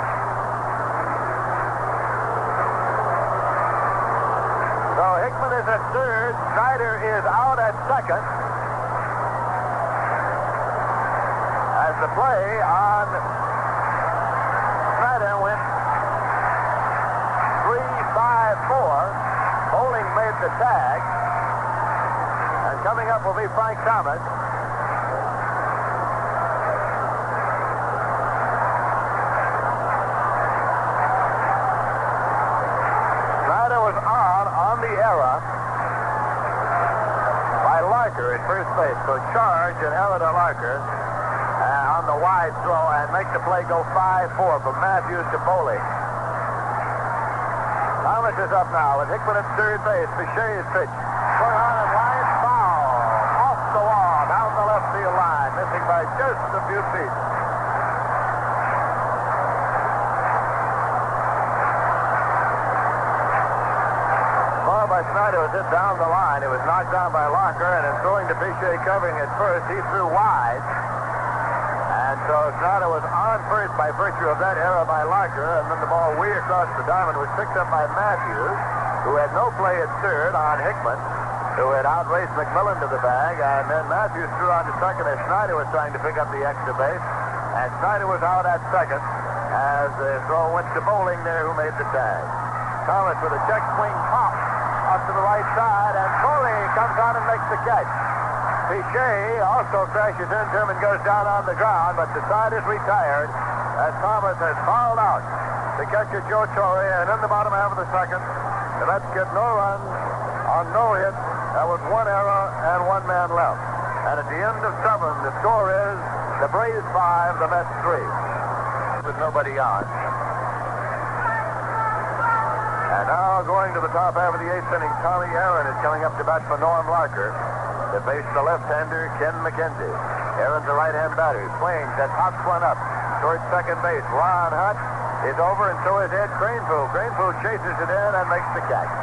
So Hickman is at third. Snyder is out at second. As the play on Snyder went 3-5-4. Bowling made the tag. And coming up will be Frank Thomas. Snyder was on the error by Larker at first base. So charge and error to Larker on the wide throw and make the play go 5-4 from Matthews to Bowling. Thomas is up now with Hickman at third base. Bichet's pitch. Swung on and line foul. Off the wall, down the left field line. Missing by just a few feet. Ball by Snyder was hit down the line. It was knocked down by Locker, and in throwing to Bichet covering at first, he threw wide. And so Snyder was on first by virtue of that error by Larker, and then the ball way across the diamond was picked up by Matthews, who had no play at third on Hickman, who had outraced McMillan to the bag, and then Matthews threw on to second as Snyder was trying to pick up the extra base, and Snyder was out at second as the throw went to Bowling there, who made the tag. Thomas with a check swing pop up to the right side, and Foley comes on and makes the catch. Bichet also crashes into him and goes down on the ground, but the side is retired as Thomas has fouled out. The catcher, Joe Torre, and in the bottom half of the second, the Mets get no runs on no hit. That was one error and one man left. And at the end of 7, the score is the Braves 5, the Mets 3. With nobody on. And now going to the top half of the 8th inning, Tommy Aaron is coming up to bat for Norm Larker. To face the left-hander, Ken McKenzie. Aaron's a right-hand batter. Swings and hops one up towards second base. Ron Hunt is over, and so is Ed Cranepool. Cranepool chases it in and makes the catch.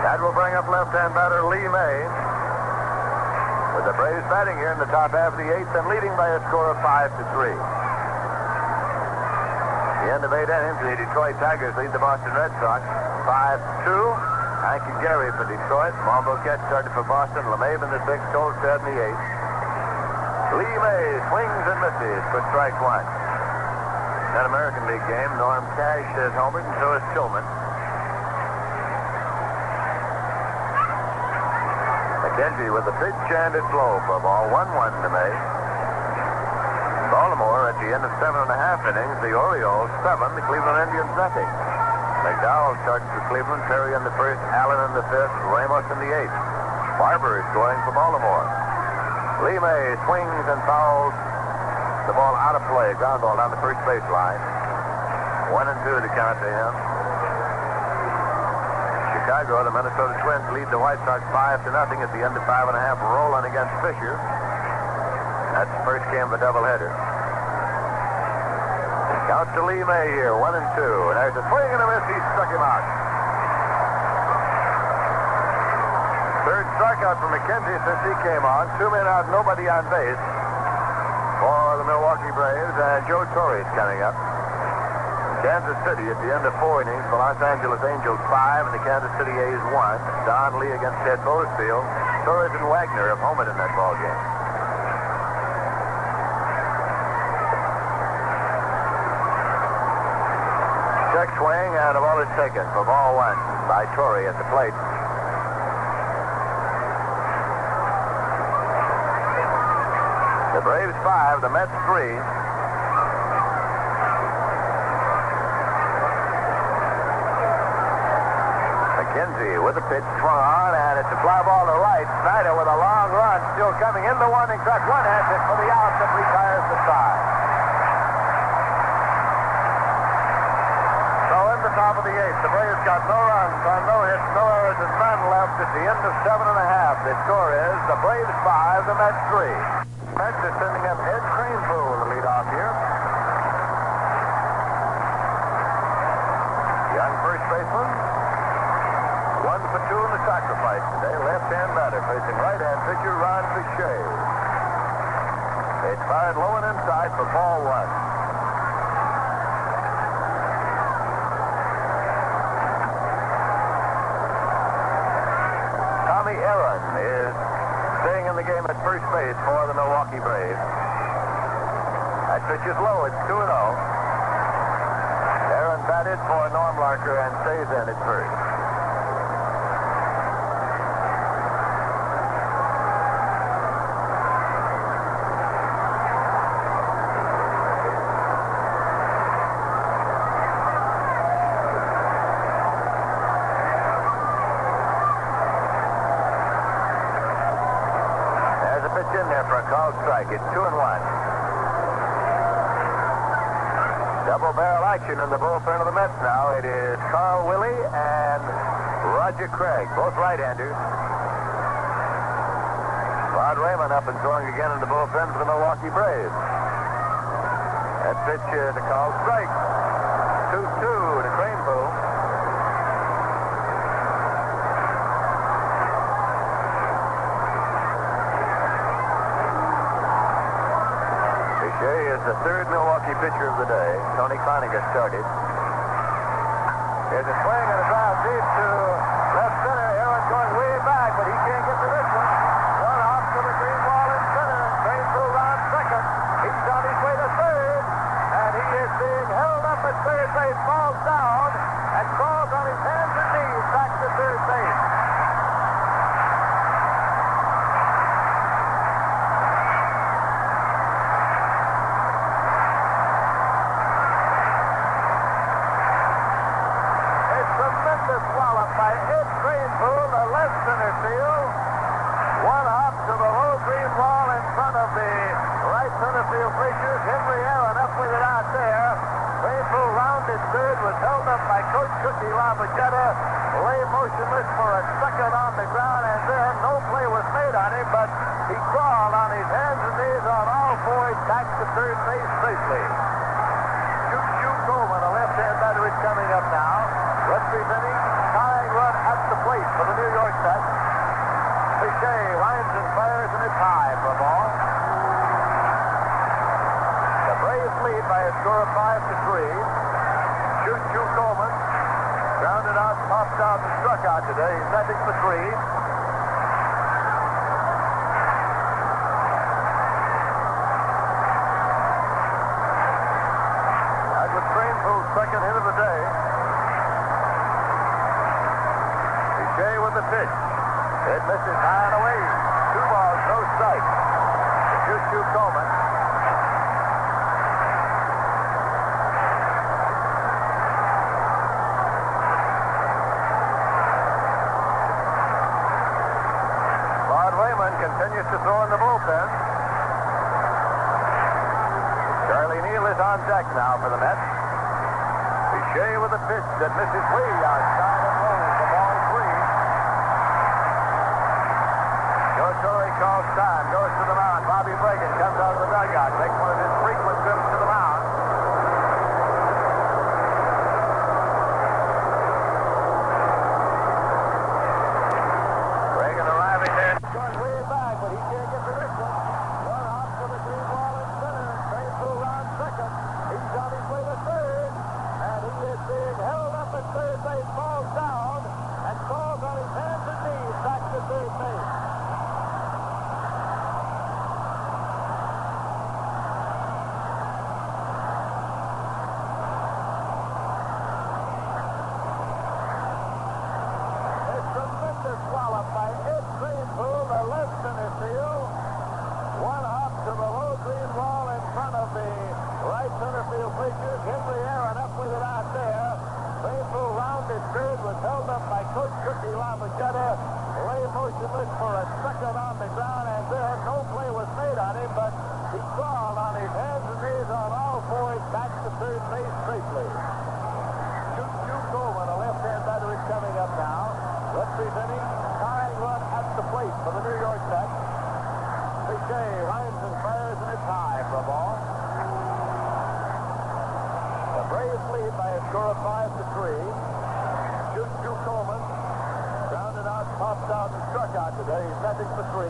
That will bring up left-hand batter Lee May. With the Braves batting here in the top half of the 8th and leading by a score of 5-3. The end of 8 innings, the Detroit Tigers lead the Boston Red Sox 5-2. Hank and Gary for Detroit. Monboquette started for Boston. LeMay in the 6th, Tolstad in the 8th. Lee May swings and misses for strike one. That American League game, Norm Cash has homered, and so is Tillman. McKenzie with the pitch, and it's low for a ball. 1-1 to May. Baltimore at the end of 7.5 innings. The Orioles 7, the Cleveland Indians nothing. McDowell starts for Cleveland. Perry in the 1st, Allen in the 5th, Ramos in the 8th. Barber is scoring for Baltimore. Lee May swings and fouls the ball out of play. Ground ball down the first baseline. 1-2 to count to him. Chicago, the Minnesota Twins lead the White Sox 5-0 at the end of 5.5, rolling against Fisher. That's the first game of a doubleheader. Counts to Lee May here, 1-2. And there's a swing and a miss. He struck him out. Third strikeout for McKenzie since he came on. 2 men out, nobody on base for the Milwaukee Braves. And Joe Torre is coming up. Kansas City at the end of 4 innings. The Los Angeles Angels 5 and the Kansas City A's 1. Don Lee against Ted Bosfield. Torres and Wagner have homered in that ball game. Check swing, and the ball is taken for ball 1 by Torrey at the plate. The Braves 5, the Mets 3. McKenzie with the pitch swung on, and it's a fly ball to right. Snyder with a long run, still coming in the warning track. One has it for the out that retires the side. Top of the 8th. The Braves got no runs on no hits, no errors, and none left at the end of 7.5. The score is the Braves 5, the Mets 3. Mets is sending up Ed Cranepool to lead off here. Young first baseman. 1 for 2 in the sacrifice today. Left-hand batter facing right-hand pitcher Ron Bichet. It's fired low and inside for ball 1. Aaron is staying in the game at first base for the Milwaukee Braves. That pitch is low. It's 2-0. Aaron batted for Norm Larker and stays in at first. There's a pitch in there for a called strike. It's 2-1. Double barrel action in the bullpen of the Mets now. It is Carl Willie and Roger Craig, both right-handers. Rod Raymond up and throwing again in the bullpen for the Milwaukee Braves. That pitch is a called strike. 2-2 to Cranepool. Shea is the third Milwaukee pitcher of the day. Tony Cloninger started. There's a swing and a drive deep to left center. Aaron going way back, but he can't get to this one. One off to the green wall in center. Cranepool round second. He's on his way to third, and he is being held up at third base. Falls down and crawls on his hands and knees back to third base. By Ed Cranepool, the left center field. One hop to the low green wall in front of the right center field bleachers. Henry Aaron up with it out there. Cranepool rounded third, was held up by Coach Cookie Labagetta. Lay motionless for a second on the ground, and then no play was made on him, but he crawled on his hands and knees on all fours back to third base safely. Choo Coleman, a left-hand batter, is coming up now. Representing tying run at the plate for the New York Mets. Shea lines and fires, and it's high for a ball. The Braves lead by a score of 5-3. Choo Coleman grounded out, popped out, and struck out today. He's netting for 3. That was Cranepool's second hit of the day. Shea with the pitch. It misses high and away. 2 balls, no strike. Choo Coleman. Rod Raymond continues to throw in the bullpen. Charlie Neal is on deck now for the Mets. Shea with a pitch that misses way outside and rolls the ball 3. Joe Torre calls time, goes to the mound. Bobby Bragan comes out of the dugout, makes one of his frequent trips to the mound. Bragan arriving there. Going way back, but he can't get to this one. One off to the green wall in center. Cranepool round second. He's on his way to third. And he is being held up at third base, falls down, and falls on his hands and knees back to third base. A tremendous wallop by Ed Cranepool, the left center field. One hop to the low green wall in front of the right center field bleachers. Henry Aaron up with it out there. Cranepool rounded third, was held up by Coach Cookie Labagetta. Lay motionless for a second on the ground, and then no play was made on him, but he crawled on his hands and knees on all fours back to third base safely. Choo Coleman, a left-hand batter, is coming up now. Representing tying run at the plate for the New York Mets. Shea lines and fires, and it's high for a ball. The Braves lead by a score of 5-3. Choo Coleman grounded out, popped out, and struck out today. He's netting for 3.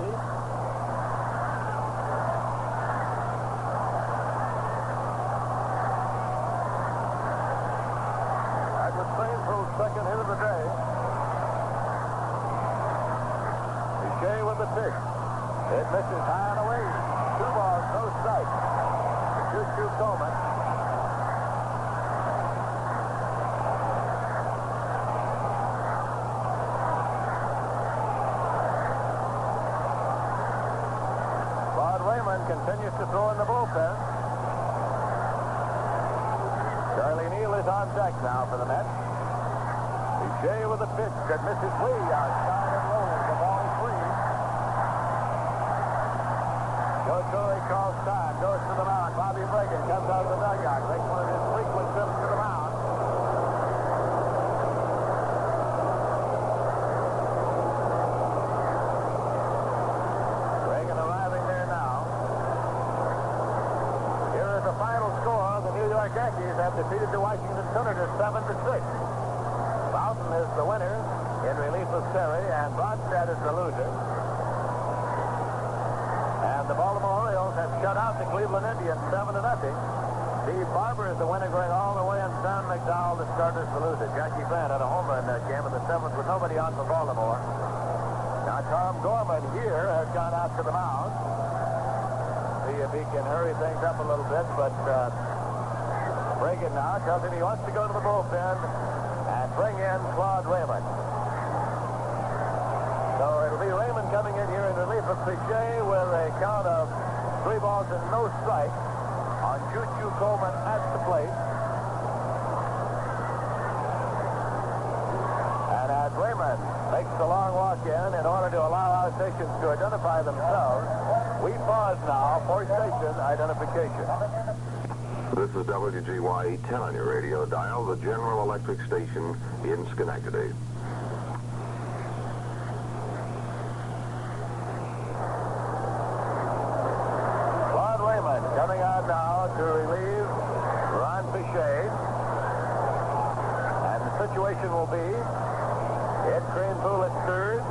That was Cranepool's second hit of the day. Shea with the pitch. It misses high and away. 2 balls, no strikes. Choo-Choo Coleman. Claude Raymond continues to throw in the bullpen. Charlie Neal is on deck now for the Mets. Jay with a pitch that misses way outside and rolls the ball 3. Joe Torre calls time, goes to the mound. Bobby Bregan comes out of the dugout, makes one of his frequent trips to the mound. Bregan arriving there now. Here is the final score. The New York Yankees have defeated the Washington Senators 7-6. Bowden is the winner in relief of Terry, and Bronstedt is the loser. And the Baltimore Orioles have shut out the Cleveland Indians 7-0. Steve Barber is the winner going all the way, and Sam McDowell, the starter, is the loser. Jackie Grant had a homer in that game in the 7th with nobody on for Baltimore. Now Tom Gorman here has gone out to the mound. See if he can hurry things up a little bit, but Bregan now tells him he wants to go to the bullpen and bring in Claude Raymond. So it'll be Raymond coming in here in relief of Pichet with a count of 3 balls and no strikes on Choo-Choo Coleman at the plate. And as Raymond makes the long walk in order to allow our stations to identify themselves, we pause now for station identification. This is WGY 10 on your radio dial, the General Electric station in Schenectady. Claude Raymond coming on now to relieve Ron Pichet. And the situation will be Ed Kranepool at third,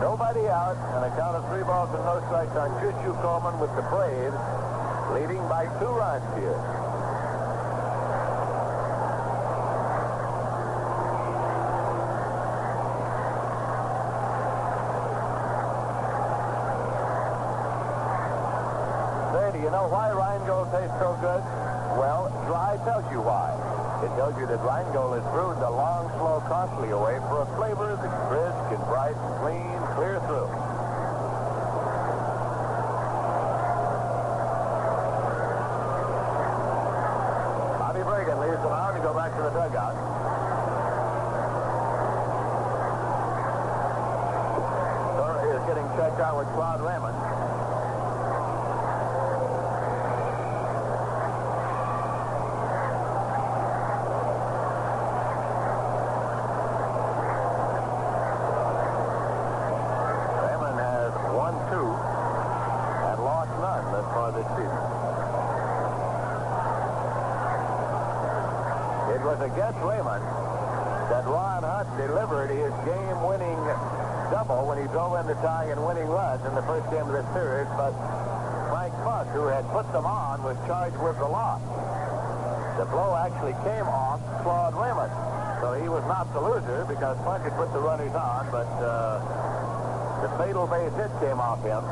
nobody out, and a count of 3 balls and no strikes on Choo-Choo Coleman with the Braves leading by 2 runs here. You know why Rheingold tastes so good? Well, Dry tells you why. It tells you that Rheingold is brewed the long, slow, costly way for a flavor that's brisk and bright and clean, clear through. Bobby Bregan leaves the mound to go back to the dugout. Torre is getting checked out with Claude Raymond. Against Raymond that Ron Hunt delivered his game-winning double when he drove into tying and winning runs in the first game of this series, but Frank Buck, who had put them on, was charged with the loss. The blow actually came off Claude Raymond, so he was not the loser because Frank had put the runners on, but the fatal base hit came off him.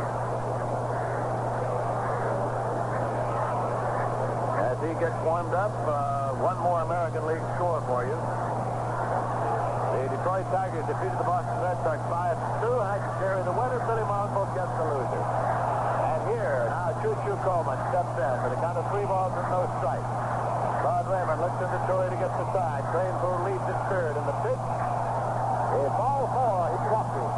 As he gets warmed up, one more American League score for you. The Detroit Tigers defeated the Boston Red Sox 5-2. Hank Cherry, the winner, Billy Monfort gets the loser. And here, now Choo-Choo Coleman steps in with a count of 3 balls and no strikes. Claude Raymond looks into Torrey to get the side. Kranepool leads at third, and the pitch is ball 4. He's walking.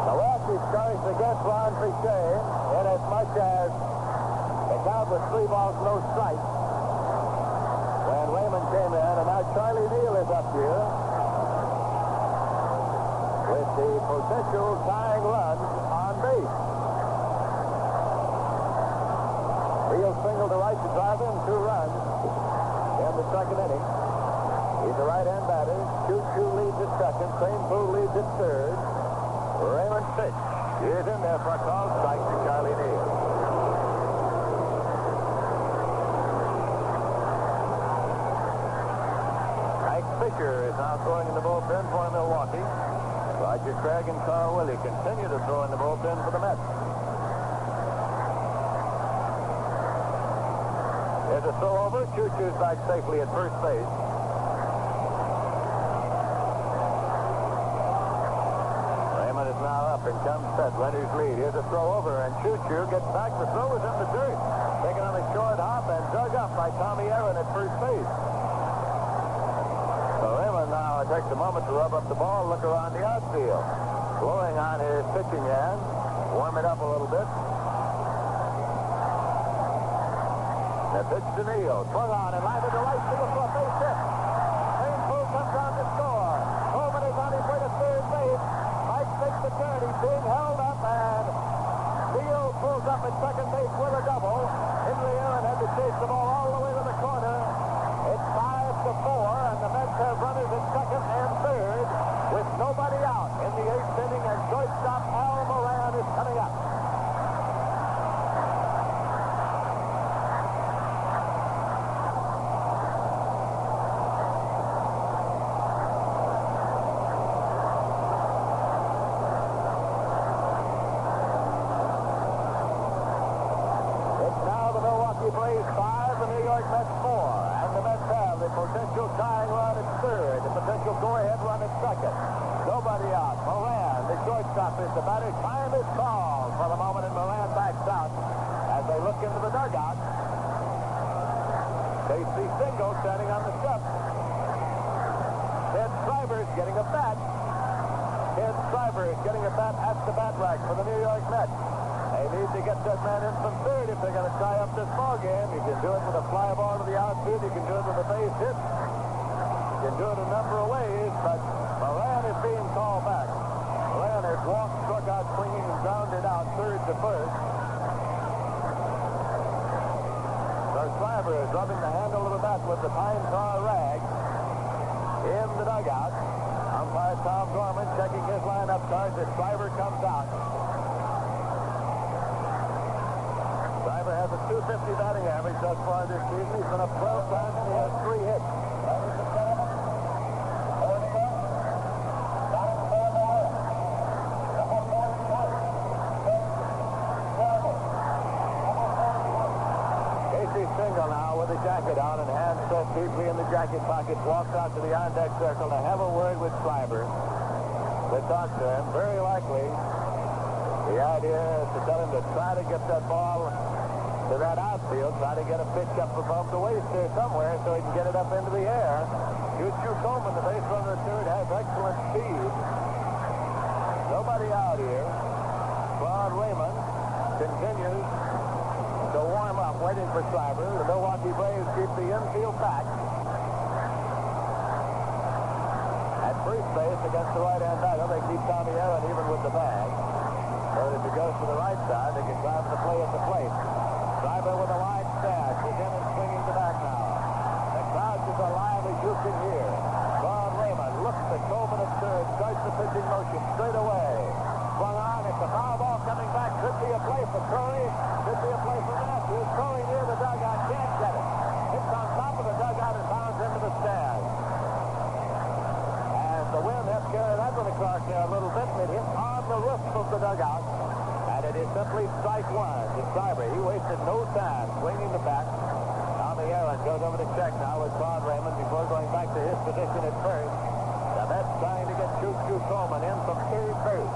The Rockies charged against Ron Pichet in as much as the count was 3 balls, no strikes when Raymond came in, and now Charlie Neal is up here with the potential tying runs on base. Neal singled to right to drive in 2 runs in the second inning. He's a right-hand batter. Choo-Choo leads at second. Kranepool leads at third. Raymond pitch is in there for a call strike to Charlie Neal. Fisher is now throwing in the bullpen for Milwaukee. Roger Craig and Carl Willie continue to throw in the bullpen for the Mets. There's a throw over. Choo-Choo's back safely at first base. Raymond is now up and comes set. Runners lead. Here's a throw over, and Choo-Choo gets back. The throw is in the dirt. Taken on a short hop and dug up by Tommy Aaron at first base. So Raymond now takes a moment to rub up the ball, look around the outfield. Blowing on his pitching hand. Warm it up a little bit. The pitch to Neal. Swung on and lined to right field for a base hit. Rainbow comes on to score. Coleman is on his way to third base. Mike takes the turn. He's being held up, and Neal pulls up at second base with a double. Henry Aaron had to chase the ball all the way to the corner. It's 5-4, and the Mets have runners at second and third with nobody out in the eighth inning, and shortstop Al Moran is coming up. Braves 5, the New York Mets 4, and the Mets have the potential tying run at third, the potential go-ahead run at second. Nobody out. Moran, the shortstop, is the batter. Time is called for the moment, and Moran backs out as they look into the dugout. They see Single standing on the steps. Ted Schreiber is getting a bat. Ted Schreiber is getting a bat at the bat rack for the New York Mets. They need to get that man in from third if they're going to tie up this ball game. You can do it with a fly ball to the outfield. You can do it with a base hit. You can do it a number of ways, but Moran is being called back. Moran has walked, struck out swinging, and grounded out third to first. So Schreiber is rubbing the handle of the bat with the pine tar rag in the dugout. Umpire Tom Gorman checking his lineup cards as Schreiber comes out. Schreiber has a .250 batting average thus far this season. He's been up 12 times and he has 3 hits. Casey Single now with the jacket on and hands set deeply in the jacket pocket, walks out to the on-deck circle to have a word with Schreiber. To talk to him, very likely the idea is to tell him to try to get that ball to that outfield, try to get a pitch up above the waist there somewhere so he can get it up into the air. Choo-Choo Coleman, the base runner at third, has excellent speed. Nobody out here. Claude Raymond continues to warm up, waiting for Schreiber. The Milwaukee Braves keep the infield back. At first base against the right-hand dugout, they keep Tommy Aaron even with the bag. But if he goes to the right side, they can drive the play at the plate. Schreiber with a wide stash is in and swinging the back now. The crowd is alive as you can hear. Claude Raymond looks at Coleman at third, starts the pitching motion straight away. Swung on, it's a foul ball coming back. Could be a play for Curry. Could be a play for Matthews. Curry near the dugout, can't get it. Hits on top of the dugout and bounds into the stands. And the wind has carried that one across there a little bit, and it hit on the roof of the dugout. And it is simply strike one to Schreiber. He wasted no time swinging the bat. Tommy Aaron goes over to check now with Claude Raymond before going back to his position at first. The Mets trying to get Choo-Choo Coleman in from third base.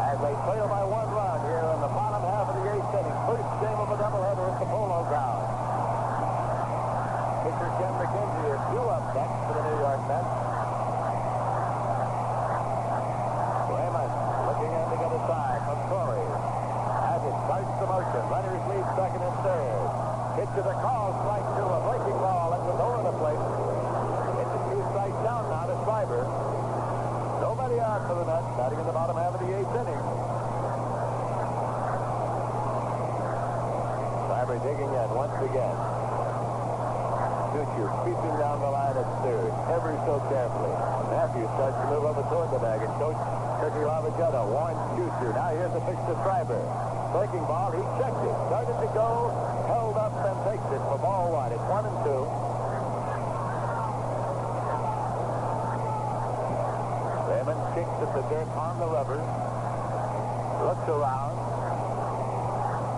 As they trail by 1 run here in the bottom half of the 8th inning. First game of a doubleheader at the Polo ground. Pitcher Ken McKenzie is due up next for the New York Mets. Raymond looking in to get a side from Corey. As it starts the motion, runners lead second and third. Pitch to the call, strike 2, a breaking ball that was over the plate. It's a 2 strikes down now to Schreiber. Nobody out for the Mets, batting in the bottom half of the 8th inning. Schreiber digging in once again. Choo-Choo creeping down the line at third, ever so carefully. Matthews starts to move over toward the bag, and Coach Turkey Lavagetta warns Choo-Choo. Now here's the pitch to Schreiber. Breaking ball, he checked it. Started to go, held up, and takes it for ball 1. It's 1-2. Raymond kicks at the dirt on the rubber. Looks around.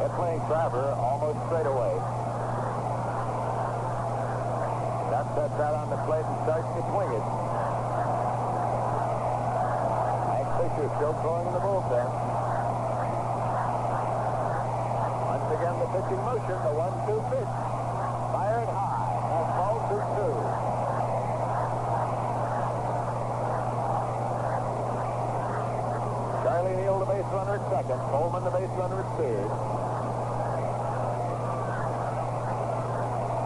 They're playing Travers almost straight away. That sets that on the plate and starts to swing it. Hank Fisher still throwing in the bullpen. Once again, the pitching motion, the 1-2 pitch. Fired high. That's ball 2-2. Charlie Neal, the base runner at second. Coleman, the base runner at third.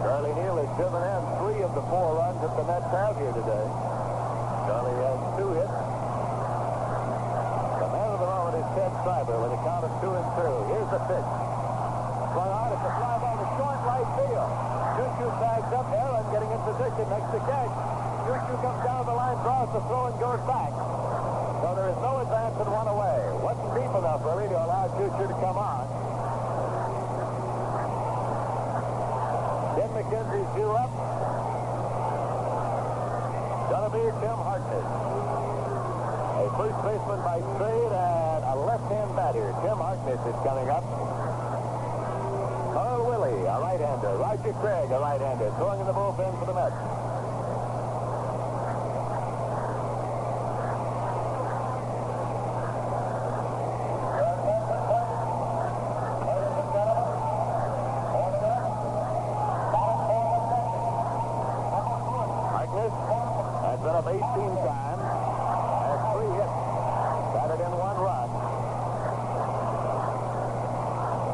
Charlie Neal has driven in 3 of the 4 runs that the Mets have here today. Charlie has 2 hits. The man of the moment is Ted Schreiber with a count of 2-2. Here's the pitch. Swung on, it's a fly ball to short right field. Choo-Choo tags up there and getting in position next to catch. Choo-Choo comes down the line, draws the throw, and goes back. So there is no advance and one away. Wasn't deep enough really to allow Choo-Choo to come on. Tim McKenzie's due up. Gonna be Tim Hartnett. A first baseman by trade and a left-hand batter. Tim Hartnett is coming up. Carl Willie, a right-hander. Roger Craig, a right-hander. Throwing in the bullpen for the Mets. Has been up 18 times, has 3 hits, batted in 1 run.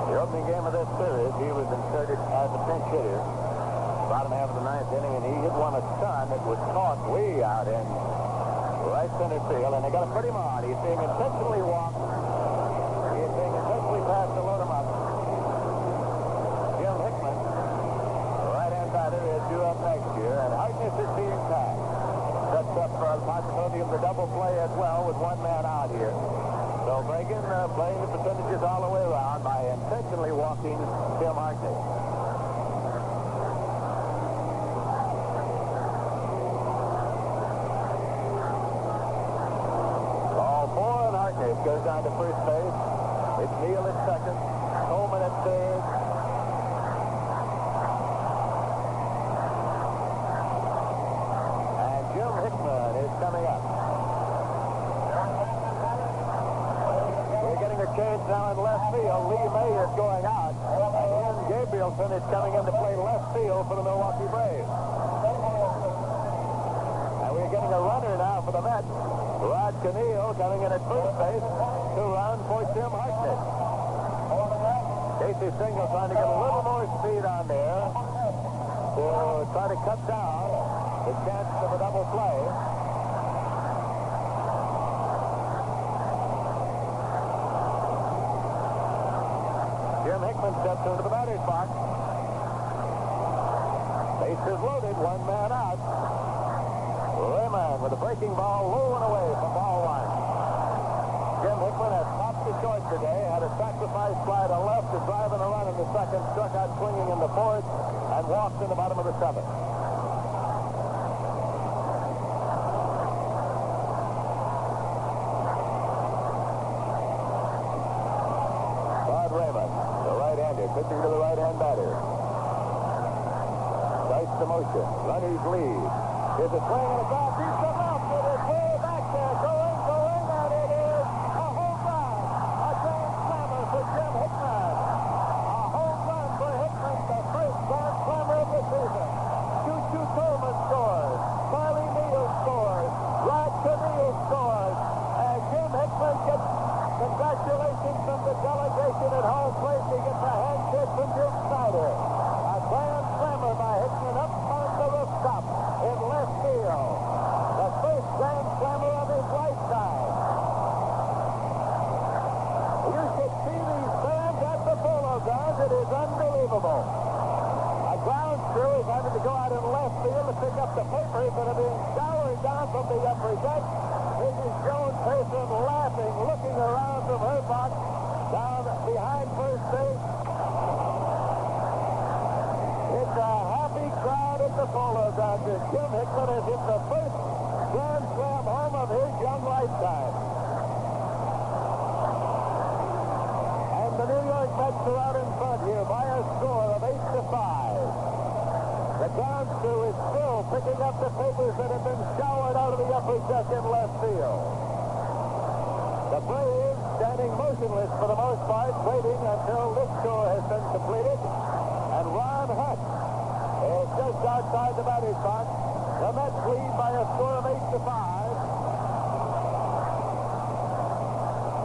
The opening game of this series, he was inserted as a pinch hitter, bottom half of the 9th inning, and he hit one a ton that was caught way out in right center field, and they got to put him on. He's being intentionally walked. He's being intentionally passed to load him up. Jim Hickman, the right-hand batter, is due up next year, and Harkness is being tagged. Sets up for the possibility of the double play as well with 1 man out here. So Reagan playing the percentages all the way around by intentionally walking Tim Harkness. Ball 4 and Harkness goes down to first base. It's Neal at second. Coleman at third. Jim Hickman is coming up. We're getting a change now in left field. Lee May is going out. And Ian Gabrielson is coming in to play left field for the Milwaukee Braves. And we're getting a runner now for the Mets. Rod Cannell coming in at first base to run for Tim Hartnett. Casey Stengel trying to get a little more speed on there to try to cut down the chance of a double play. Jim Hickman steps into the batter's box. Bases loaded, 1 man out. Raymond with a breaking ball low and away from ball 1. Jim Hickman has popped the short today, had a sacrifice fly to left to drive in a run in the 2nd, struck out swinging in the 4th, and walked in the bottom of the 7th. Raymond, the right-hander, pitching to the right-hand batter. Starts the motion. Runners lead. Here's a swing and a drop. He's come out. It is way back there. Going, and it is a home run. A grand slammer for Jim Hickman. A home run for Hickman, the first grand slammer of the season. Choo-Choo Coleman scores. Charlie Neal scores. Rod Cannell scores. And Jim Hickman gets congratulations from the delegation at home plate. He gets a handshake from Jim Snyder. A grand slammer by Hickman up on the rooftop in left field. The first grand slammer of his lifetime. You should see these fans at the Polo Grounds. It is unbelievable. A ground crew is having to go out in left field to pick up the papers that are being showered down from the upper deck. Mrs. Jones Payson laughing, looking around from her box down behind first base. It's a happy crowd at the Polo Grounds. Jim Hickman has hit the first grand slam home of his young lifetime. And the New York Mets are out in front here by a score of 8-5. The ground crew is still picking up the papers that have been showered out of the upper deck in left field. The Braves standing motionless for the most part, waiting until this score has been completed. And Ron Hunt is just outside the batter's box. The Mets lead by a score of 8-5.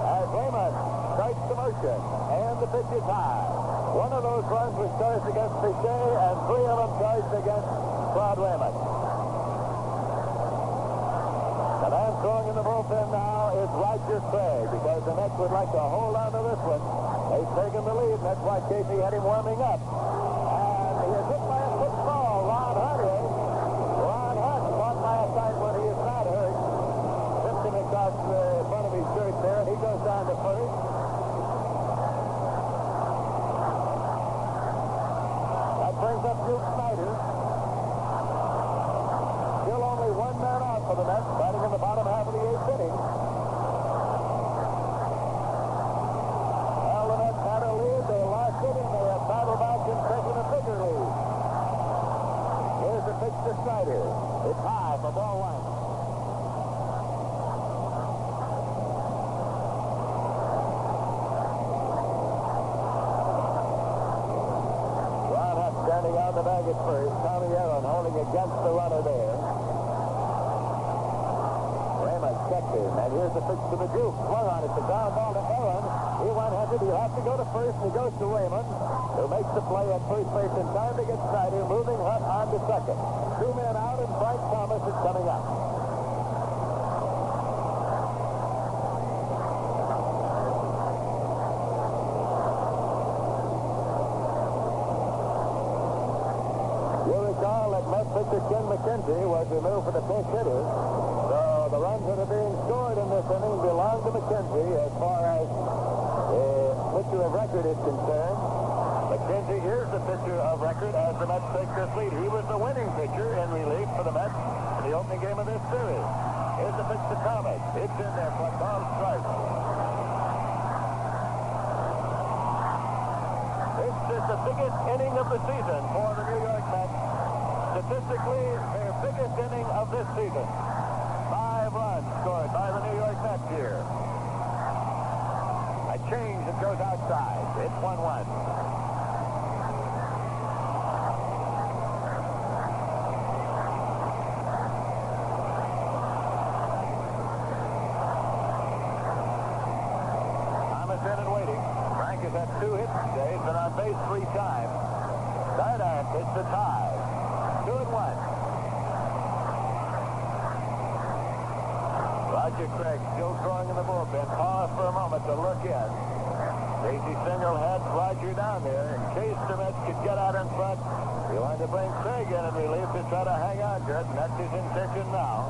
As Raymond starts the motion, and the pitch is high. One of those runs was charged against Pichet, and three of them charged against Claude Raymond. The man throwing in the bullpen now is Roger Craig, because the Mets would like to hold on to this one. They've taken the lead, and that's why Casey had him warming up. And he is hit by a football. Ron Hunt is. Ron Hunt caught by a side when he is not hurt. Simpson across the front of his shirt there, and he goes down to first. That brings up Duke Snyder. Still only one man out for the Mets, batting in the bottom half of the eighth inning. Well, the Mets had a lead. They lost it, and they have battled back and taken a bigger lead. Here's the pitch to Snyder. It's high for ball one. Ron Hunt standing out the bag at first. Tommy Aaron holding against the runner there. Raymond checked him, and here's the pitch to the Duke. Swung on it, the ground ball to Aaron. He one-handed. He'll have to go to first, and he goes to Raymond, who makes the play at first base in time to get Snyder, moving Hunt on to second. Two men out, and Frank Thomas is coming up. You'll recall that Met pitcher Ken McKenzie was removed for the pinch hitter. So the runs that are being scored in this inning belong to McKenzie as far as the pitcher of record is concerned. McKenzie is the pitcher of record as the Mets take this lead. He was the winning pitcher in relief for the Mets in the opening game of this series. Here's the pitch to Thomas. It's in there for a called strike. This is the biggest inning of the season for the New York Mets. Statistically, their biggest inning of this season. 5 runs scored by the New York Mets here. A change that goes outside. It's 1-1. Thomas in and waiting. Frank has had 2 hits today. He's been on base 3 times. Sidearm pitch to tie. 2-1. Roger Craig still throwing in the bullpen. Pause for a moment to look in. Casey Single had Roger down there in case the Mets could get out in front. He wanted to bring Craig in relief to try to hang on to it, and that's his intention now.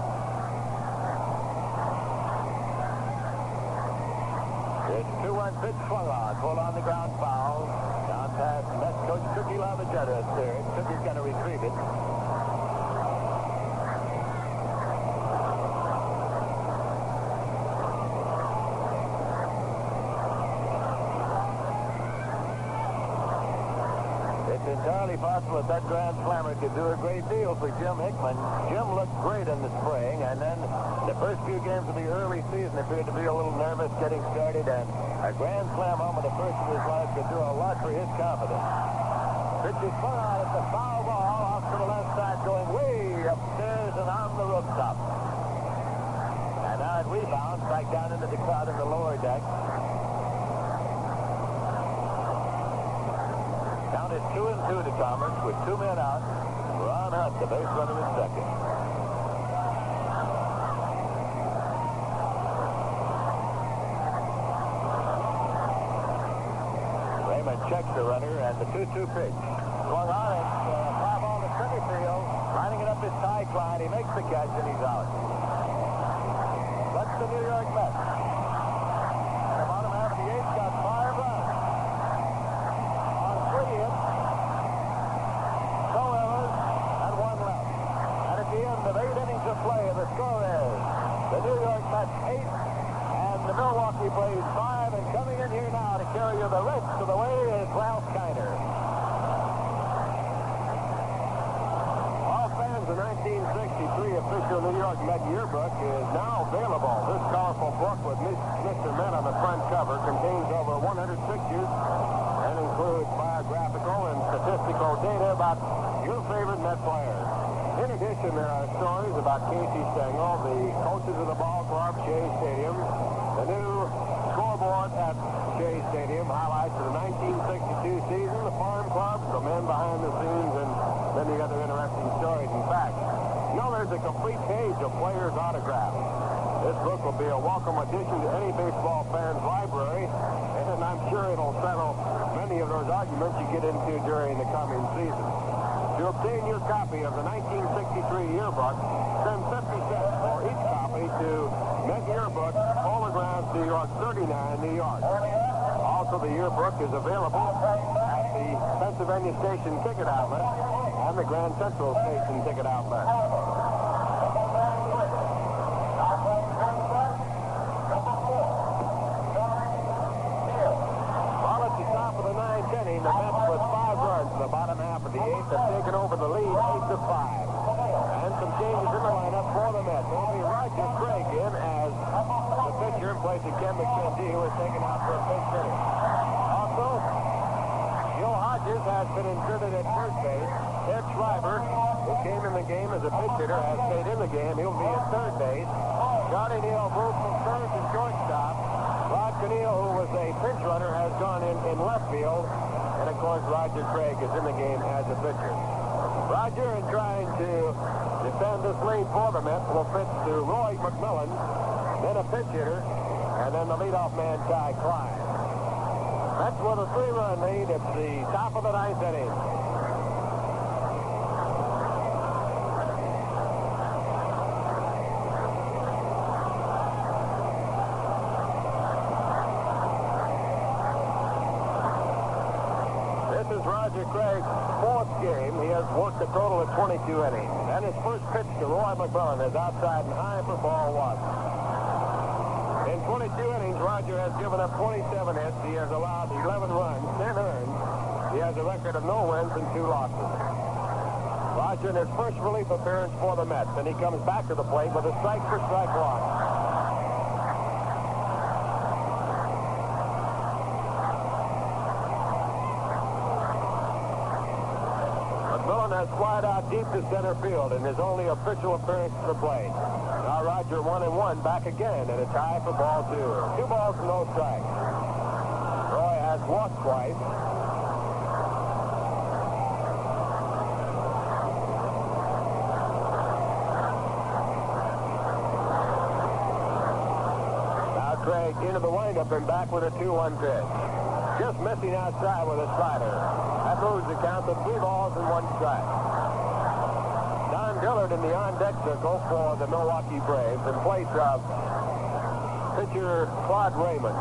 It's 2-1 pitch swung on. Pulled on the ground foul. Down past Mets coach Cookie Lavagetta is third. Cookie's going to retrieve it. It's entirely possible that Grand Slammer could do a great deal for Jim Hickman. Jim looked great in the spring, and then the first few games of the early season appeared to be a little nervous getting started, and a Grand Slam home of the first of his life could do a lot for his confidence. Pitch is swung on at the foul ball off to the left side, going way upstairs and on the rooftop. And now it rebounds back down into the crowd in the lower deck. Count is 2-2 to Thomas with 2 men out. Ron Hunt, the base runner, is second. Raymond checks the runner, and the 2-2 pitch. Swung on it, fly ball to center field, lining it up his tie line. He makes the catch, and he's out. That's the New York Mets. And the bottom half of the eighth got 5 runs. On 3 hits, no errors, and 1 left. And at the end of 8 innings of play, the score is plays 5, and coming in here now to carry you the rest of the way is Ralph Kiner. All fans, the 1963 official New York Met yearbook is now available. This colorful book with Mr. Met on the front cover contains over 100 pictures and includes biographical and statistical data about your favorite Met players. In addition, there are stories about Casey Stengel, the coaches of the ball club, Shea Stadium, the new scoreboard at Shea Stadium, highlights of the 1962 season, the farm clubs, the men behind the scenes, and many other interesting stories. In fact, you know, there's a complete page of players' autographs. This book will be a welcome addition to any baseball fan's library, and I'm sure it'll settle many of those arguments you get into during the coming season. To obtain your copy of the 1963 yearbook, send 50 cents for each copy to Met Yearbook, Polo Grounds, New York, 39, New York. Also, the yearbook is available at the Pennsylvania Station Ticket Outlet and the Grand Central Station Ticket Outlet. Well, at the top of the ninth inning, the Mets with 5 runs in the bottom half of the 8th have taken over the lead 8-5. And some changes in the lineup for the Mets. Only Roger Craig in as the pitcher in place of Ken McKenzie, who was taken out for a pinch hitter. Also, Joe Hodges has been inserted at first base. Ed Schreiber, who came in the game as a pinch hitter, has stayed in the game. He'll be at third base. Johnny Neal moved from third to shortstop. Rod Cannell, who was a pinch runner, has gone in left field. And, of course, Roger Craig is in the game as a pitcher. Roger, in trying to defend this lead for the Mets, will pitch to Roy McMillan, then a pinch hitter, and then the leadoff man, Ty Klein. Mets with a 3-run lead at the top of the 9th inning. This is Roger Craig's 4th game. He has worked a total of 22 innings. And his first pitch to Roy McMillan is outside and high for ball 1. In 22 innings, Roger has given up 27 hits. He has allowed 11 runs, 10 earned. He has a record of no wins and 2 losses. Roger in his first relief appearance for the Mets, and he comes back to the plate with a strike for strike one. McMillan has flied out deep to center field in his only official appearance to the plate. Now Roger 1-1 back again, and a tie for ball 2. 2 balls, no strikes. Roy has walked twice. Now Craig into the windup and back with a 2-1 pitch. Just missing outside with a slider. That moves the count to 3 balls and 1 strike. Don Dillard in the on-deck circle for the Milwaukee Braves in place of pitcher Claude Raymond.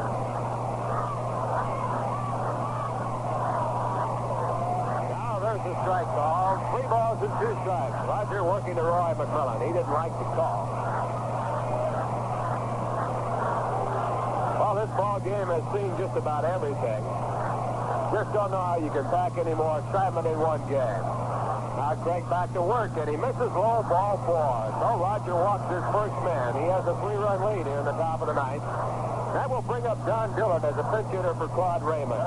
Now there's the strike call. 3 balls and 2 strikes. Roger working to Roy McMillan. He didn't like the call. Well, this ball game has seen just about everything. Just don't know how you can pack any more excitement in one game. Now Craig back to work, and he misses low, ball 4. So Roger walks his first man. He has a 3-run lead here in the top of the 9th. That will bring up Don Dillard as a pinch hitter for Claude Raymond.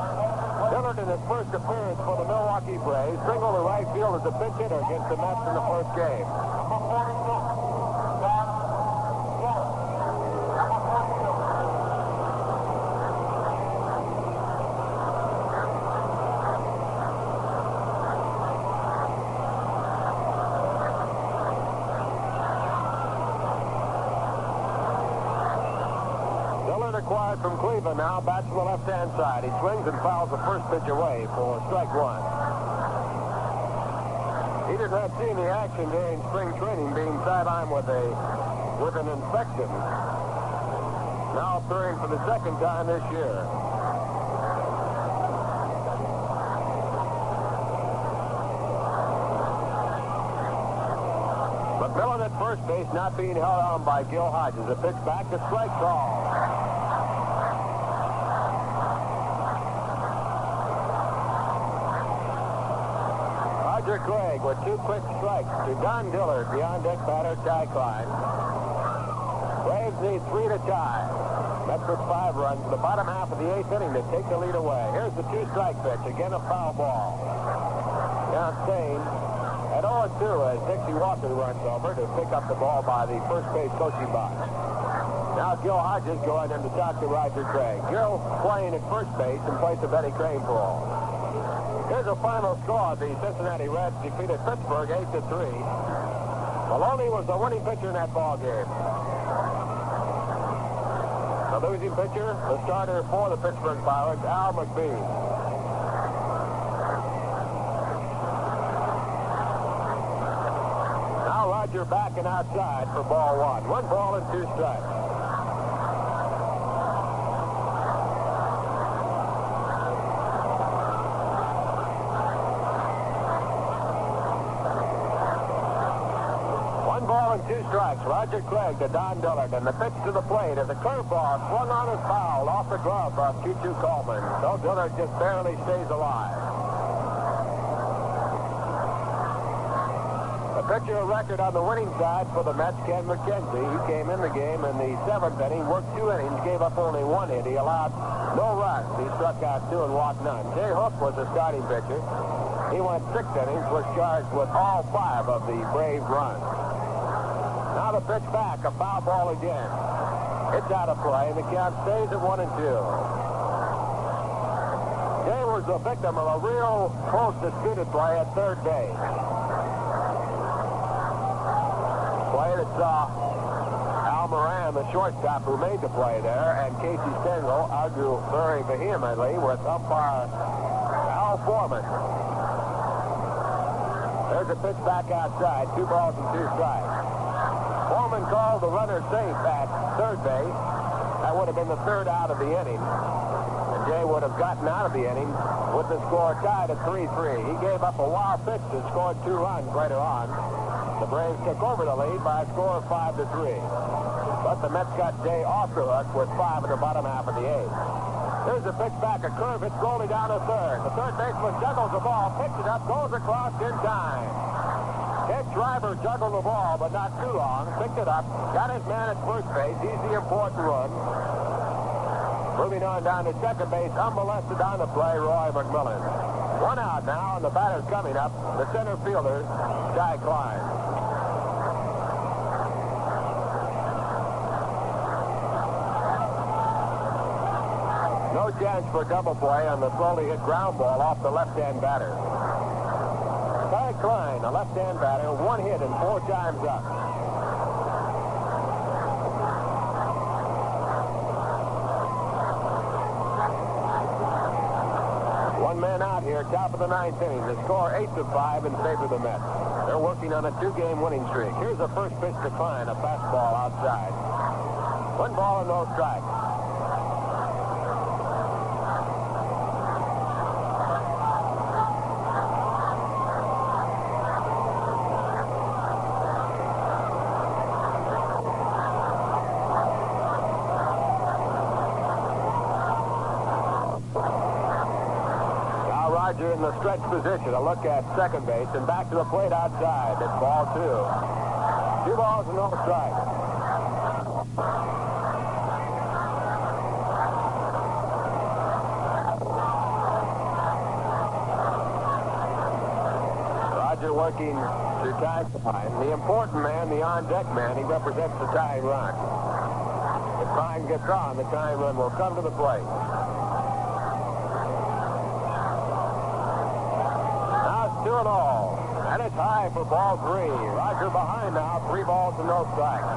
Dillard in his first appearance for the Milwaukee Braves singled the right field as a pinch hitter against the Mets in the first game. Acquired from Cleveland now, bats from the left-hand side. He swings and fouls the first pitch away for strike 1. He did not see any action during spring training, being sidelined with an infection. Now appearing for the second time this year. McMillan at first base, not being held on by Gil Hodges. A pitch back to strike call. Roger Craig with 2 quick strikes to Don Dillard, the on-deck batter, Ty Klein. Braves need 3 to tie. Mets with 5 runs in the bottom half of the 8th inning to take the lead away. Here's the 2-strike pitch. Again, a foul ball. Now Stain at 0-2 as Dixie Walker runs over to pick up the ball by the first base coaching box. Now Gil Hodges going in to talk to Roger Craig. Gil playing at first base in place of Eddie Kranepool. Here's a final score. The Cincinnati Reds defeated Pittsburgh 8-3. Maloney was the winning pitcher in that ball game. The losing pitcher, the starter for the Pittsburgh Pirates, Al McBean. Now Roger backing outside for ball 1. 1 ball and 2 strikes. Two strikes. Roger Craig to Don Dillard, and the pitch to the plate is a curveball swung on and fouled off the glove of Choo-Choo Coleman. So Dillard just barely stays alive. The pitcher of record on the winning side for the Mets, Ken McKenzie. He came in the game in the 7th inning, worked 2 innings, gave up only 1 hit. He allowed no runs. He struck out 2 and walked none. Jay Hook was the starting pitcher. He went 6 innings, was charged with all 5 of the Brave runs. Now the pitch back, a foul ball again. It's out of play, and the count stays at 1-2. Jay was the victim of a real close disputed play at third base. Play that saw Al Moran, the shortstop who made the play there, and Casey Stengel argue very vehemently with umpire Al Foreman. There's a pitch back outside, 2 balls and 2 strikes. Foreman called the runner safe at third base. That would have been the 3rd out of the inning. And Jay would have gotten out of the inning with the score tied at 3-3. He gave up a wild pitch that scored 2 runs later on. The Braves took over the lead by a score of 5-3. But the Mets got Jay off the hook with 5 in the bottom half of the 8th. There's a pitch back, a curve hit slowly down to third. The third baseman juggles the ball, picks it up, goes across in time. Ted Schreiber juggled the ball, but not too long. Picked it up, got his man at first base. He's the important run. Moving on down to second base, unmolested on the play, Roy McMillan. 1 out now, and the batter's coming up, the center fielder, Ty Klein. No chance for double play on the slowly hit ground ball off the left-hand batter. Ty Klein, a left-hand batter, 1 hit and 4 times up. One man out here, top of the 9th inning. The score 8-5 in favor of the Mets. They're working on a 2-game winning streak. Here's the first pitch to Klein, a fastball outside. 1 ball and no strikes. Roger in the stretch position. A look at second base and back to the plate outside. It's ball 2. 2 balls and no strikes. Roger working to tie Klein. The important man, the on-deck man, he represents the tying run. If Klein gets on, the tying run will come to the plate. Now it's 2-0. And it's high for ball 3. Roger behind now, 3 balls and no strikes.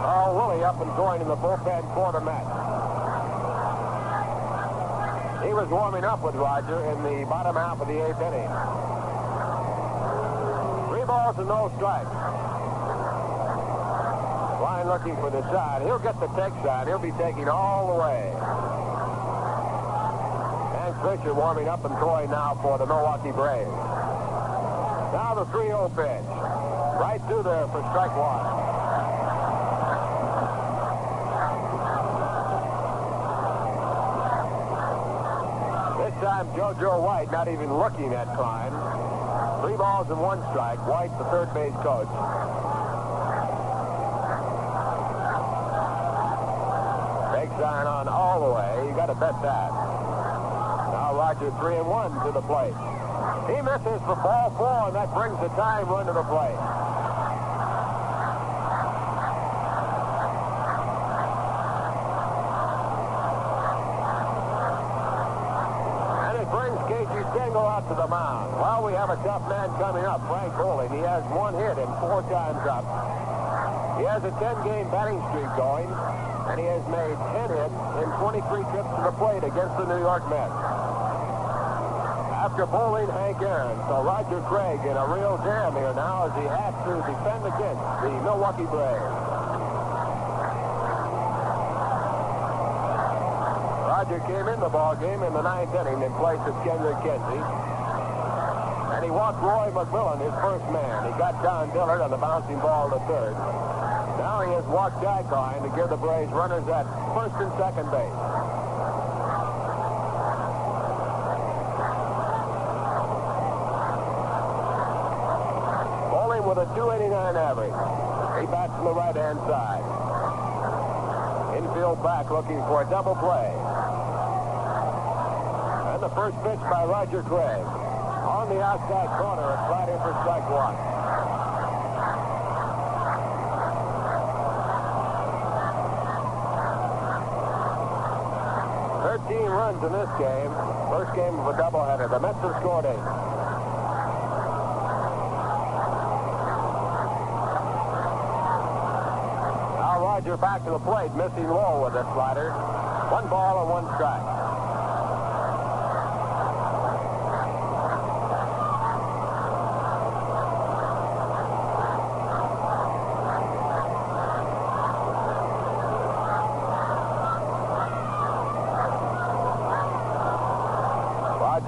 Carl Willie up and going in the bullpen for the Mets. He was warming up with Roger in the bottom half of the 8th inning. 3 balls and no strikes. Klein looking for the side. He'll get the take side. He'll be taking all the way. And Fisher warming up and going now for the Milwaukee Braves. Now the 3-0 pitch. Right through there for strike 1. time, JoJo White not even looking at Klein. 3 balls and 1 strike. White, the third base coach. Big sign on all the way. You got to bet that. Now Roger 3-1 to the plate. He misses for ball 4, and that brings the tying run to the plate. Out to the mound. Well, we have a tough man coming up, Frank Bowling. He has 1 hit and 4 times up. He has a 10-game batting streak going, and he has made 10 hits in 23 trips to the plate against the New York Mets. After bowling Hank Aaron, so Roger Craig in a real jam here now as he has to defend against the Milwaukee Braves. Roger came in the ball game in the 9th inning in place of Kendrick Kinsey. And he walked Roy McMillan, his first man. He got Don Dillard on the bouncing ball to third. Now he has walked Jack Hine to give the Braves runners at first and second base. Bowling with a .289 average. He bats from the right-hand side. Infield back looking for a double play. The first pitch by Roger Craig. On the outside corner, a slider for strike 1. Runs in this game. First game of a doubleheader. The Mets have scored 8. Now Roger back to the plate, missing low with a slider. 1 ball and 1 strike.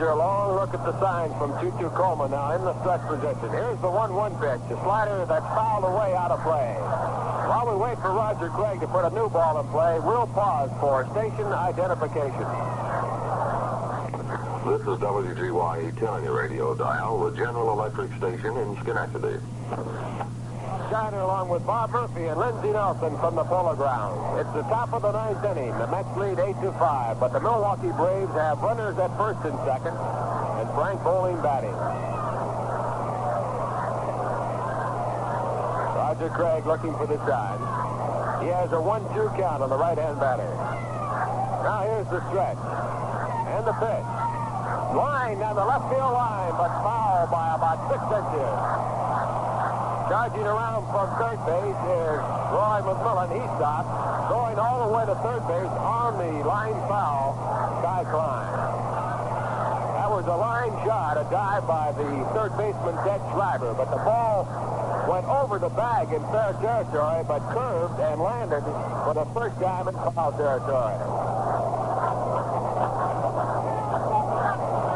A long look at the signs from Choo-Choo Coleman now in the stretch position. Here's the 1-1 pitch. A slider that's fouled away out of play. While we wait for Roger Craig to put a new ball in play, we'll pause for station identification. This is WGY 10 on your radio dial, the General Electric station in Schenectady. Shiner along with Bob Murphy and Lindsey Nelson from the Polo Grounds. It's the top of the 9th inning. The Mets lead 8-5, but the Milwaukee Braves have runners at first and second, and Frank Bowling batting. Roger Craig looking for the side. He has a 1-2 count on the right-hand batter. Now here's the stretch. And the pitch. Line down the left field line, but foul by about 6 inches. Charging around from third base is Roy McMillan. He stopped. Going all the way to third base on the line foul, Guy Klein. That was a line shot, a dive by the third baseman, Ted Schreiber. But the ball went over the bag in fair territory, but curved and landed for the first time in foul territory.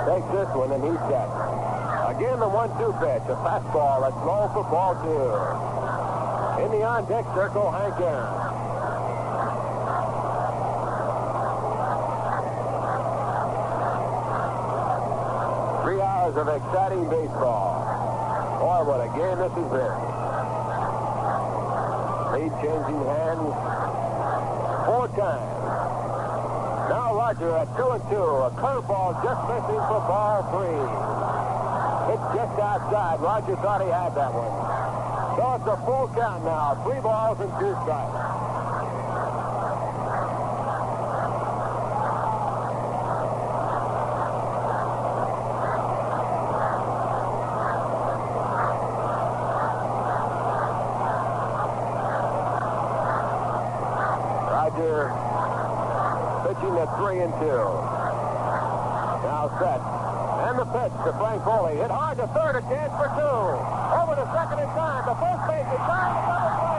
Takes this one, and he's set. Again, the 1-2 pitch, a fastball that's low for ball 2. In the on-deck circle, Hank Aaron. Three hours of exciting baseball. Boy, what a game this has been. Lead changing hands 4 times. Now Roger at 2-2. A curveball just missing for ball 3. It's just outside. Roger thought he had that one. So it's a full count now. 3 balls and 2 strikes. Roger pitching at 3-2. Now set. And the pitch to Frank Foley. Hit hard to third, a chance for 2. Over to second in time. The first base is down to double play.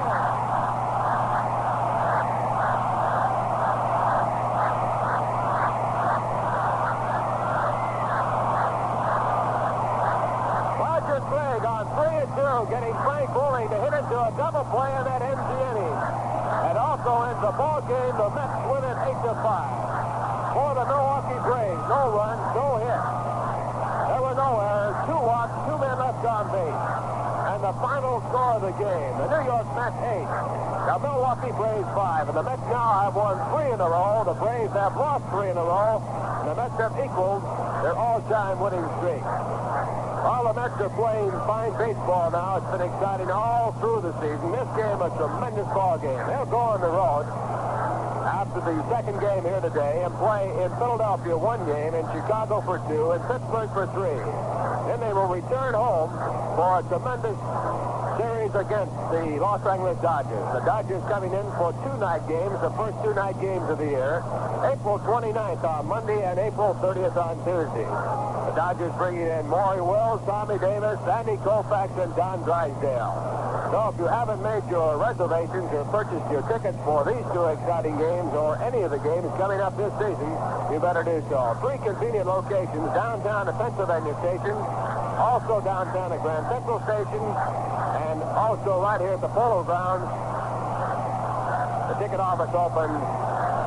Roger Craig on 3-2, getting Frank Foley to hit into a double play, and that ends the inning. It also ends the ball game. The Mets win it 8-5. for the Milwaukee Braves. No runs, no hits. There were no errors, 2 walks, 2 men left on base. And the final score of the game, the New York Mets 8, the Milwaukee Braves 5. And the Mets now have won 3 in a row. The Braves have lost 3 in a row. And the Mets have equaled their all-time winning streak. All the Mets are playing fine baseball now. It's been exciting all through the season. This game, a tremendous ball game. They'll go on the road after the second game here today and play in Philadelphia 1 game, in Chicago for 2, and Pittsburgh for 3. Then they will return home for a tremendous series against the Los Angeles Dodgers. The Dodgers coming in for 2 night games, the first 2 night games of the year, April 29th on Monday and April 30th on Tuesday. The Dodgers bringing in Maury Wills, Tommy Davis, Sandy Koufax, and Don Drysdale. So if you haven't made your reservations or purchased your tickets for these 2 exciting games or any of the games coming up this season, you better do so. 3 convenient locations, downtown at Pennsylvania Station, also downtown at Grand Central Station, and also right here at the Polo Grounds. The ticket office open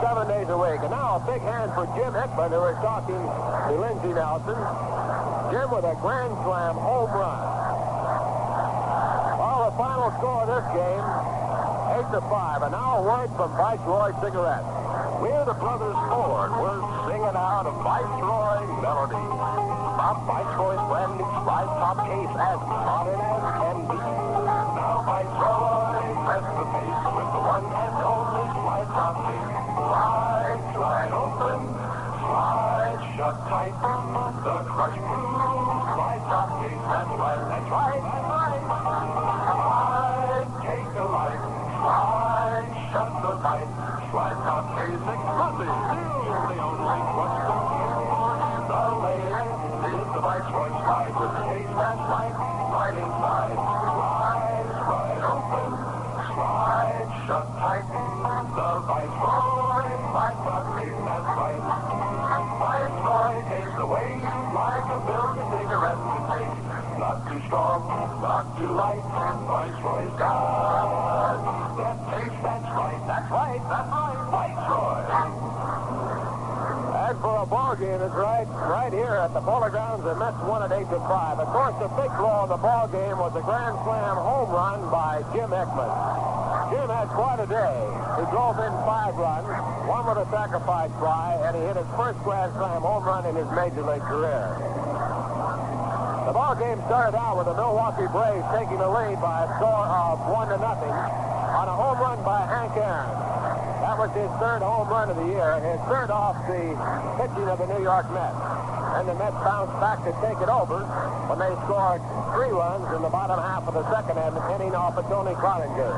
7 days a week. And now a big hand for Jim Hickman, who is talking to Lindsey Nelson. Jim with a grand slam home run. Well, the final score of this game, 8-5. And now a word from Viceroy Cigarettes. We're the Brothers Ford. We're singing out a Viceroy melody. Bob Viceroy's brand new slide top case, as modern as can be. Now Viceroy, press the pace with the one and only slide top case. Slide open, slide shut tight. The crush proof slide top case. That's right, that's right, that's right. Slide, take a light. Slide, shut the tight. Slide top case exclusive. Still the only crush proof for the latest is the Viceroy slide with the case. That's right, sliding slide. Slide, slide open, slide shut tight. The Viceroy slide top case. That's right. Viceroy tastes the way you like a billion cigarettes to take. Not too strong, not too light. Viceroy's got that taste. That's right. That's right. That's right. Viceroy. And for a ball game, it's right here at the Polo Grounds. The Mets won at 8-5. Of course, the big blow of the ball game was a grand slam home run by Jim Hickman. Jim had quite a day. He drove in 5 runs, 1 with a sacrifice fly, and he hit his first grand slam home run in his major league career. The ball game started out with the Milwaukee Braves taking the lead by a score of 1-0 on a home run by Hank Aaron. That was his 3rd home run of the year, his 3rd off the pitching of the New York Mets. And the Mets bounced back to take it over when they scored 3 runs in the bottom half of the second inning off of Tony Cloninger.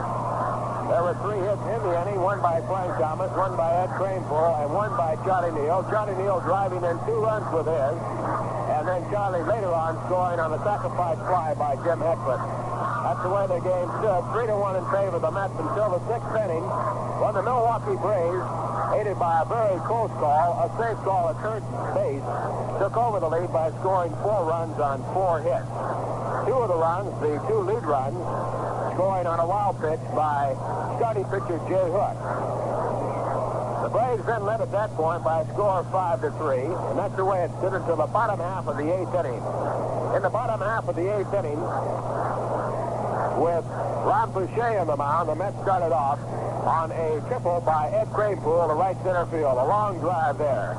There were 3 hits in the inning, 1 by Frank Thomas, 1 by Ed Kramer, and 1 by Charlie Neal. Charlie Neal driving in 2 runs with his, and then Charlie later on scoring on a sacrifice fly by Jim Hickman. That's the way the game stood, 3-1 in favor of the Mets until the 6th inning, when the Milwaukee Braves, aided by a very close call, a safe call at third base, took over the lead by scoring 4 runs on 4 hits. 2 of the runs, the 2 lead runs, scoring on a wild pitch by starting pitcher Jay Hook. The Braves then led at that point by a score of 5-3, and that's the way it stood until the bottom half of the 8th inning. In the bottom half of the 8th inning, with Ron Boucher on the mound, the Mets started off on a triple by Ed Kramer to right center field. A long drive there.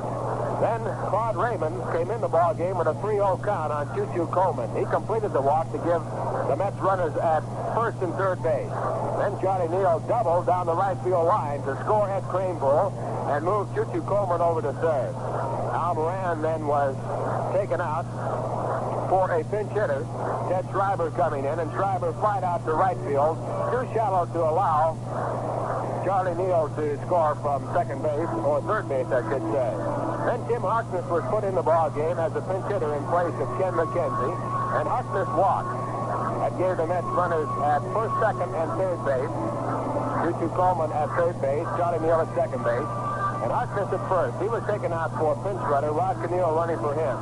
Then Claude Raymond came in the ball game with a 3-0 count on Choo-Choo Coleman. He completed the walk to give the Mets runners at first and third base. Then Charlie Neal doubled down the right field line to score Ed Kramer and move Choo-Choo Coleman over to third. Al Moran then was taken out for a pinch hitter. Ted Schreiber coming in, and Schreiber flied out to right field, too shallow to allow Charlie Neal to score from second base, or third base, I should say. Then Tim Harkness was put in the ball game as a pinch hitter in place of Ken McKenzie, and Harkness walked. That gave the Mets runners at first, second, and third base. Choo-Choo Coleman at third base, Charlie Neal at second base, and Harkness at first. He was taken out for a pinch runner, Rod Cannell running for him.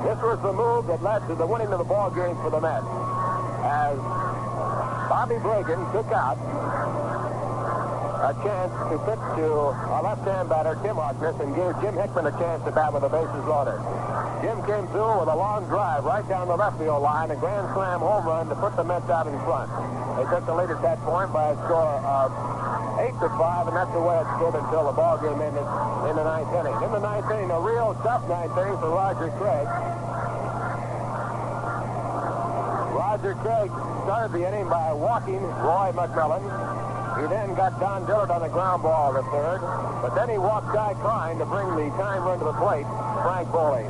This was the move that led to the winning of the ball game for the Mets, as Bobby Bragan took out a chance to pitch to a left-hand batter, Tim Harkness, and gave Jim Hickman a chance to bat with the bases loaded. Jim came through with a long drive right down the left field line, a grand slam home run to put the Mets out in front. They took the lead at that point by a score of 8-5, and that's the way it stood until the ball game ended in the ninth inning. In the ninth inning, a real tough ninth inning for Roger Craig. Roger Craig started the inning by walking Roy McMillan. He then got Don Dillard on the ground ball to third, but then he walked Guy Klein to bring the tying run to the plate, Frank Bowling.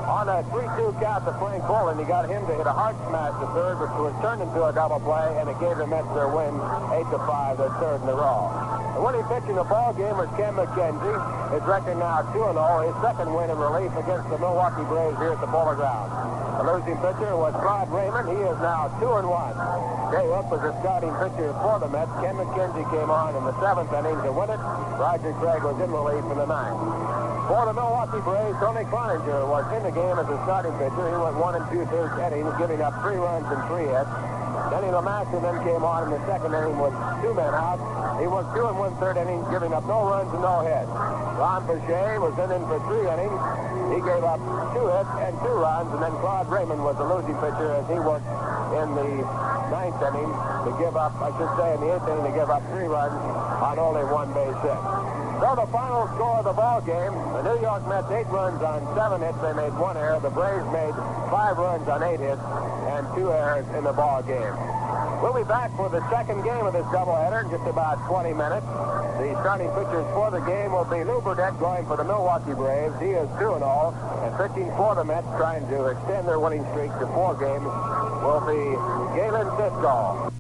On a 3-2 count to Frank Bowling, he got him to hit a hard smash to third, which was turned into a double play, and it gave the Mets their win 8-5, their third in a row. The winning pitch in the ball game was Ken McKenzie. His record now 2-0, his second win in relief against the Milwaukee Braves here at the Polo Grounds. The losing pitcher was Claude Raymond. He is now 2-1. Jay Hook was the starting pitcher for the Mets. Ken McKenzie came on in the 7th inning to win it. Roger Craig was in relief in the 9th. For the Milwaukee Braves, Tony Cloninger was in the game as a starting pitcher. He went 1 2/3 innings, giving up 3 runs and 3 hits. Denny LeMaster then came on in the 2nd inning with 2 men out. He was 2 1/3 innings, giving up no runs and no hits. Ron Boucher was in for 3 innings. He gave up 2 hits and 2 runs, and then Claude Raymond was the losing pitcher as he worked in the 9th inning to give up, I should say, in the 8th inning to give up 3 runs on only 1 base hit. So the final score of the ball game, the New York Mets 8 runs on 7 hits. They made 1 error. The Braves made 5 runs on 8 hits and 2 errors in the ball game. We'll be back for the second game of this doubleheader in just about 20 minutes. The starting pitchers for the game will be Lou Burdette going for the Milwaukee Braves. He is 2-0, and pitching for the Mets, trying to extend their winning streak to 4 games, will be Galen Cisco.